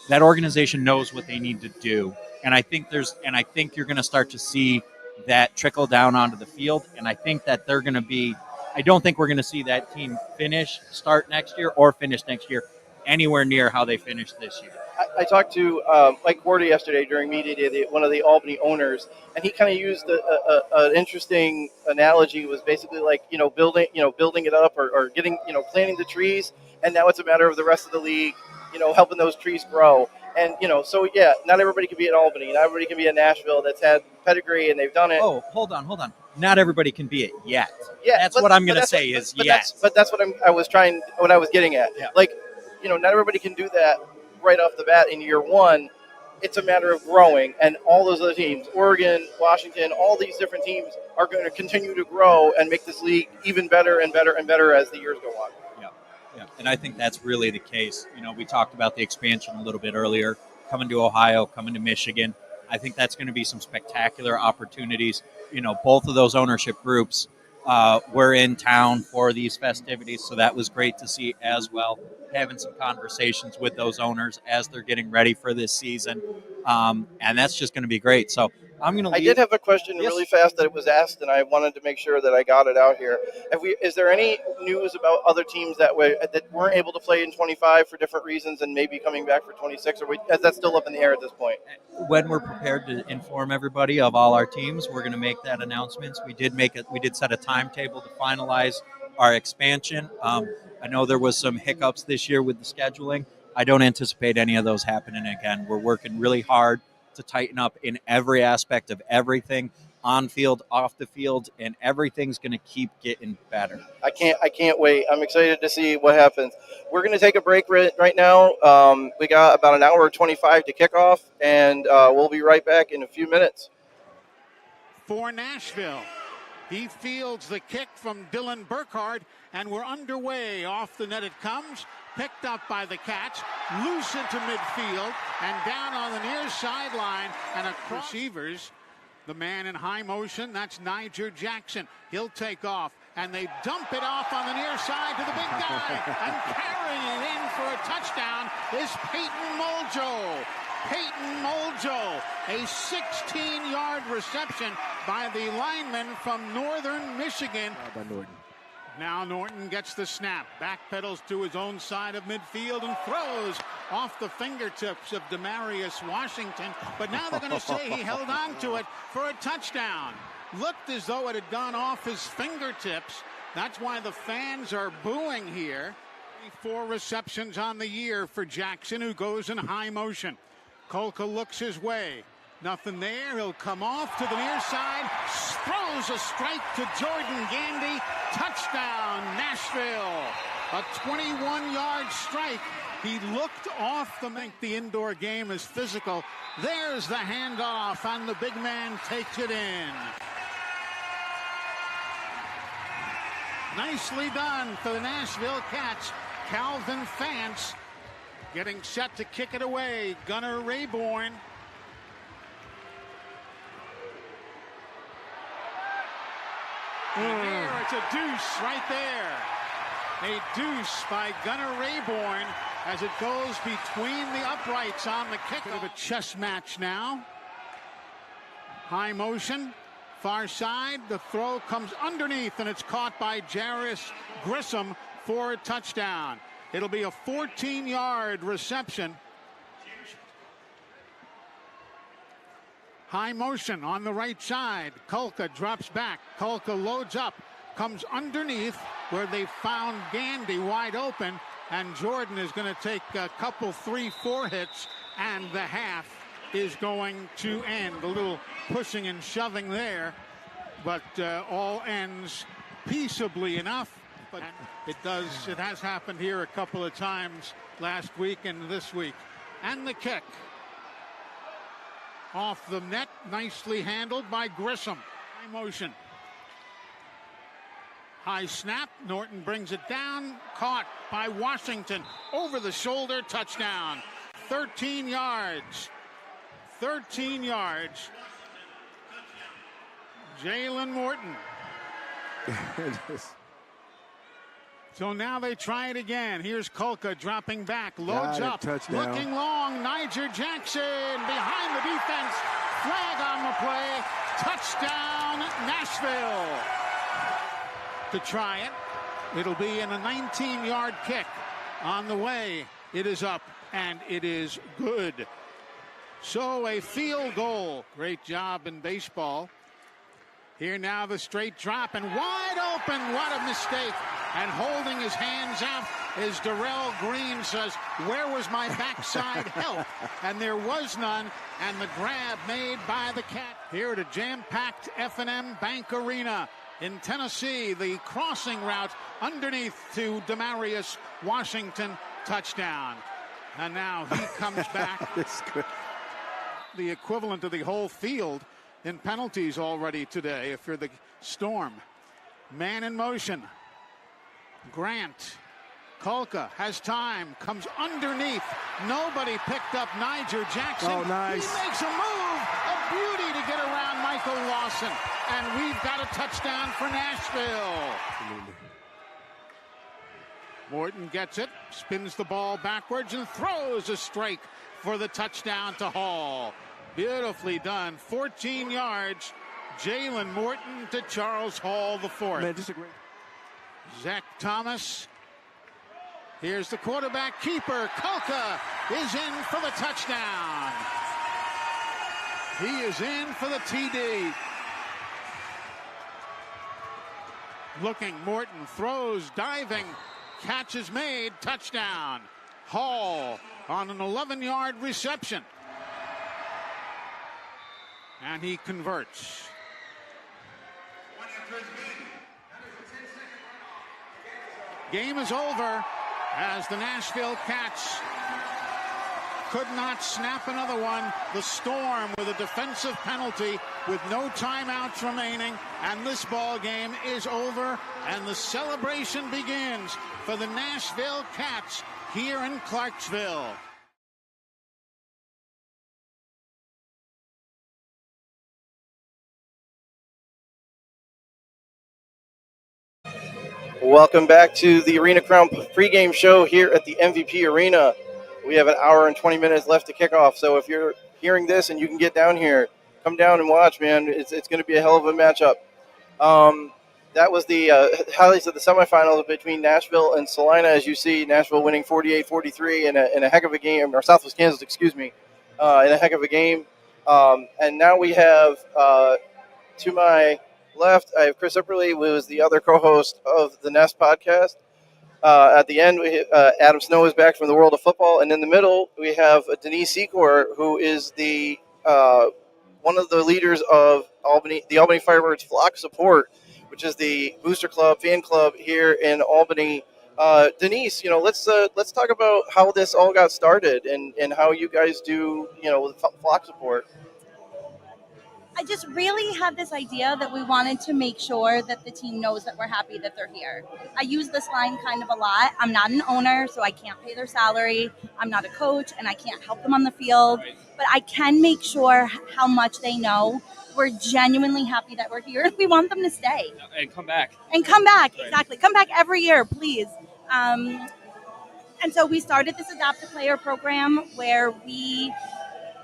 that organization knows what they need to do. And I think you're going to start to see that trickle down onto the field. And I think that they're going to be I don't think we're going to see that team start next year or finish next year anywhere near how they finished this year. I talked to Mike Cordy yesterday during media day, one of the Albany owners, and he kind of used an interesting analogy. Was basically like building it up or getting planting the trees, and now it's a matter of the rest of the league helping those trees grow. And so yeah, not everybody can be at Albany, not everybody can be at Nashville that's had pedigree and they've done it. Oh, hold on. Not everybody can be it yet. Yeah, that's what I'm going to say is yes. That's what I was getting at. Yeah. Like, not everybody can do that right off the bat in year one. It's a matter of growing, and all those other teams, Oregon, Washington, all these different teams are going to continue to grow and make this league even better and better and better as the years go on. Yeah, and I think that's really the case. We talked about the expansion a little bit earlier, coming to Ohio, coming to Michigan. I think that's going to be some spectacular opportunities. Both of those ownership groups were in town for these festivities, so that was great to see as well. Having some conversations with those owners as they're getting ready for this season, and that's just going to be great. So I'm going to. I did have a question really fast that it was asked, and I wanted to make sure that I got it out here. Is there any news about other teams that weren't able to play in 25 for different reasons and maybe coming back for 26, or is that still up in the air at this point? When we're prepared to inform everybody of all our teams, we're going to make that announcements. We did set a timetable to finalize our expansion. I know there was some hiccups this year with the scheduling. I don't anticipate any of those happening again. We're working really hard to tighten up in every aspect of everything, on field, off the field, and everything's going to keep getting better. I can't wait. I'm excited to see what happens. We're going to take a break right now. We got about an hour 25 to kick off, and we'll be right back in a few minutes. For Nashville, he fields the kick from Dylan Burkhardt, and we're underway. Off the net it comes, picked up by the Cats, loose into midfield, and down on the near sideline, and across receivers. The man in high motion, that's Niger Jackson. He'll take off, and they dump it off on the near side to the big guy. And carrying it in for a touchdown is Peyton Muljo. Peyton Muljo, a 16-yard reception by the lineman from Northern Michigan. By Norton. Now Norton gets the snap, backpedals to his own side of midfield and throws off the fingertips of Demarius Washington. But now they're going to say he held on to it for a touchdown. Looked as though it had gone off his fingertips. That's why the fans are booing here. 4 receptions on the year for Jackson, who goes in high motion. Kolka looks his way. Nothing there. He'll come off to the near side. Throws a strike to Jordan Gandy. Touchdown, Nashville. A 21-yard strike. He looked off the indoor game is physical. There's the handoff, and the big man takes it in. Nicely done for the Nashville Kats. Calvin Fance getting set to kick it away. Gunnar Rayborn. And there, it's a deuce right there. A deuce by Gunnar Rayborn as it goes between the uprights on the kick. Bit of a chess match now. High motion, far side. The throw comes underneath, and it's caught by Jairus Grissom for a touchdown. It'll be a 14-yard reception. High motion on the right side. Kolka drops back. Kolka loads up. Comes underneath where they found Gandy wide open. And Jordan is going to take a couple, 3-4 hits. And the half is going to end. A little pushing and shoving there. But all ends peaceably enough. But it has happened here a couple of times last week and this week. And the kick. Off the net, nicely handled by Grissom. High motion. High snap, Norton brings it down, caught by Washington. Over the shoulder, touchdown. 13 yards. 13 yards. Jalen Morton. So now they try it again. Here's Kolka dropping back, loads up, touchdown. Looking long. Niger Jackson behind the defense. Flag on the play. Touchdown, Nashville. to try it. It'll be in a 19-yard kick. On the way, it is up, and it is good. So a field goal. Great job in baseball. Here now the straight drop, and wide open. What a mistake. And holding his hands out is Darrell Green says, where was my backside help? And there was none, and the grab made by the Cat. Here at a jam-packed F&M Bank Arena in Tennessee, the crossing route underneath to Demarius Washington, touchdown. And now he comes back. The equivalent of the whole field in penalties already today if you're the Storm. Man in motion. Grant. Kulka has time, comes underneath. Nobody picked up Niger Jackson. Oh, nice. He makes a move, a beauty to get around Michael Lawson. And we've got a touchdown for Nashville. Morton gets it, spins the ball backwards and throws a strike for the touchdown to Hall. Beautifully done. 14 yards. Jalen Morton to Charles Hall, the fourth. Man, disagree. Zach Thomas. Here's the quarterback keeper. Kulka is in for the touchdown. He is in for the TD. Looking, Morton throws, diving. Catch is made. Touchdown. Hall on an 11-yard reception. And he converts. Game is over as the Nashville Kats could not snap another one. The Storm with a defensive penalty with no timeouts remaining, and this ball game is over, and the celebration begins for the Nashville Kats here in Clarksville. Welcome back to the Arena Crown pregame show here at the MVP Arena. We have an hour and 20 minutes left to kick off, so if you're hearing this and you can get down here, come down and watch, man. It's going to be a hell of a matchup. That was the highlights of the semifinals between Nashville and Salina. As you see, Nashville winning 48-43 in a heck of a game, or Southwest Kansas, excuse me, in a heck of a game. And now we have, to my left, I have Chris Ipperly, who is the other co-host of the Nest podcast. At the end, Adam Snow is back from the world of football. And in the middle, we have Denise Secor, who is the one of the leaders of the Albany Firebirds Flock Support, which is the booster club, fan club here in Albany. Denise, let's talk about how this all got started and how you guys do, with flock support. I just really had this idea that we wanted to make sure that the team knows that we're happy that they're here. I use this line kind of a lot. I'm not an owner, so I can't pay their salary. I'm not a coach, and I can't help them on the field. But I can make sure how much they know we're genuinely happy that we're here, and we want them to stay. And come back. Exactly. Come back every year, please. And so we started this Adopt a Player program where we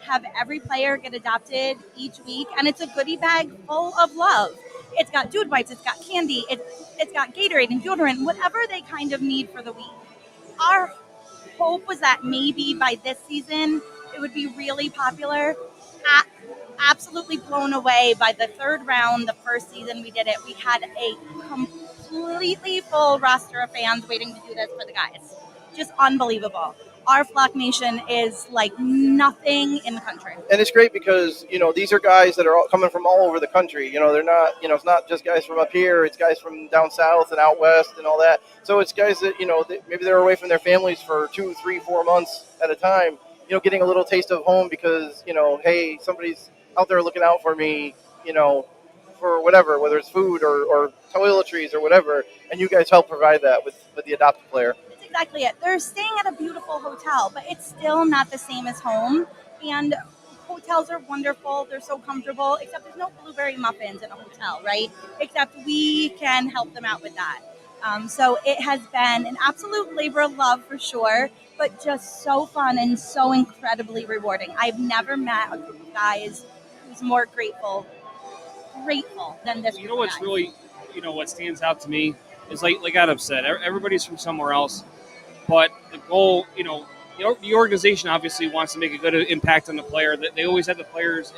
have every player get adopted each week, and it's a goodie bag full of love. It's got dude wipes, it's got candy, it's got Gatorade and deodorant, whatever they kind of need for the week. Our hope was that maybe by this season it would be really popular. Absolutely blown away by the third round, the first season we did it. We had a completely full roster of fans waiting to do this for the guys. Just unbelievable. Our Flock Nation is like nothing in the country. And it's great because, these are guys that are all coming from all over the country. They're not, it's not just guys from up here. It's guys from down south and out west and all that. So it's guys that, maybe they're away from their families for 2, 3, 4 months at a time, getting a little taste of home because, hey, somebody's out there looking out for me, for whatever, whether it's food or toiletries or whatever. And you guys help provide that with the Adopt a Player. Exactly it. They're staying at a beautiful hotel, but it's still not the same as home. And hotels are wonderful. They're so comfortable, except there's no blueberry muffins in a hotel, right? Except we can help them out with that. So it has been an absolute labor of love for sure, but just so fun and so incredibly rewarding. I've never met a group of guys who's more grateful than this. You know what's really what stands out to me is like Adam said, everybody's from somewhere else, but the goal, the organization obviously wants to make a good impact on the player. That they always have the players,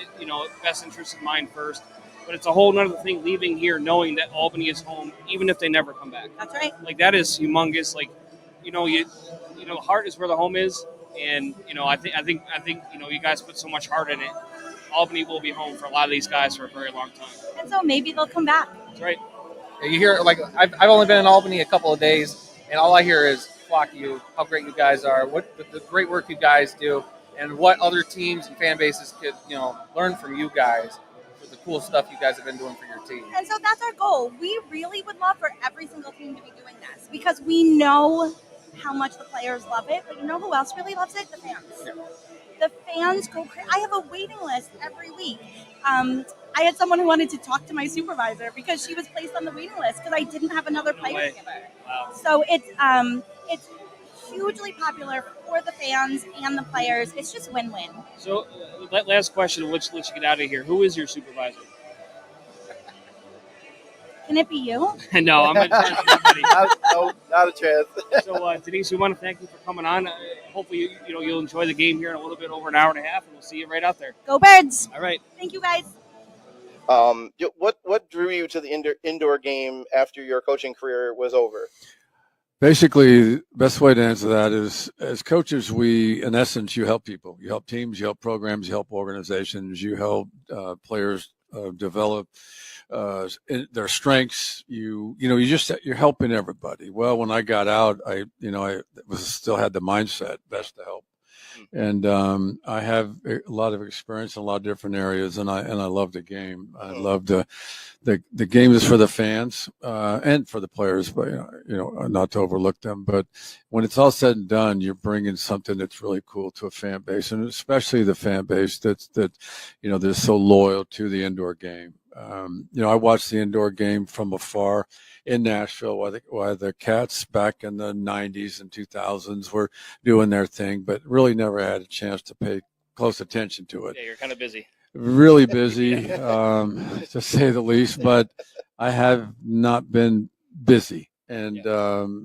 best interest in mind first. But it's a whole nother thing leaving here knowing that Albany is home, even if they never come back. That's right. Like that is humongous. Like, heart is where the home is, and I think you guys put so much heart in it. Albany will be home for a lot of these guys for a very long time. And so maybe they'll come back. That's right. You hear, like, I've only been in Albany a couple of days, and all I hear is flock you, how great you guys are, what the great work you guys do, and what other teams and fan bases could learn from you guys for the cool stuff you guys have been doing for your team. And so that's our goal. We really would love for every single team to be doing this because we know how much the players love it. But you know who else really loves it? The fans. Yeah. The fans go crazy. I have a waiting list every week. I had someone who wanted to talk to my supervisor because she was placed on the waiting list because I didn't have another player to give her. Wow. So it's hugely popular for the fans and the players. It's just win-win. So, last question, let's let you get out of here. Who is your supervisor? Can it be you? No, I'm not trying to somebody. No, not a chance. So, Denise, we want to thank you for coming on. Hopefully, you'll enjoy the game here in a little bit over an hour and a half, and we'll see you right out there. Go Birds! All right. Thank you, guys. What drew you to the indoor game after your coaching career was over? Basically, the best way to answer that is, as coaches, in essence, you help people. You help teams, you help programs, you help organizations, you help players develop their strengths. You're helping everybody. Well, when I got out, I still had the mindset best to help. And I have a lot of experience in a lot of different areas, and I love the game. I love the game is for the fans and for the players, but not to overlook them. But when it's all said and done, you're bringing something that's really cool to a fan base, and especially the fan base that they're so loyal to the indoor game. I watched the indoor game from afar in Nashville while the Kats back in the 90s and 2000s were doing their thing, but really never had a chance to pay close attention to it. Yeah, you're kind of busy. Really busy, to say the least, but I have not been busy. And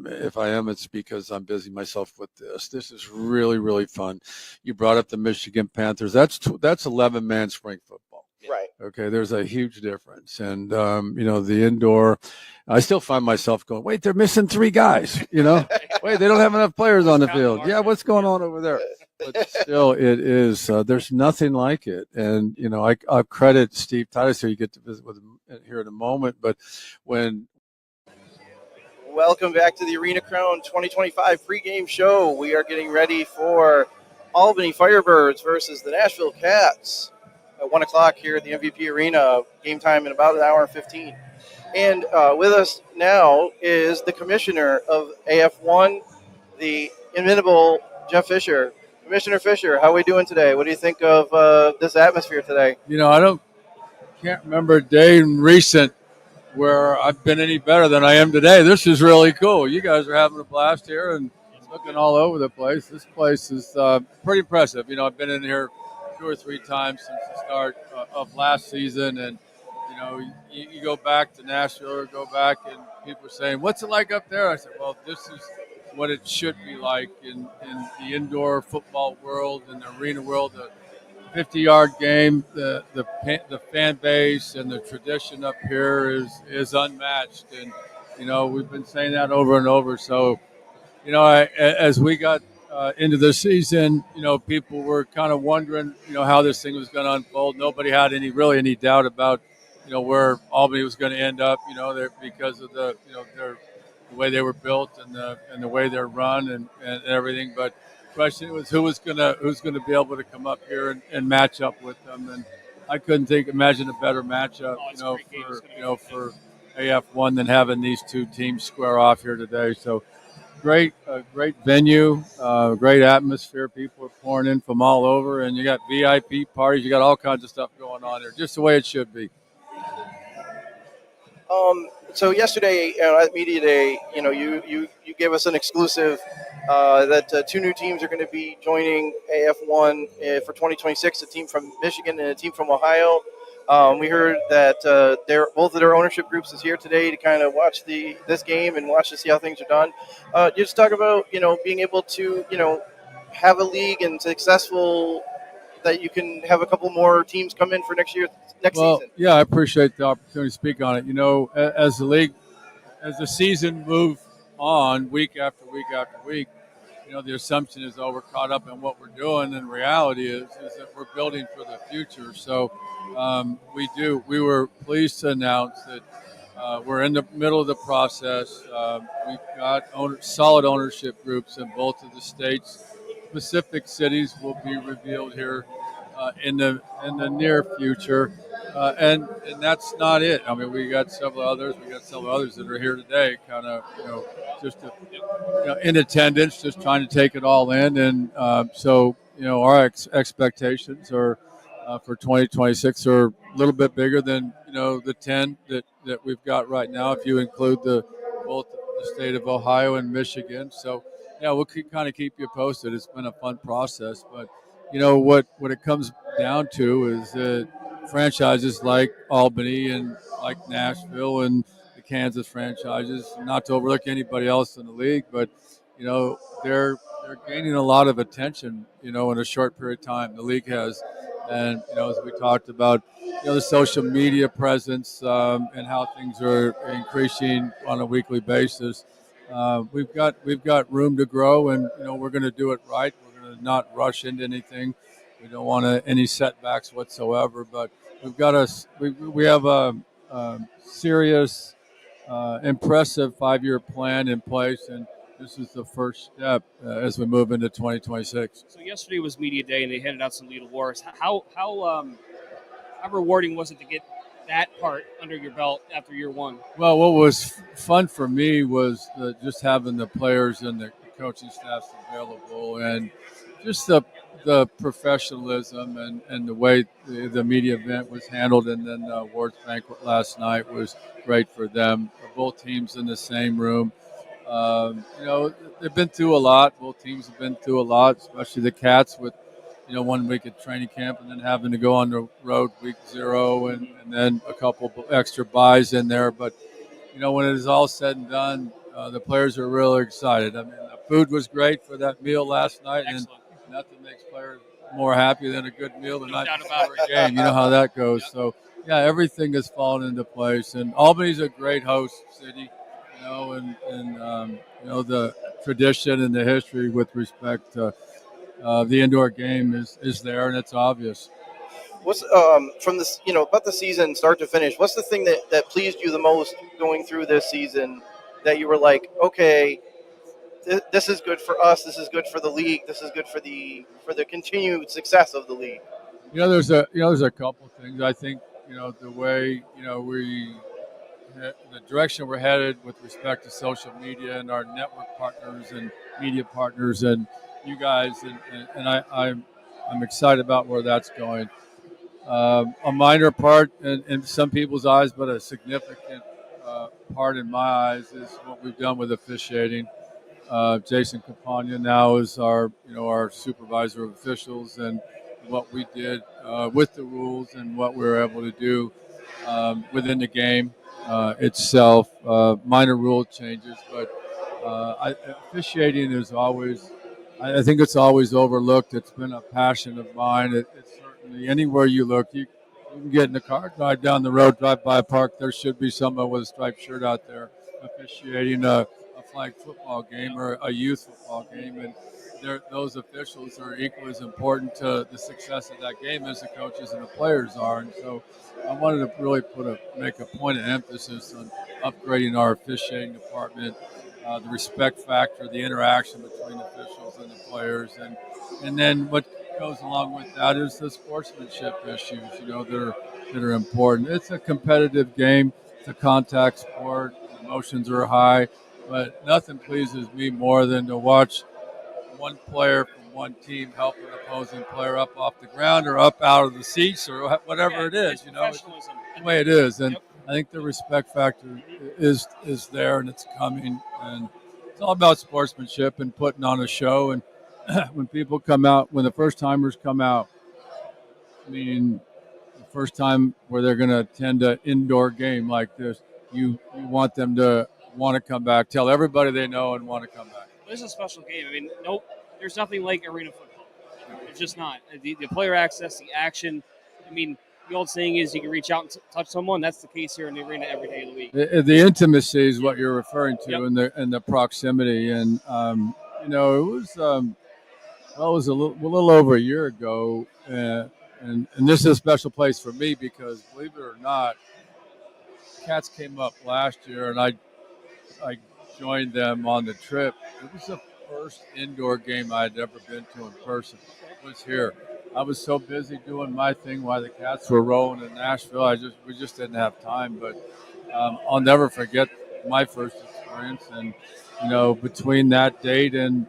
if I am, it's because I'm busy myself with this. This is really, really fun. You brought up the Michigan Panthers. That's 11-man spring football. Right. Okay, there's a huge difference. And, the indoor, I still find myself going, wait, they're missing 3 guys, Wait, they don't have enough players on the field. Yeah, what's going on over there? But still, it is, there's nothing like it. And, I credit Steve Titus, who you get to visit with him here in a moment. But Welcome back to the Arena Crown 2025 pregame show. We are getting ready for Albany Firebirds versus the Nashville Kats at 1 o'clock here at the MVP Arena. Game time in about an hour and 15. And with us now is the commissioner of AF1, the inimitable Jeff Fisher. Commissioner Fisher, how are we doing today? What do you think of this atmosphere today? I can't remember a day in recent where I've been any better than I am today. This is really cool. You guys are having a blast here and looking all over the place. This place is pretty impressive. I've been in here 2 or 3 times since the start of last season, and you go back to Nashville or go back, and people are saying, "What's it like up there?" I said, "Well, this is what it should be like in the indoor football world and the arena world. The 50-yard game, the fan base and the tradition up here is unmatched, and we've been saying that over and over. So, as we got into the season, people were kind of wondering, how this thing was going to unfold. Nobody had any doubt about, where Albany was going to end up, because of the way they were built and the way they're run and everything. But the question was who's going to be able to come up here and match up with them. And I couldn't imagine a better matchup, for AF1 than having these 2 teams square off here today. So. Great venue, great atmosphere. People are pouring in from all over, and you got VIP parties. You got all kinds of stuff going on here, just the way it should be. So yesterday at Media Day, you gave us an exclusive that 2 new teams are going to be joining AF1 for 2026, a team from Michigan and a team from Ohio. We heard that both of their ownership groups is here today to kind of watch this game and watch to see how things are done. You just talk about being able to have a league and successful that you can have a couple more teams come in for next season. Yeah, I appreciate the opportunity to speak on it. As the league, as the season moves on week after week after week, the assumption is, we're caught up in what we're doing, and reality is that we're building for the future. So we were pleased to announce that we're in the middle of the process. We've got solid ownership groups in both of the states. Specific cities will be revealed here in the near future, and that's not it. I mean, we got several others. We got several others that are here today, kind of just in attendance, just trying to take it all in. And so our expectations are for 2026 are a little bit bigger than the 10 that we've got right now, if you include both the state of Ohio and Michigan. So yeah, we'll kind of keep you posted. It's been a fun process, but what it comes down to is that franchises like Albany and like Nashville and the Kansas franchises, not to overlook anybody else in the league, but they're gaining a lot of attention in a short period of time. The league has, and as we talked about, the social media presence and how things are increasing on a weekly basis. We've got room to grow, and we're going to do it right. We're going to not rush into anything. We don't want any setbacks whatsoever. But we have a serious, impressive 5-year plan in place, and this is the first step as we move into 2026. So yesterday was media day, and they handed out some lead awards. How rewarding was it to get that part under your belt after year one? Well, what was fun for me was just having the players and the coaching staffs available, and just the professionalism and the way the media event was handled, and then the awards banquet last night was great for them. Both teams in the same room. They've been through a lot. Both teams have been through a lot, especially the Cats with 1 week at training camp and then having to go on the road week 0 and then a couple extra buys in there. But, when it is all said and done, the players are really excited. I mean, the food was great for that meal last night. Excellent. And nothing makes players more happy than a good meal the night before a game. You know how that goes. Yep. So, yeah, everything has fallen into place. And Albany's a great host city, and the tradition and the history with respect to the indoor game is there, and it's obvious. What's from this, about the season start to finish? What's the thing that pleased you the most going through this season that you were like, okay, this is good for us, this is good for the league, this is good for the continued success of the league? There's a couple things. I think the way the direction we're headed with respect to social media and our network partners and media partners and you guys, and I'm excited about where that's going. A minor part in some people's eyes, but a significant part in my eyes is what we've done with officiating. Jason Campagna now is our supervisor of officials, and what we did with the rules and what we were able to do within the game itself. Minor rule changes, but officiating is always. I think it's always overlooked. It's been a passion of mine. It's certainly anywhere you look, you can get in the car, drive down the road, drive by a park. There should be someone with a striped shirt out there officiating a flag football game or a youth football game, and those officials are equally as important to the success of that game as the coaches and the players are. And so, I wanted to really make a point of emphasis on upgrading our officiating department. The respect factor, the interaction between officials and the players, and then what goes along with that is the sportsmanship issues, that are important. It's a competitive game. It's a contact sport. Emotions are high, but nothing pleases me more than to watch one player from one team help an opposing player up off the ground or up out of the seats or whatever it is. It's the way it is, and I think the respect factor is there, and it's coming, and it's all about sportsmanship and putting on a show. And when people come out, when the first timers come out, I mean, the first time where they're going to attend an indoor game like this, you want them to want to come back, tell everybody they know and want to come back. This is a special game. I mean, there's nothing like arena football. It's just not. The player access, the action. I mean, the old saying is you can reach out and touch someone. That's the case here in the arena every day of the week. The intimacy is what you're referring to, Yep. and the proximity. And, it was it was a little over a year ago. And this is a special place for me because, believe it or not, Cats came up last year, and I joined them on the trip. It was the first indoor game I'd ever been to in person. It was here. I was so busy doing my thing while the Cats were rolling in Nashville. We just didn't have time. But I'll never forget my first experience. And between that date and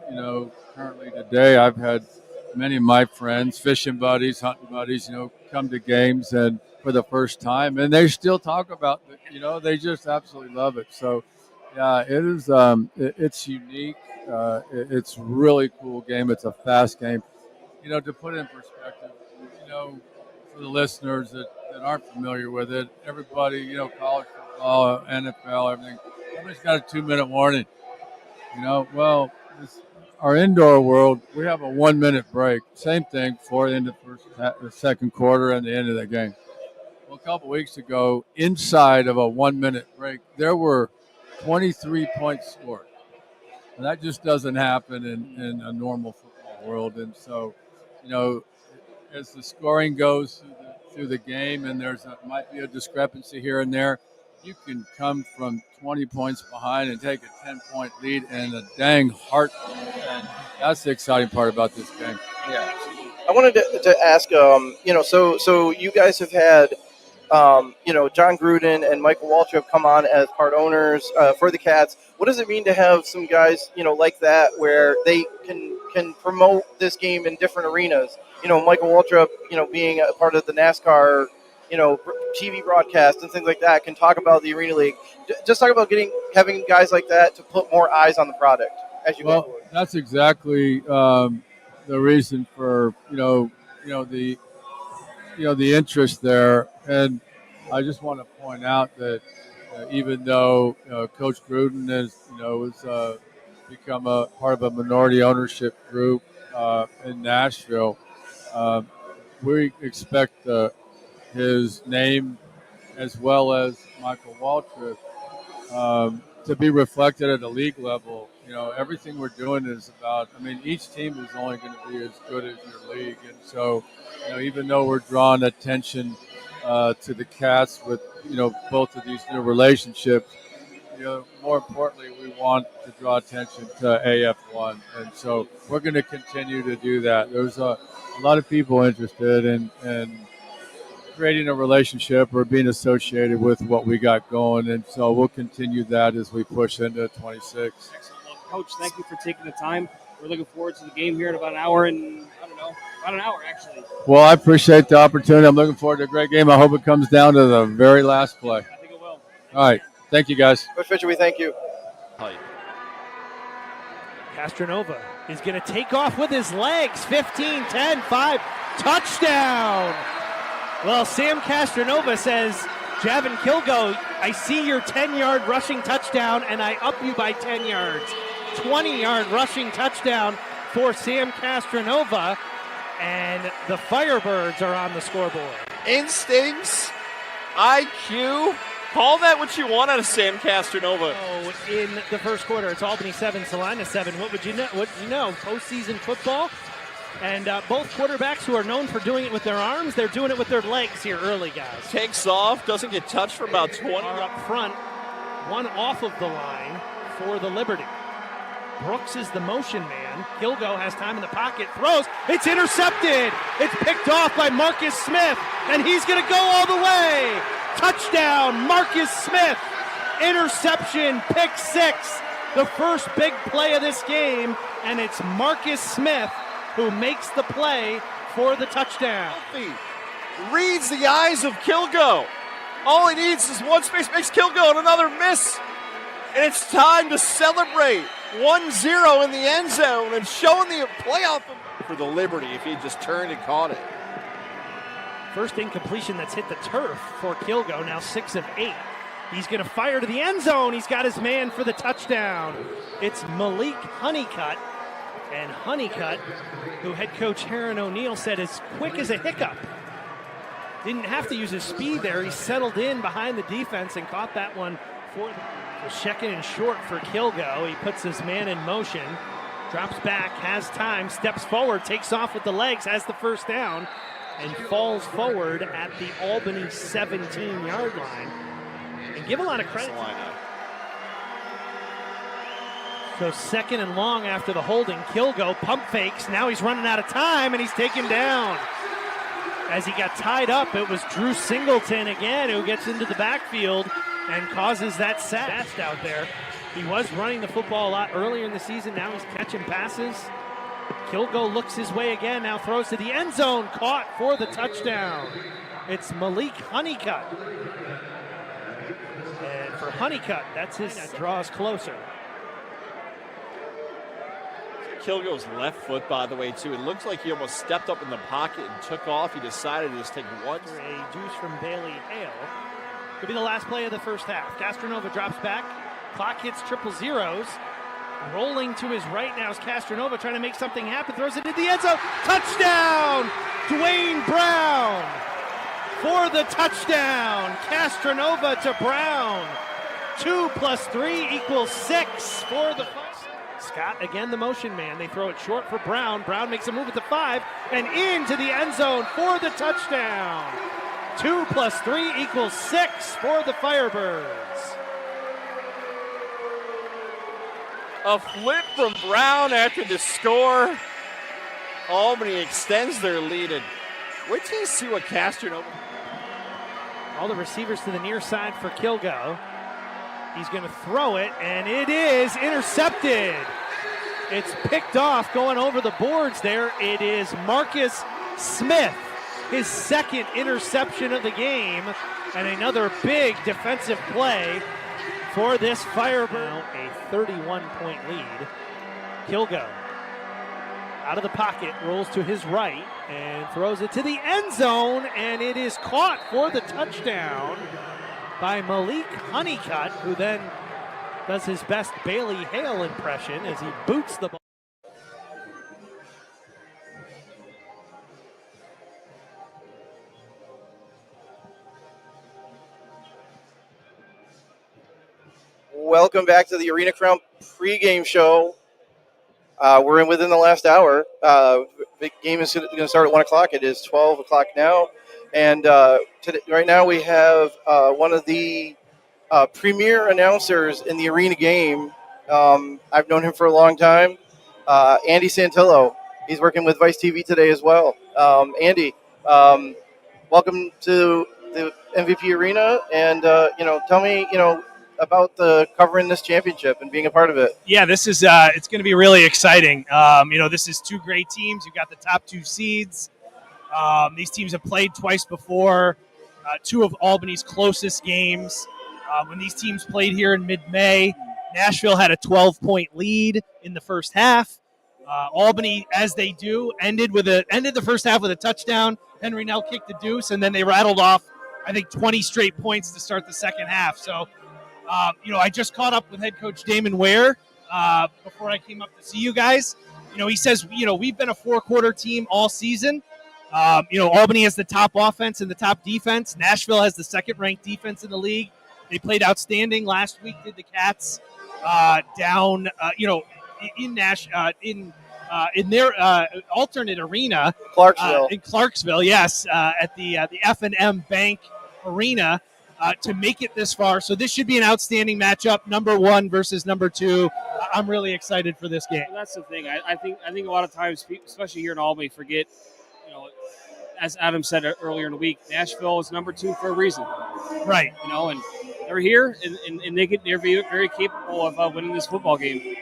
currently today, I've had many of my friends, fishing buddies, hunting buddies, come to games and for the first time, and they still talk about it. They just absolutely love it. So. Yeah, it is. It's unique. It's really cool game. It's a fast game. To put it in perspective, for the listeners that aren't familiar with it, everybody, college football, NFL, everything, everybody's got a 2-minute warning. Well, our indoor world, we have a 1-minute break. Same thing for the end of the second quarter and the end of the game. Well, a couple weeks ago, inside of a 1-minute break, there were 23 points scored. And that just doesn't happen in a normal football world. And so, as the scoring goes through the game and might be a discrepancy here and there, you can come from 20 points behind and take a 10-point lead in a dang heartbeat. And that's the exciting part about this game. Yeah. I wanted to ask, so you guys have had John Gruden and Michael Waltrip come on as part owners for the Cats. What does it mean to have some guys, like that, where they can promote this game in different arenas? Michael Waltrip, being a part of the NASCAR, TV broadcast and things like that, can talk about the Arena League. Just talk about having guys like that to put more eyes on the product as you go forward. That's exactly the reason for the interest there. And I just want to point out that even though Coach Gruden has become a part of a minority ownership group in Nashville, we expect his name as well as Michael Waltrip to be reflected at a league level. Everything we're doing is about, each team is only going to be as good as your league. And so, even though we're drawing attention to the Cats with, both of these new relationships, more importantly, we want to draw attention to AF1. And so we're going to continue to do that. There's a lot of people interested in creating a relationship or being associated with what we got going. And so we'll continue that as we push into 26. Excellent. Well, Coach, thank you for taking the time. We're looking forward to the game here in about an hour about an hour, actually. Well, I appreciate the opportunity. I'm looking forward to a great game. I hope it comes down to the very last play. I think it will. All right. Thank you, guys. Coach Fisher, we thank you. Castronova is going to take off with his legs. 15, 10, 5, touchdown. Well, Sam Castronova says, Javin Kilgo, I see your 10-yard rushing touchdown, and I up you by 10 yards. 20-yard rushing touchdown for Sam Castronova, and the Firebirds are on the scoreboard. Instincts, IQ, call that what you want out of Sam Castronova. Oh, in the first quarter, it's Albany 7, Salina 7. What would you know? Postseason football. And both quarterbacks who are known for doing it with their arms, they're doing it with their legs here early, guys. Takes off, doesn't get touched for about 20. Are up front, one off of the line for the Liberty. Brooks is the motion man. Kilgo has time in the pocket, throws. It's intercepted. It's picked off by Marcus Smith, and he's going to go all the way. Touchdown, Marcus Smith. Interception, pick six. The first big play of this game, and it's Marcus Smith who makes the play for the touchdown. Reads the eyes of Kilgo. All he needs is one space, makes Kilgo and another miss. And it's time to celebrate 1-0 in the end zone and showing the playoff for the Liberty if he just turned and caught it. First incompletion that's hit the turf for Kilgo, now 6 of 8. He's going to fire to the end zone. He's got his man for the touchdown. It's Malik Honeycutt. And Honeycutt, who head coach Heron O'Neill said is quick as a hiccup. Didn't have to use his speed there. He settled in behind the defense and caught that one for the second and short for Kilgo. He puts his man in motion, drops back, has time, steps forward, takes off with the legs, has the first down, and falls forward at the Albany 17-yard line. And give a lot of credit. So second and long after the holding. Kilgo pump fakes. Now he's running out of time, and he's taken down. As he got tied up, it was Drew Singleton again who gets into the backfield and causes that sack. Fast out there. He was running the football a lot earlier in the season. Now he's catching passes. Kilgo looks his way again. Now throws to the end zone. Caught for the touchdown. It's Malik Honeycutt. And for Honeycutt, that's his that draws closer. Kilgo's left foot, by the way, too. It looks like he almost stepped up in the pocket and took off. He decided to just take one. A juice from Bailey Hale. Could be the last play of the first half. Castronova drops back. Clock hits triple zeros. Rolling to his right now is Castronova trying to make something happen. Throws it into the end zone. Touchdown! Dwayne Brown for the touchdown. Castronova to Brown. 2 + 3 = 6 for the fight. Scott, again, the motion man. They throw it short for Brown. Brown makes a move at the 5 and into the end zone for the touchdown. 2 + 3 = 6 for the Firebirds. A flip from Brown after the score. Albany extends their lead. And wait till you see what Castronova. All the receivers to the near side for Kilgo. He's going to throw it, and it is intercepted. It's picked off going over the boards there. It is Marcus Smith, his second interception of the game, and another big defensive play for this Firebird. Now a 31-point lead. Kilgo out of the pocket, rolls to his right, and throws it to the end zone, and it is caught for the touchdown by Malik Honeycutt, who then does his best Bailey Hale impression as he boots the ball. Welcome back to the Arena Crown pregame show. We're within the last hour. The game is going to start at 1 o'clock. It is 12 o'clock now. And today, right now we have one of the premier announcers in the arena game. I've known him for a long time, Andy Santillo. He's working with Vice TV today as well. Andy, welcome to the MVP Arena, and tell me about the covering this championship and being a part of it. Yeah, this is it's going to be really exciting. This is two great teams. You've got the top two seeds. These teams have played twice before. Two of Albany's closest games. When these teams played here in mid-May, Nashville had a 12-point lead in the first half. Albany, as they do, ended the first half with a touchdown. Henry Nell kicked the deuce, and then they rattled off, I think, 20 straight points to start the second half. So, I just caught up with head coach Damon Ware before I came up to see you guys. He says, we've been a four-quarter team all season. Albany has the top offense and the top defense. Nashville has the second-ranked defense in the league. They played outstanding last week. Did the Cats down? In their alternate arena, Clarksville. In Clarksville, yes, at the F&M Bank Arena to make it this far. So this should be an outstanding matchup. Number 1 versus number 2. I'm really excited for this game. That's the thing. I think a lot of times, especially here in Albany, forget. As Adam said earlier in the week, Nashville is number 2 for a reason. Right. And they're here, and they're very capable of winning this football game,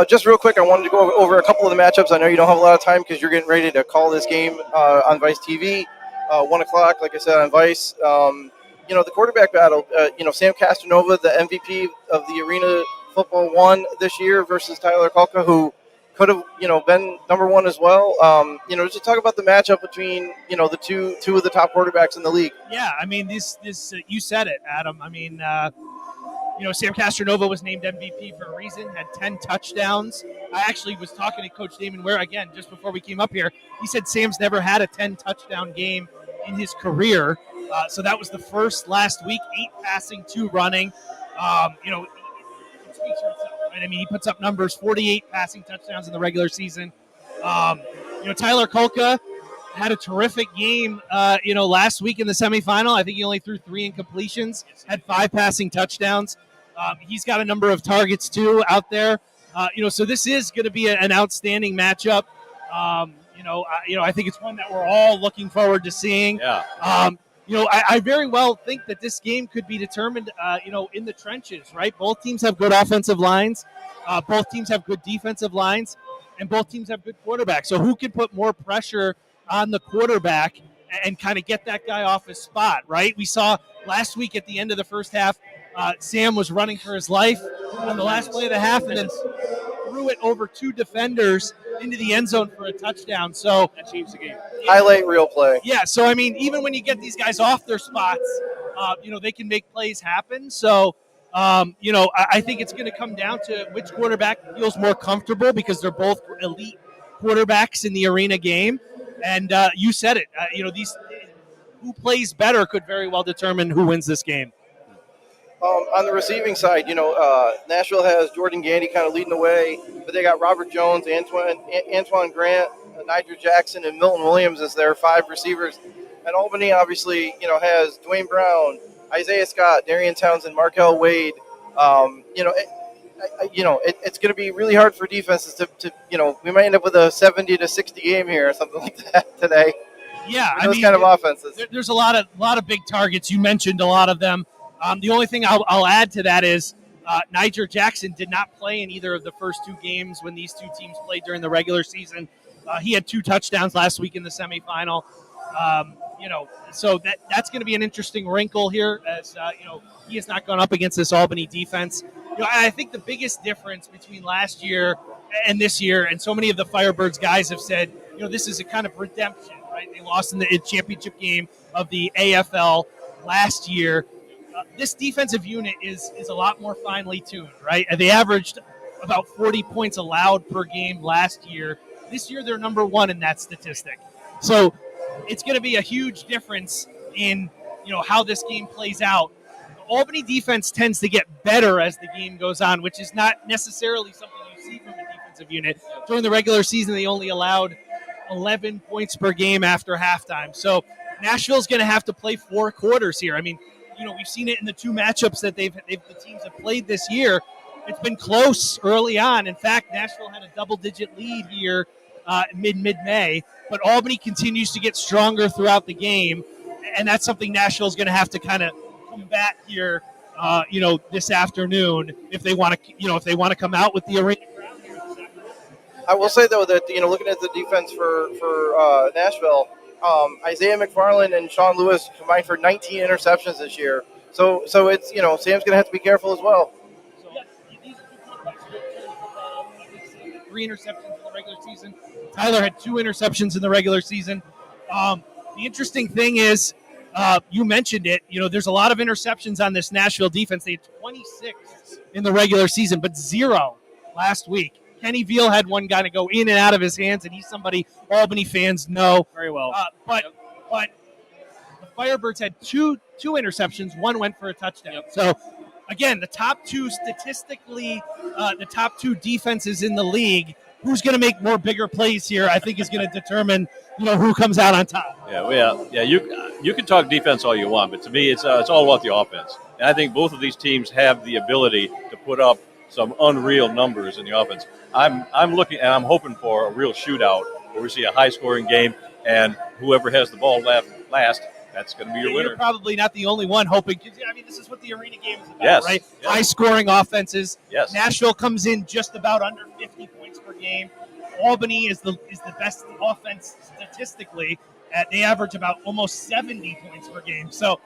Just real quick, I wanted to go over a couple of the matchups. I know you don't have a lot of time because you're getting ready to call this game on Vice TV. 1 o'clock, like I said, on Vice. The quarterback battle, Sam Castronova, the MVP of the Arena Football 1 this year versus Tyler Kulka, who, could have, been number one as well. Just talk about the matchup between, the two of the top quarterbacks in the league. Yeah, I mean, this you said it, Adam. I mean, Sam Castronova was named MVP for a reason, had 10 touchdowns. I actually was talking to Coach Damon Ware again just before we came up here. He said Sam's never had a 10-touchdown game in his career. So that was the first last week, 8 passing, 2 running. It speaks for itself. Right? I mean, he puts up numbers, 48 passing touchdowns in the regular season. Tyler Kolka had a terrific game, last week in the semifinal. I think he only threw 3 incompletions, had 5 passing touchdowns. He's got a number of targets, too, out there. So this is going to be an outstanding matchup. I think it's one that we're all looking forward to seeing. Yeah. I very well think that this game could be determined, in the trenches, right? Both teams have good offensive lines. Both teams have good defensive lines. And both teams have good quarterbacks. So who can put more pressure on the quarterback and kind of get that guy off his spot, right? We saw last week at the end of the first half, Sam was running for his life on the last play of the half and then threw it over 2 defenders into the end zone for a touchdown. So that changed the game. Highlight reel play. Yeah, so I mean, even when you get these guys off their spots, they can make plays happen. So, I think it's going to come down to which quarterback feels more comfortable because they're both elite quarterbacks in the arena game. And you said it. These who plays better could very well determine who wins this game. On the receiving side, Nashville has Jordan Gandy kind of leading the way, but they got Robert Jones, Antoine Grant, Nigel Jackson, and Milton Williams as their 5 receivers. And Albany obviously, has Dwayne Brown, Isaiah Scott, Darian Townsend, Markel Wade. It's going to be really hard for defenses to we might end up with a 70-60 game here or something like that today. Yeah, those kind of offenses. There's a lot of big targets. You mentioned a lot of them. The only thing I'll add to that is Nigel Jackson did not play in either of the first 2 games when these 2 teams played during the regular season. He had 2 touchdowns last week in the semifinal. So that's going to be an interesting wrinkle here as, he has not gone up against this Albany defense. I think the biggest difference between last year and this year, and so many of the Firebirds guys have said, this is a kind of redemption, right? They lost in the championship game of the AFL last year. This defensive unit is a lot more finely tuned, right? They averaged about 40 points allowed per game last year. This year, they're number 1 in that statistic. So it's going to be a huge difference in, how this game plays out. The Albany defense tends to get better as the game goes on, which is not necessarily something you see from a defensive unit. During the regular season, they only allowed 11 points per game after halftime. So Nashville's going to have to play 4 quarters here. I mean, we've seen it in the 2 matchups that the teams have played this year. It's been close early on. In fact, Nashville had a double-digit lead here mid-May, but Albany continues to get stronger throughout the game, and that's something Nashville's going to have to kind of combat here, this afternoon if they want to come out with the arena. I will say though that looking at the defense for Nashville. Isaiah McFarland and Sean Lewis combined for 19 interceptions this year. So it's, Sam's going to have to be careful as well. So, these are 2 quarterbacks who have 3 interceptions in the regular season. Tyler had 2 interceptions in the regular season. The interesting thing is, you mentioned it, there's a lot of interceptions on this Nashville defense. They had 26 in the regular season, but 0 last week. Kenny Veal had one guy to go in and out of his hands, and he's somebody Albany fans know very well. But the Firebirds had two interceptions. One went for a touchdown. Yep. So, again, the top 2 statistically, the top 2 defenses in the league. Who's going to make more bigger plays here? I think is going to determine who comes out on top. Yeah. You can talk defense all you want, but to me, it's all about the offense. And I think both of these teams have the ability to put up some unreal numbers in the offense. I'm looking and I'm hoping for a real shootout where we see a high-scoring game, and whoever has the ball last, that's going to be your winner. You're probably not the only one hoping. I mean, this is what the arena game is about, yes, right? Yes. High-scoring offenses. Yes. Nashville comes in just about under 50 points per game. Albany is the best offense statistically. They average about almost 70 points per game. So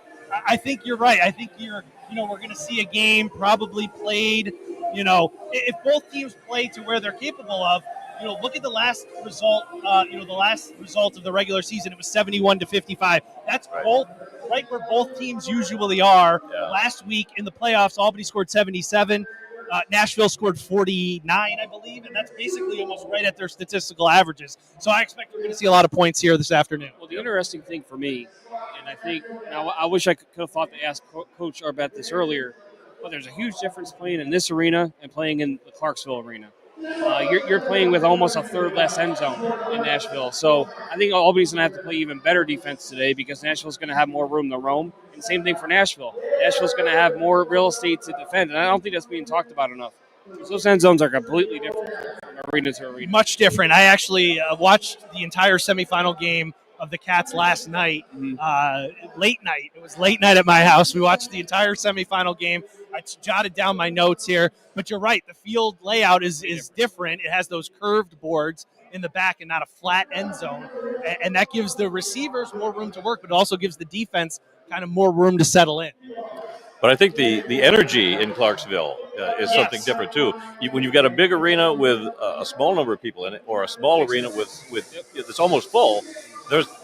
I think you're right. I think we're going to see a game probably played. If both teams play to where they're capable of, look at the last result. The last result of the regular season, it was 71-55. That's both right where both teams usually are. Yeah. Last week in the playoffs, Albany scored 77. Nashville scored 49, I believe, and that's basically almost right at their statistical averages. So I expect we're going to see a lot of points here this afternoon. Well, the interesting thing for me, and I think now I wish I could have thought to ask Coach Arbet this earlier, but there's a huge difference playing in this arena and playing in the Clarksville arena. You're playing with almost a third less end zone in Nashville. So I think Albany's going to have to play even better defense today because Nashville's going to have more room to roam. And same thing for Nashville. Nashville's going to have more real estate to defend, and I don't think that's being talked about enough. Those end zones are completely different from arena to arena. Much different. I actually watched the entire semifinal game of the Cats last night, late night. It was late night at my house. We watched the entire semifinal game. I jotted down my notes here, but you're right. The field layout is different. It has those curved boards in the back and not a flat end zone, and that gives the receivers more room to work, but it also gives the defense kind of more room to settle in. But I think the energy in Clarksville is something different too. When you've got a big arena with a small number of people in it, or a small arena with it's almost full,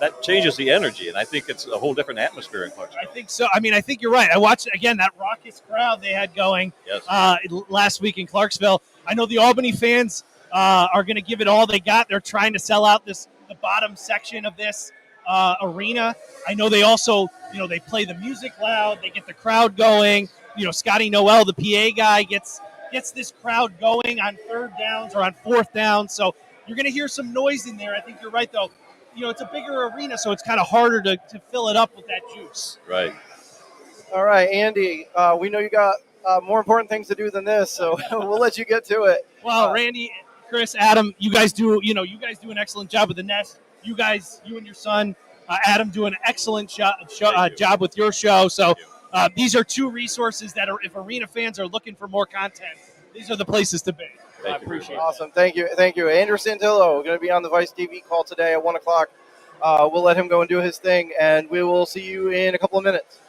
that changes the energy, and I think it's a whole different atmosphere in Clarksville. I think so. I mean, I think you're right. I watched again that raucous crowd they had going last week in Clarksville. I know the Albany fans are going to give it all they got. They're trying to sell out the bottom section of this arena. I know they also, they play the music loud. They get the crowd going. Scotty Noel, the PA guy, gets this crowd going on third downs or on fourth downs. So you're going to hear some noise in there. I think you're right, though. It's a bigger arena, so it's kind of harder to fill it up with that juice. Right. All right, Andy, we know you got more important things to do than this, so we'll let you get to it. Well, Randy, Chris, Adam, you guys do an excellent job with the Nest. You and your son, Adam, do an excellent job with your show. So these are two resources that if arena fans are looking for more content, these are the places to be. I appreciate it. Awesome. Thank you. Andrew Santillo going to be on the Vice TV call today at 1 o'clock. We'll let him go and do his thing, and we will see you in a couple of minutes.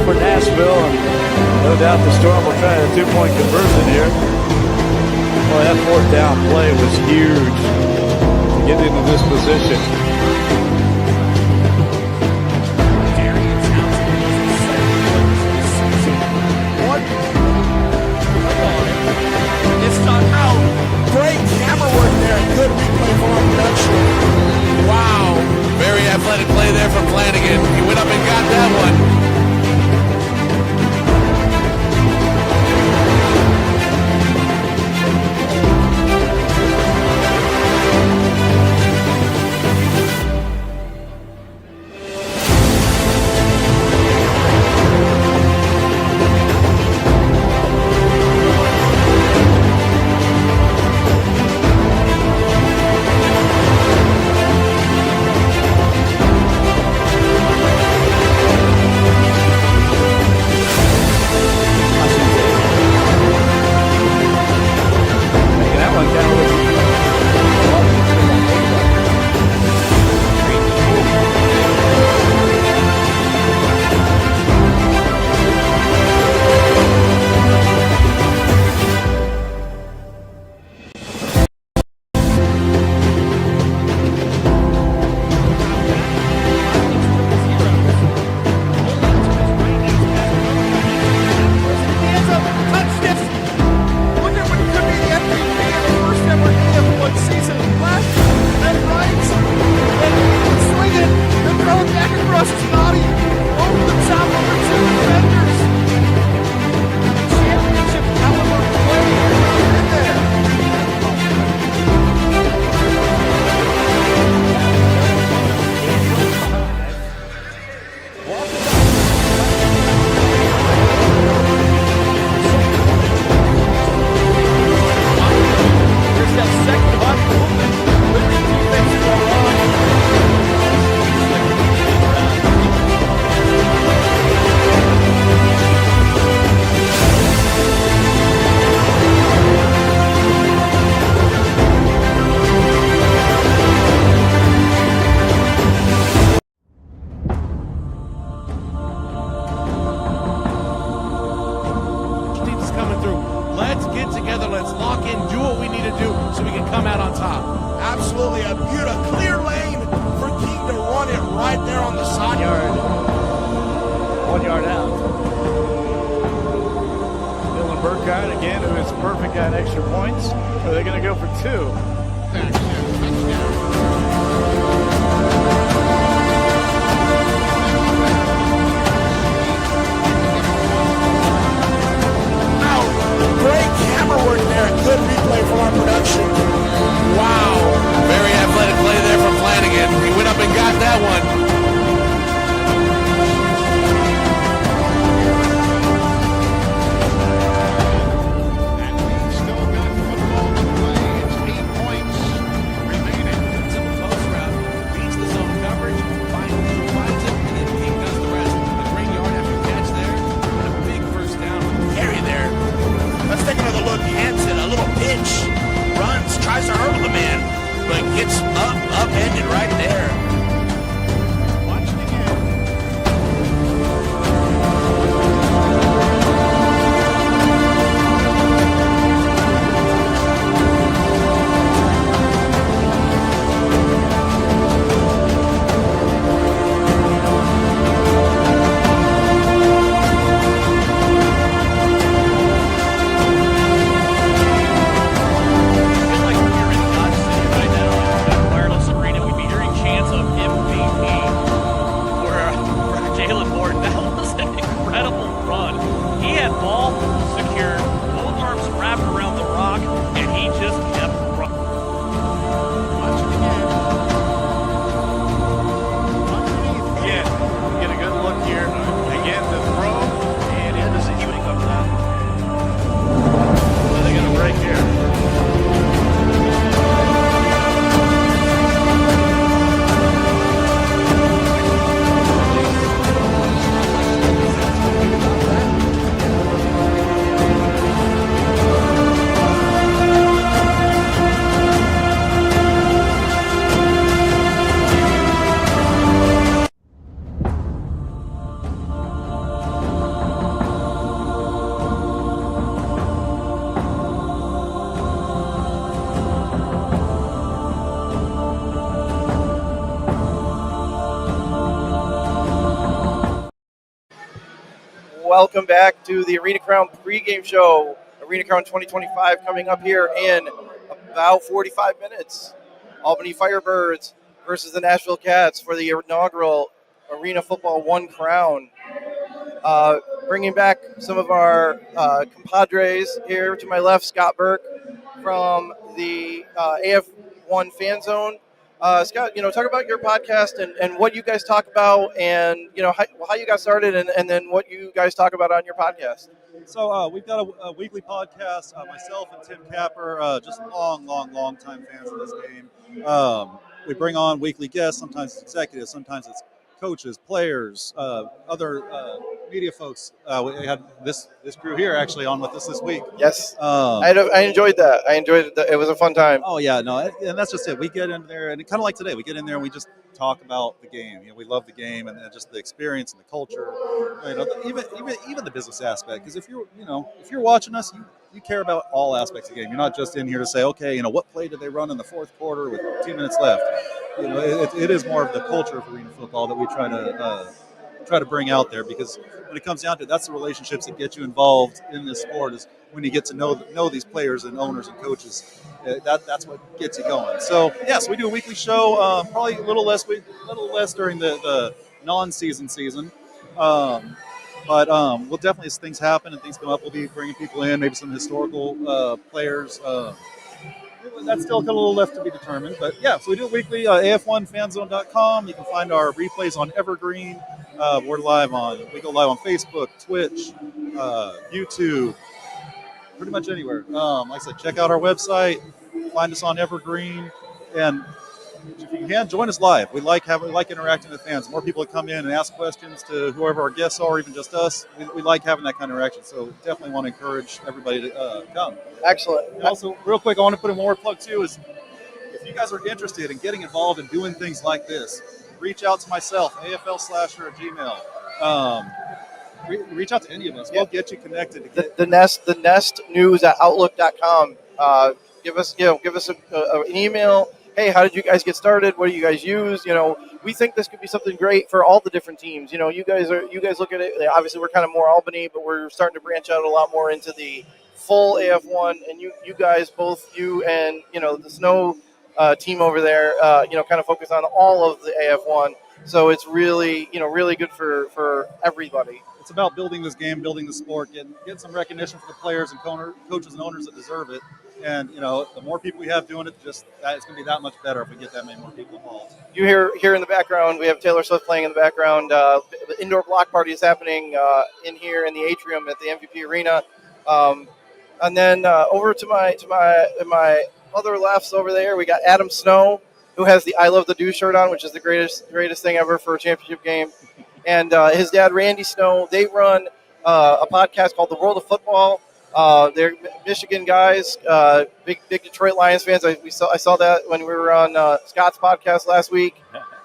For Nashville, and no doubt the Storm will try a 2-point conversion here. Well, that fourth down play was huge to get into this position. It's not out. Great camera work there. Good replay for production. Wow. Very athletic play there from Flanagan. He went up and got that one. got extra points, or are they going to go for two? Great camera work there. Good replay from our production. Wow. Very athletic play there from Flanagan. He went up and got that one. Let's take another look. Hansen, a little pitch, runs, tries to hurdle the man, but gets upended right there. Watch it again. Welcome back to the Arena Crown pregame show. Arena Crown 2025 coming up here in about 45 minutes. Albany Firebirds versus the Nashville Kats for the inaugural Arena Football One Crown. Bringing back some of our compadres here to my left, Scott Burke from the AF1 Fan Zone. Scott, talk about your podcast and what you guys talk about, and how you got started, and then what you guys talk about on your podcast. So we've got a weekly podcast. Myself and Tim Capper, just long time fans of this game. We bring on weekly guests. Sometimes it's executives, sometimes it's coaches, players, other media folks. We had this crew here actually on with us this week. Yes, I enjoyed that. I enjoyed it. It was a fun time. Oh yeah, no, and that's just it. We get in there, and kind of like today, we get in there and we just talk about the game. We love the game and just the experience and the culture. Even the business aspect. Because if you're watching us, you care about all aspects of the game. You're not just in here to say, okay, what play did they run in the fourth quarter with 2 minutes left. It is more of the culture of arena football that we try to bring out there, because when it comes down to it, that's the relationships that get you involved in this sport, is when you get to know these players and owners and coaches. That's what gets you going. So yes, we do a weekly show, probably a little less during the non-season season. But we'll definitely, as things happen and things come up, we'll be bringing people in, maybe some historical players. That's still a little left to be determined. But yeah, so we do it weekly. AF1fanzone.com. You can find our replays on Evergreen. We go live on Facebook, Twitch, YouTube, pretty much anywhere. Like I said, check out our website, find us on Evergreen, and if you can, join us live. We like interacting with fans. More people that come in and ask questions to whoever our guests are, or even just us. We like having that kind of interaction. So definitely want to encourage everybody to come. Excellent. And also, real quick, I want to put in one more plug too. Is if you guys are interested in getting involved in doing things like this, reach out to myself, AFL/Gmail. Reach out to any of us. We'll get you connected. The Nest News at Outlook.com. Give us an email. Hey, how did you guys get started? What do you guys use? We think this could be something great for all the different teams. You guys look at it. Obviously, we're kind of more Albany, but we're starting to branch out a lot more into the full AF1, and you guys, both you and the Snow team over there, kind of focus on all of the AF1. So it's really really good for everybody. It's about building this game, building the sport, getting some recognition for the players and coaches and owners that deserve it. And the more people we have doing it, it's going to be that much better if we get that many more people involved. You hear in the background, we have Taylor Swift playing in the background. The indoor block party is happening in here in the atrium at the MVP Arena. And then over to my other lefts over there, we got Adam Snow, who has the I Love the Do shirt on, which is the greatest thing ever for a championship game. And his dad, Randy Snow, they run a podcast called The World of Football. They're Michigan guys, big Detroit Lions fans. I saw that when we were on Scott's podcast last week.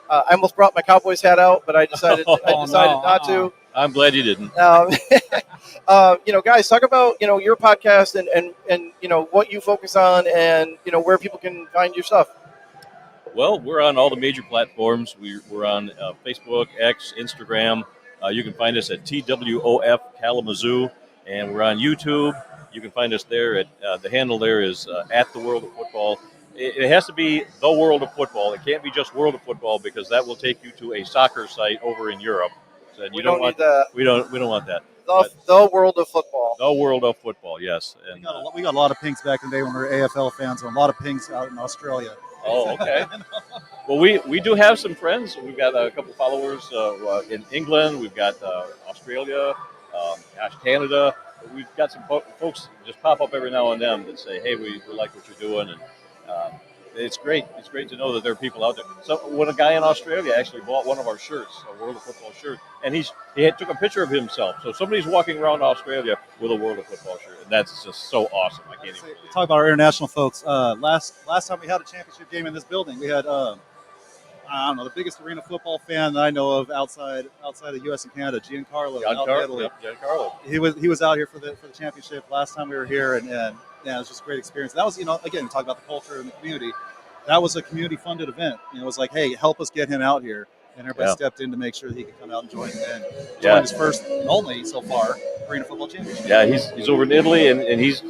I almost brought my Cowboys hat out, but I decided not to. I'm glad you didn't. Guys, talk about your podcast and what you focus on and where people can find your stuff. Well, we're on all the major platforms. We're on Facebook, X, Instagram. You can find us at TWOF Kalamazoo, and we're on YouTube. You can find us there at the handle there is at the World of Football. It has to be the World of Football. It can't be just World of Football because that will take you to a soccer site over in Europe. So we don't want that. We don't want that. The World of Football. The World of Football, yes. And we got a lot of pings back in the day when we were AFL fans, and a lot of pings out in Australia. Oh, okay. Well, we do have some friends. We've got a couple followers in England. We've got Australia, Canada. We've got some folks just pop up every now and then that say, "Hey, we like what you're doing," and it's great. It's great to know that there are people out there. So when a guy in Australia actually bought one of our shirts, a World of Football shirt, and he took a picture of himself. So somebody's walking around Australia with a World of Football shirt, and that's just so awesome. I can't even. Talk about our international folks. Last time we had a championship game in this building, we had I don't know, the biggest arena football fan that I know of outside of U.S. and Canada, Giancarlo. Giancarlo. He was out here for the championship last time we were here, and it was just a great experience. That was, again, we talk about the culture and the community. That was a community-funded event. It was like, hey, help us get him out here, and everybody stepped in to make sure that he could come out and join his first and only so far arena football championship. Yeah, he's over in Italy, and he's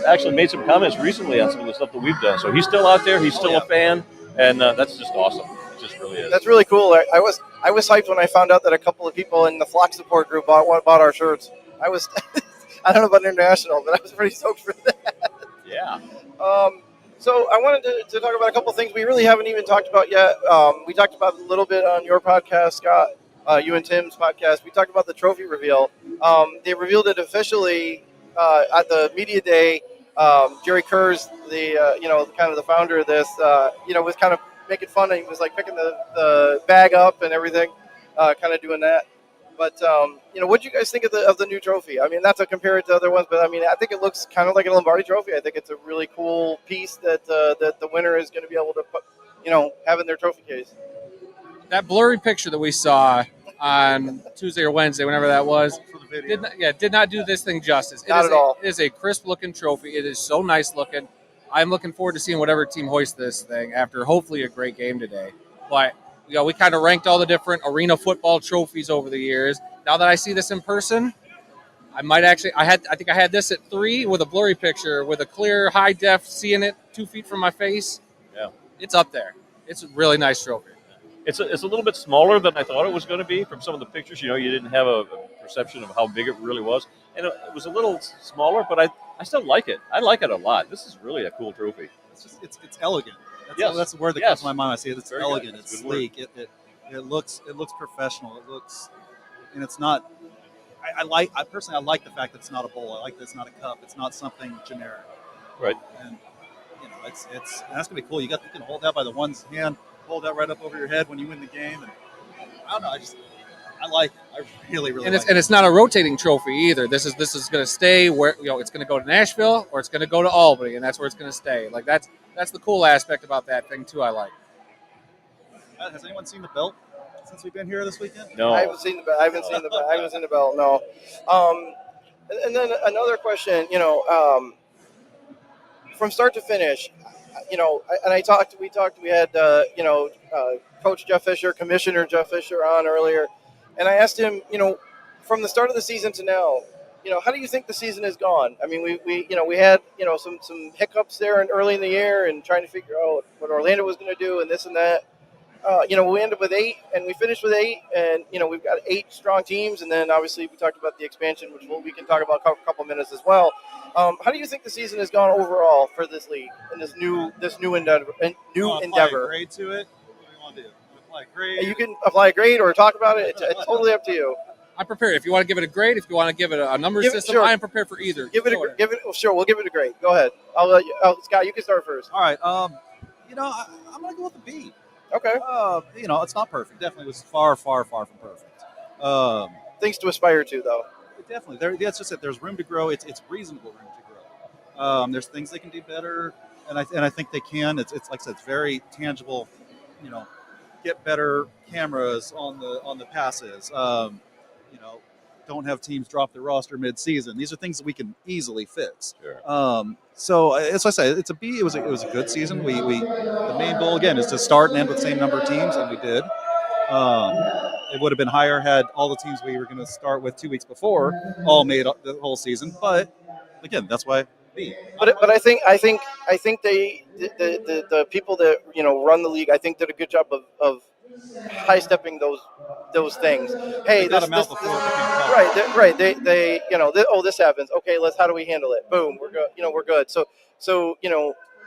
actually made some comments recently on some of the stuff that we've done. So he's still out there. He's still a fan, and that's just awesome. Just really is. That's really cool. I was hyped when I found out that a couple of people in the Flock support group bought our shirts. I was I don't know about international, but I was pretty stoked for that. Yeah. So I wanted to talk about a couple of things we really haven't even talked about yet. We talked about a little bit on your podcast, Scott, you and Tim's podcast. We talked about the trophy reveal. They revealed it officially at the media day. Jerry Kerr's kind of the founder of this, was kind of making fun, and he was like picking the bag up and everything, kind of doing that. But what do you guys think of the new trophy? I mean, not to compare it to other ones, but I mean, I think it looks kind of like a Lombardi trophy. I think it's a really cool piece that the winner is going to be able to put, have in their trophy case. That blurry picture that we saw on Tuesday or Wednesday, whenever that was, did not do this thing justice. Not at all. It is a crisp looking trophy. It is so nice looking. I'm looking forward to seeing whatever team hoists this thing after hopefully a great game today. But we kind of ranked all the different arena football trophies over the years. Now that I see this in person, I might actually. I think I had this at 3 with a blurry picture with a clear high def, seeing it 2 feet from my face. Yeah, it's up there. It's a really nice trophy. It's a little bit smaller than I thought it was going to be from some of the pictures. You didn't have a perception of how big it really was, and it was a little smaller. But I still like it. I like it a lot. This is really a cool trophy. It's elegant. That's the word that comes to my mind when I see it. It's Very elegant. good. It's Good word. sleek. It looks professional. It looks, and it's not. I personally like the fact that it's not a bowl. I like that it's not a cup. It's not something generic. Right. And it's that's gonna be cool. You can hold that by the one's hand, hold that right up over your head when you win the game. And I don't know. I like it. I really like it. And it's not a rotating trophy either. This is going to stay where it's going to go to Nashville or it's going to go to Albany, and that's where it's going to stay. Like that's the cool aspect about that thing too. I like. Has anyone seen the belt since we've been here this weekend? No, I haven't seen the belt. No. And then another question. From start to finish, we had Coach Jeff Fisher, Commissioner Jeff Fisher on earlier. And I asked him, from the start of the season to now, how do you think the season has gone? I mean, we had some hiccups there and early in the year and trying to figure out what Orlando was going to do and this and that. We ended with 8 and we finished with 8, and we've got 8 strong teams, and then obviously we talked about the expansion, which we can talk about a couple minutes as well. How do you think the season has gone overall for this league and this new endeavor? Apply a grade to it. What do you want to do? Apply a grade. You can apply a grade or talk about it. It's totally up to you. I'm prepared. If you want to give it a grade, if you want to give it a number system, sure. I am prepared for either. Sure, we'll give it a grade. Go ahead. I'll let you, Scott, you can start first. All right. I'm going to go with a B. Okay. It's not perfect. Definitely was far, far, far from perfect. Things to aspire to, though. Definitely. That's just it. There's room to grow. It's reasonable room to grow. There's things they can do better, and I think they can. It's like I said, it's very tangible. Get better cameras on the passes. Don't have teams drop their roster mid-season. These are things that we can easily fix. Sure. So as I say, it's a B. It was a good season. We the main goal again is to start and end with the same number of teams, and we did. It would have been higher had all the teams we were going to start with 2 weeks before all made the whole season. But again, that's why B. But I think they the people that run the league, I think did a good job of high stepping those things. Hey, this right. They this happens. Okay, how do we handle it? Boom, we're good. We're good. So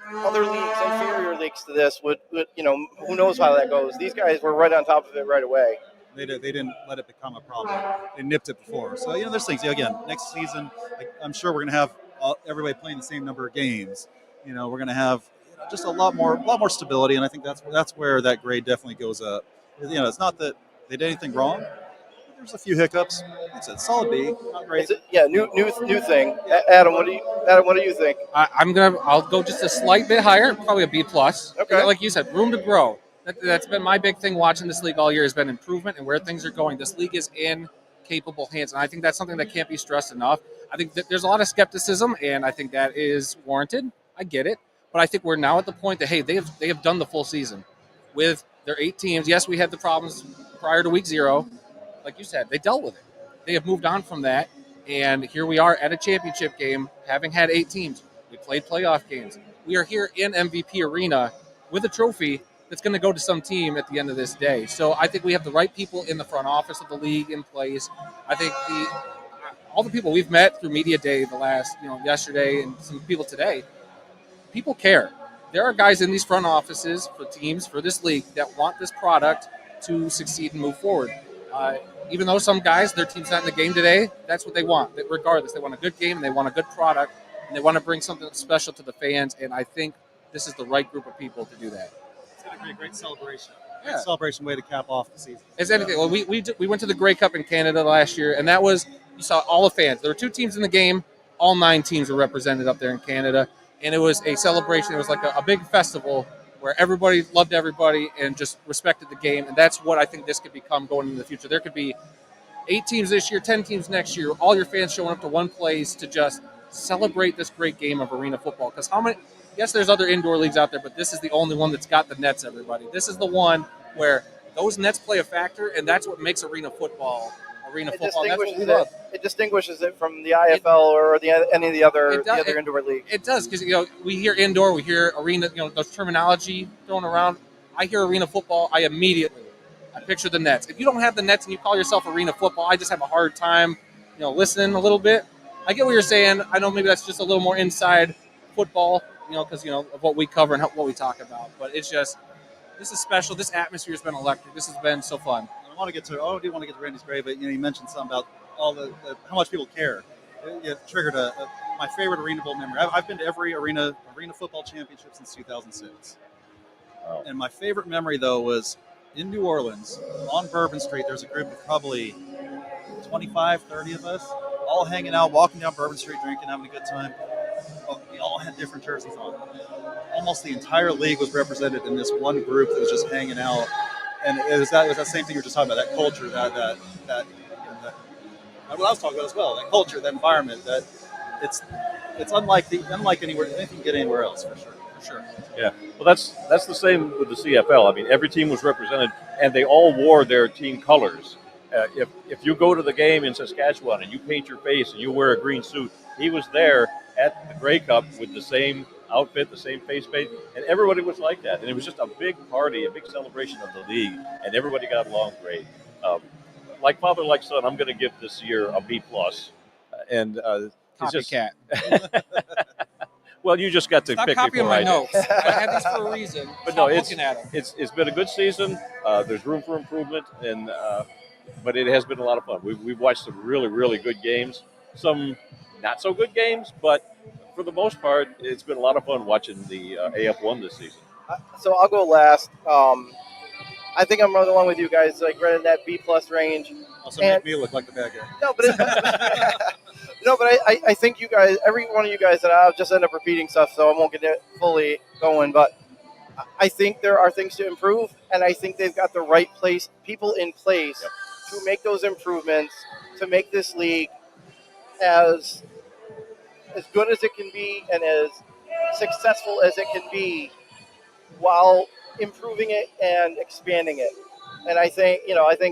other leagues, inferior leagues to this would who knows how that goes. These guys were right on top of it right away. They didn't let it become a problem. They nipped it before. So there's things. Again, next season, I'm sure we're going to have everybody playing the same number of games. We're going to have just a lot more stability, and I think that's where that grade definitely goes up. It's not that they did anything wrong. There's a few hiccups. It's a solid B, not great. New thing. Adam, what do you think? I'll go just a slight bit higher, probably a B plus. Okay. Like you said, room to grow. That's been my big thing watching this league all year has been improvement and where things are going. This league is in capable hands, and I think that's something that can't be stressed enough. I think that there's a lot of skepticism, and I think that is warranted. I get it. But I think we're now at the point that, hey, they have done the full season with their 8 teams. Yes, we had the problems prior to week 0. Like you said, they dealt with it. They have moved on from that, and here we are at a championship game, having had 8 teams. We played playoff games. We are here in MVP Arena with a trophy that's going to go to some team at the end of this day. So I think we have the right people in the front office of the league in place. I think all the people we've met through Media Day the last, yesterday and some people today, people care. There are guys in these front offices for teams, for this league, that want this product to succeed and move forward. Even though some guys, their team's not in the game today, that's what they want. Regardless, they want a good game, and they want a good product, and they want to bring something special to the fans, and I think this is the right group of people to do that. It's going to be a great celebration. Great celebration way to cap off the season. As anything, well, we went to the Grey Cup in Canada last year, and that was, you saw all the fans. There were 2 teams in the game. All 9 teams were represented up there in Canada. And it was a celebration. It was like a big festival where everybody loved everybody and just respected the game. And that's what I think this could become going into the future. There could be 8 teams this year, 10 teams next year, all your fans showing up to one place to just celebrate this great game of arena football. Because yes, there's other indoor leagues out there, but this is the only one that's got the nets, everybody. This is the one where those nets play a factor, and that's what makes arena football. That's what we love. It distinguishes it from the IFL or any of the other indoor leagues. It does, because we hear indoor, we hear arena, those terminology thrown around. I hear arena football, I picture the nets. If you don't have the nets and you call yourself arena football, I just have a hard time, listening a little bit. I get what you're saying. I know maybe that's just a little more inside football, because of what we cover and what we talk about. But it's just, this is special. This atmosphere has been electric. This has been so fun. I do want to get to Randy's grade, but you mentioned something about all the how much people care. It triggered my favorite Arena Bowl memory. I've been to every arena football championship since 2006. Wow. And my favorite memory, though, was in New Orleans on Bourbon Street. There's a group of probably 25, 30 of us all hanging out, walking down Bourbon Street, drinking, having a good time. We all had different jerseys on. Almost the entire league was represented in this one group that was just hanging out. And it was that same thing you were just talking about, that culture, that what I was talking about as well, that culture, that environment, that it's unlike anything you get anywhere else, for sure. Yeah, well, that's the same with the CFL. I mean, every team was represented, and they all wore their team colors. If you go to the game in Saskatchewan and you paint your face and you wear a green suit, he was there at the Grey Cup with the same outfit, the same face paint, and everybody was like that. And it was just a big party, a big celebration of the league, and everybody got along great. Like father, like son, I'm going to give this year a B+. And it's just Copycat. well, you just got to Stop pick copying before my I did. notes. I had these for a reason. But Stop no, it's looking at them. it's been a good season. There's room for improvement, and but it has been a lot of fun. We've watched some really, really good games, some not so good games, but for the most part, it's been a lot of fun watching the AF1 this season. So I'll go last. I think I'm right along with you guys, like right in that B+ range. Also make me look like the bad guy. No, but I think you guys, every one of you guys, and I'll just end up repeating stuff, so I won't get it fully going. But I think there are things to improve, and I think they've got the right people in place to make those improvements, to make this league as good as it can be and as successful as it can be, while improving it and expanding it. And I think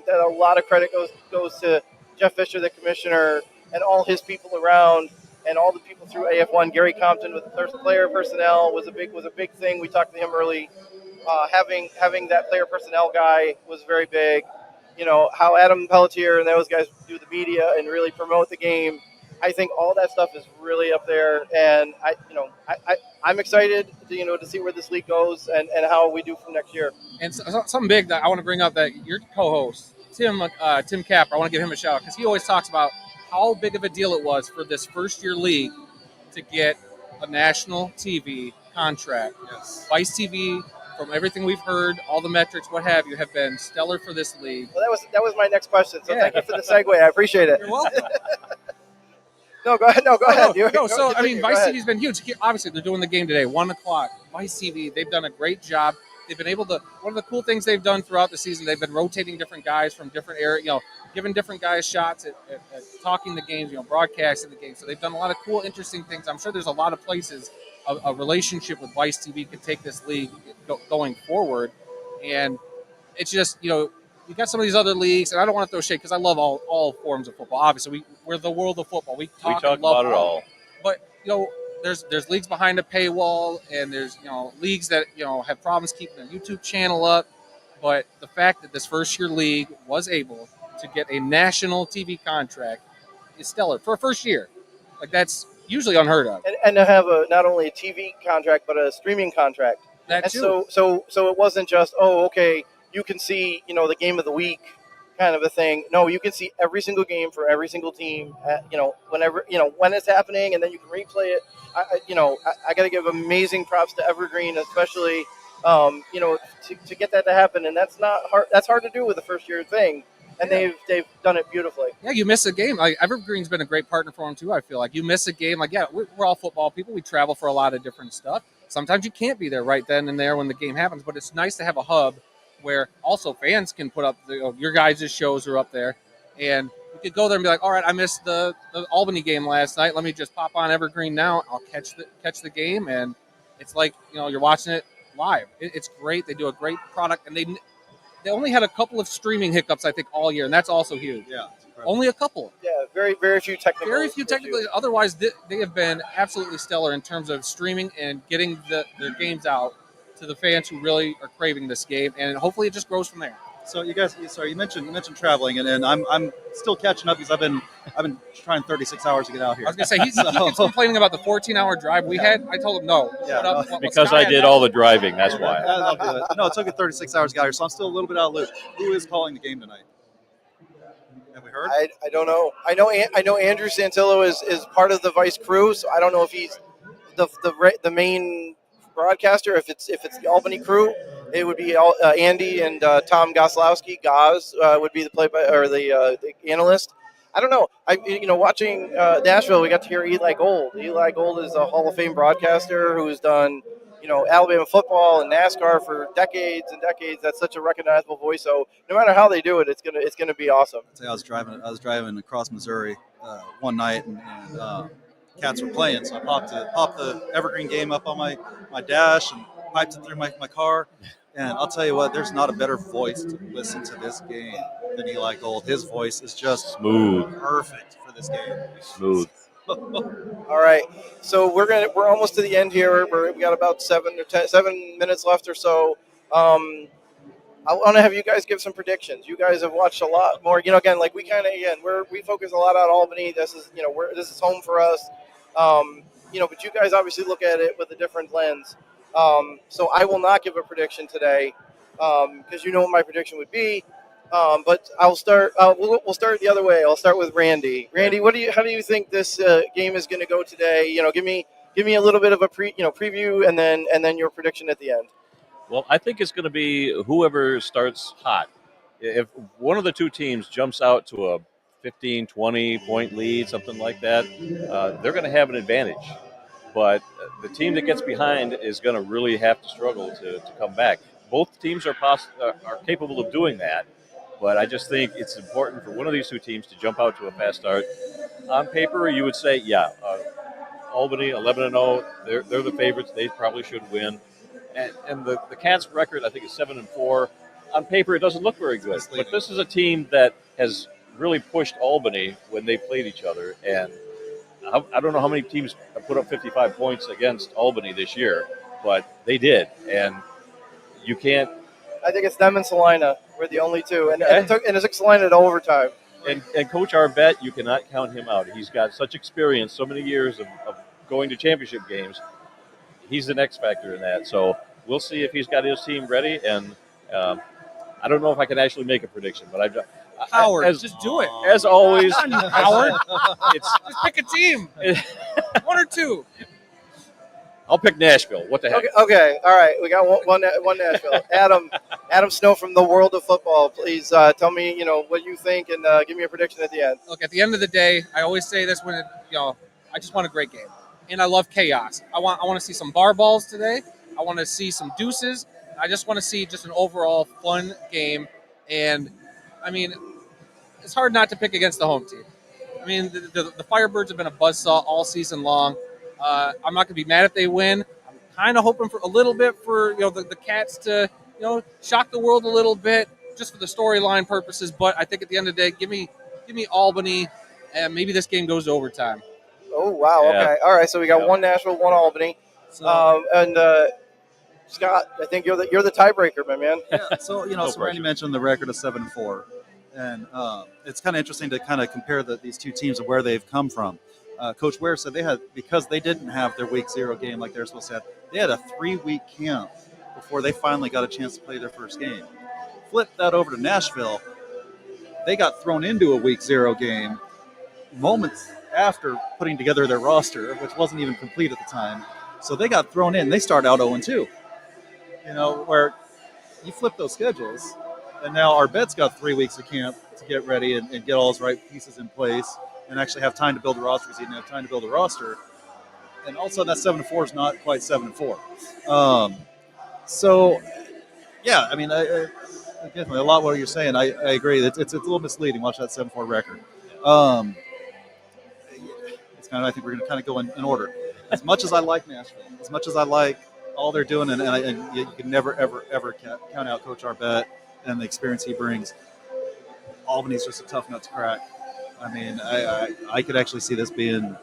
that a lot of credit goes to Jeff Fisher, the commissioner, and all his people around, and all the people through AF1. Gary Compton with the player personnel was a big thing. We talked to him early. Having that player personnel guy was very big. How Adam Pelletier and those guys do the media and really promote the game. I think all that stuff is really up there, and I'm excited to see where this league goes and how we do from next year. And something big that I want to bring up, that your co-host Tim Capper, I want to give him a shout out because he always talks about how big of a deal it was for this first-year league to get a national TV contract. Yes. Vice TV, from everything we've heard, all the metrics, what have you, have been stellar for this league. Well, that was my next question, so thank you for the segue. I appreciate it. You're welcome. No, go ahead. No, go ahead. Vice TV's been huge. Obviously, they're doing the game today, 1 o'clock. Vice TV, they've done a great job. They've been able to. One of the cool things they've done throughout the season, they've been rotating different guys from different areas. Giving different guys shots at talking the games, broadcasting the games. So they've done a lot of cool, interesting things. I'm sure there's a lot of places a relationship with Vice TV could take this league going forward. And it's just, you got some of these other leagues, and I don't want to throw shade because I love all forms of football. Obviously, we're the world of football. We talk and love about it all. But, there's leagues behind a paywall, and there's, leagues that, have problems keeping their YouTube channel up. But the fact that this first-year league was able to get a national TV contract is stellar for a first year. Like, that's usually unheard of. And to have not only a TV contract, but a streaming contract. That too. So it wasn't just, you can see, the game of the week kind of a thing. No, you can see every single game for every single team, whenever, when it's happening, and then you can replay it. I got to give amazing props to Evergreen, especially, to get that to happen. And that's not hard. That's hard to do with a first year thing. And they've done it beautifully. Yeah, you miss a game. Like, Evergreen's been a great partner for them too. I feel like you miss a game. Like, we're all football people. We travel for a lot of different stuff. Sometimes you can't be there right then and there when the game happens. But it's nice to have a hub where also fans can put up your guys' shows are up there, and you could go there and be like, all right, I missed the Albany game last night. Let me just pop on Evergreen now. I'll catch the game, and it's like you're watching it live. It's great. They do a great product, and they only had a couple of streaming hiccups, I think, all year, and that's also huge. Yeah, only a couple. Yeah, very, very few technical. Very few technically. Otherwise, they have been absolutely stellar in terms of streaming and getting their games out to the fans who really are craving this game, and hopefully it just grows from there. So you guys, you mentioned traveling, and I'm still catching up because I've been trying 36 hours to get out here. I was gonna say he keeps complaining about the 14-hour drive we had. I told him no. Because I did all the driving. That's why. I'll do it. No, it took me 36 hours to get out here, so I'm still a little bit out of loop. Who is calling the game tonight? Have we heard? I don't know. I know Andrew Santillo is part of the Vice crew, so I don't know if he's the main broadcaster. If it's the Albany crew, it would be Andy and Tom Goslowski. Goz would be the analyst. I don't know. Watching Nashville, we got to hear Eli Gold. Eli Gold is a Hall of Fame broadcaster who's done Alabama football and NASCAR for decades and decades. That's such a recognizable voice. So no matter how they do it, it's gonna be awesome. I was driving across Missouri one night, and Cats were playing, so I popped the Evergreen game up on my dash and piped it through my car. And I'll tell you what, there's not a better voice to listen to this game than Eli Gold. His voice is just smooth, perfect for this game. Smooth. All right, so we're almost to the end here. We got about 7 minutes left or so. I want to have you guys give some predictions. You guys have watched a lot more. Again, like we focus a lot on Albany. This is this is home for us. But you guys obviously look at it with a different lens. So I will not give a prediction today because you know what my prediction would be. But I'll start. We'll start the other way. I'll start with Randy. Randy, how do you think this game is going to go today? Give me a little bit of a preview and then your prediction at the end. Well, I think it's going to be whoever starts hot. If one of the two teams jumps out to a 15, 20-point lead, something like that, they're going to have an advantage. But the team that gets behind is going to really have to struggle to come back. Both teams are capable of doing that, but I just think it's important for one of these two teams to jump out to a fast start. On paper, you would say, Albany 11-0. They're the favorites. They probably should win. And the Cats' record, I think, is 7-4. On paper, it doesn't look very good. But this is a team that has really pushed Albany when they played each other. And I don't know how many teams have put up 55 points against Albany this year, but they did. And you can't. I think it's them and Salina. We're the only two. And it took Salina to overtime. And Coach Arbette, you cannot count him out. He's got such experience, so many years of going to championship games. He's the X factor in that. So we'll see if he's got his team ready. And I don't know if I can actually make a prediction, but Howard, just do it. As always, Howard. Just pick a team. One or two. I'll pick Nashville. What the heck? Okay. All right. We got one Nashville. Adam Snow from the world of football. Please tell me, what you think and give me a prediction at the end. Look, at the end of the day, I always say this when I just want a great game. And I love chaos. I want to see some bar balls today. I want to see some deuces. I just want to see just an overall fun game. And, it's hard not to pick against the home team. The Firebirds have been a buzzsaw all season long. I'm not going to be mad if they win. I'm kind of hoping for a little bit for the Cats to shock the world a little bit just for the storyline purposes. But I think at the end of the day, give me Albany, and maybe this game goes to overtime. Oh, wow. Yeah. Okay. All right. So we got one Nashville, one Albany. And Scott, I think you're the tiebreaker, my man. Yeah. So, so Randy mentioned the record of 7-4. And it's kind of interesting to kind of compare these two teams and where they've come from. Coach Ware said because they didn't have their week 0 game like they're supposed to have, they had a 3-week camp before they finally got a chance to play their first game. Flip that over to Nashville. They got thrown into a week 0 game moments after putting together their roster, which wasn't even complete at the time. So they got thrown in. They started out 0-2. Where you flip those schedules, and now Arbette's got 3 weeks of camp to get ready and get all his right pieces in place and actually have time to build a roster because he didn't have time to build a roster. And also that 7-4 is not quite 7-4. Definitely a lot of what you're saying. I agree. It's a little misleading. Watch that 7-4 record. It's kind of, I think we're going to kind of go in order. As much as I like Nashville, as much as I like all they're doing, and you can never, ever count out Coach Arbette and the experience he brings. Albany's just a tough nut to crack. I could actually see this being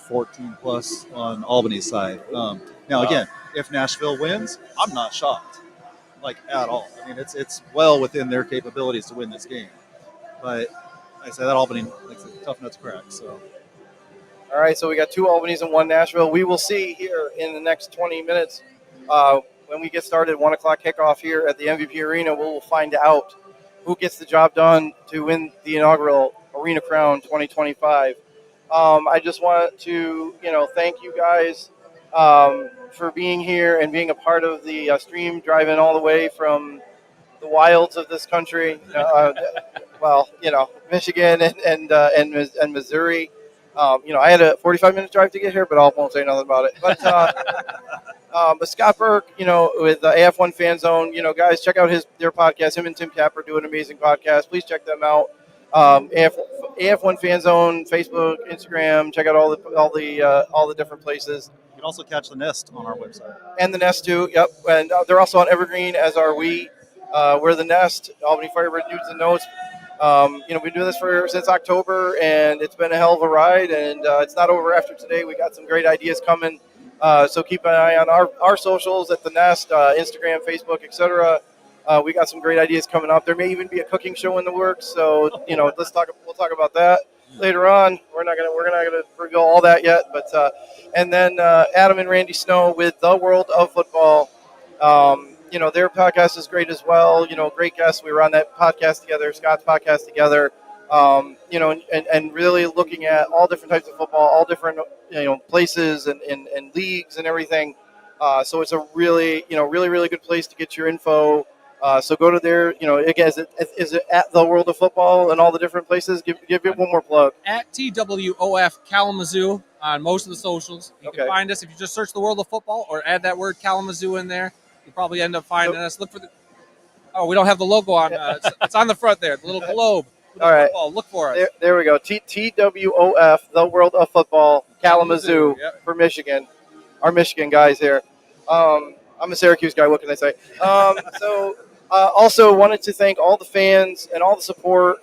14-plus on Albany's side. Now, again, if Nashville wins, I'm not shocked, at all. It's well within their capabilities to win this game. But like I said, that Albany is a tough nut to crack. So. All right, so we got 2 Albanys and 1 Nashville. We will see here in the next 20 minutes when we get started, 1 o'clock kickoff here at the MVP Arena. We'll find out who gets the job done to win the inaugural Arena Crown 2025. I just want to, thank you guys for being here and being a part of the stream, driving all the way from the wilds of this country. Michigan and Missouri. I had a 45-minute drive to get here, but I won't say nothing about it. But Scott Burke, with AF1 Fan Zone, guys, check out their podcast. Him and Tim Capper do an amazing podcast. Please check them out. AF1 Fan Zone, Facebook, Instagram. Check out all the different places. can also catch the Nest on our website. And the Nest too. Yep, and they're also on Evergreen, as are we. We're the Nest, Albany Firebirds News and Notes. We've been doing this since October, and it's been a hell of a ride. And it's not over after today. We got some great ideas coming. So keep an eye on our socials at the Nest, Instagram, Facebook, etc. We got some great ideas coming up. There may even be a cooking show in the works. So we'll talk about that later on. We're not gonna reveal all that yet, but and then Adam and Randy Snow with The World of Football. Their podcast is great as well. Great guests. We were on that podcast together, Scott's podcast together. And really looking at all different types of football, all different places and leagues and everything. So it's a really really good place to get your info. So go to their, again, is it at The World of Football and all the different places? Give it one more plug. At TWOF Kalamazoo on most of the socials. You can find us if you just search The World of Football or add that word Kalamazoo in there. You'll probably end up finding us. Look for the. Oh, we don't have the logo on. It's on the front there, the little globe. All right. Football. Look for us. There we go. TWOF, The World of Football, Kalamazoo for Michigan. Our Michigan guys here. I'm a Syracuse guy. What can I say? Also wanted to thank all the fans and all the support.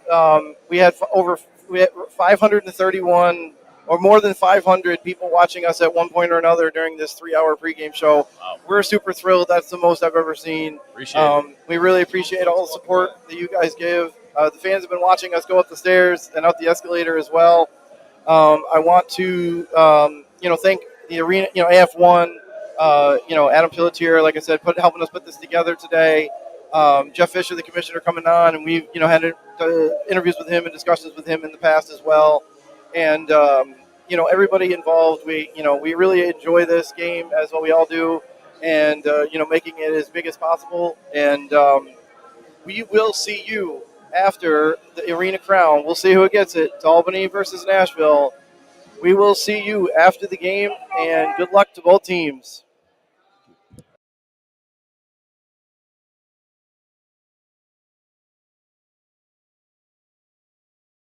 We had 531 or more than 500 people watching us at one point or another during this 3-hour pregame show. Wow. We're super thrilled. That's the most I've ever seen. We really appreciate all the support that you guys give. The fans have been watching us go up the stairs and up the escalator as well. I want to, thank the arena, AF1, Adam Pelletier, like I said, helping us put this together today. Jeff Fisher, the commissioner, coming on, and we've, had interviews with him and discussions with him in the past as well. And, everybody involved, we really enjoy this game as well we all do, and, making it as big as possible. And we will see you after the Arena Crown. We'll see who gets it. It's Albany versus Nashville. We will see you after the game, and good luck to both teams.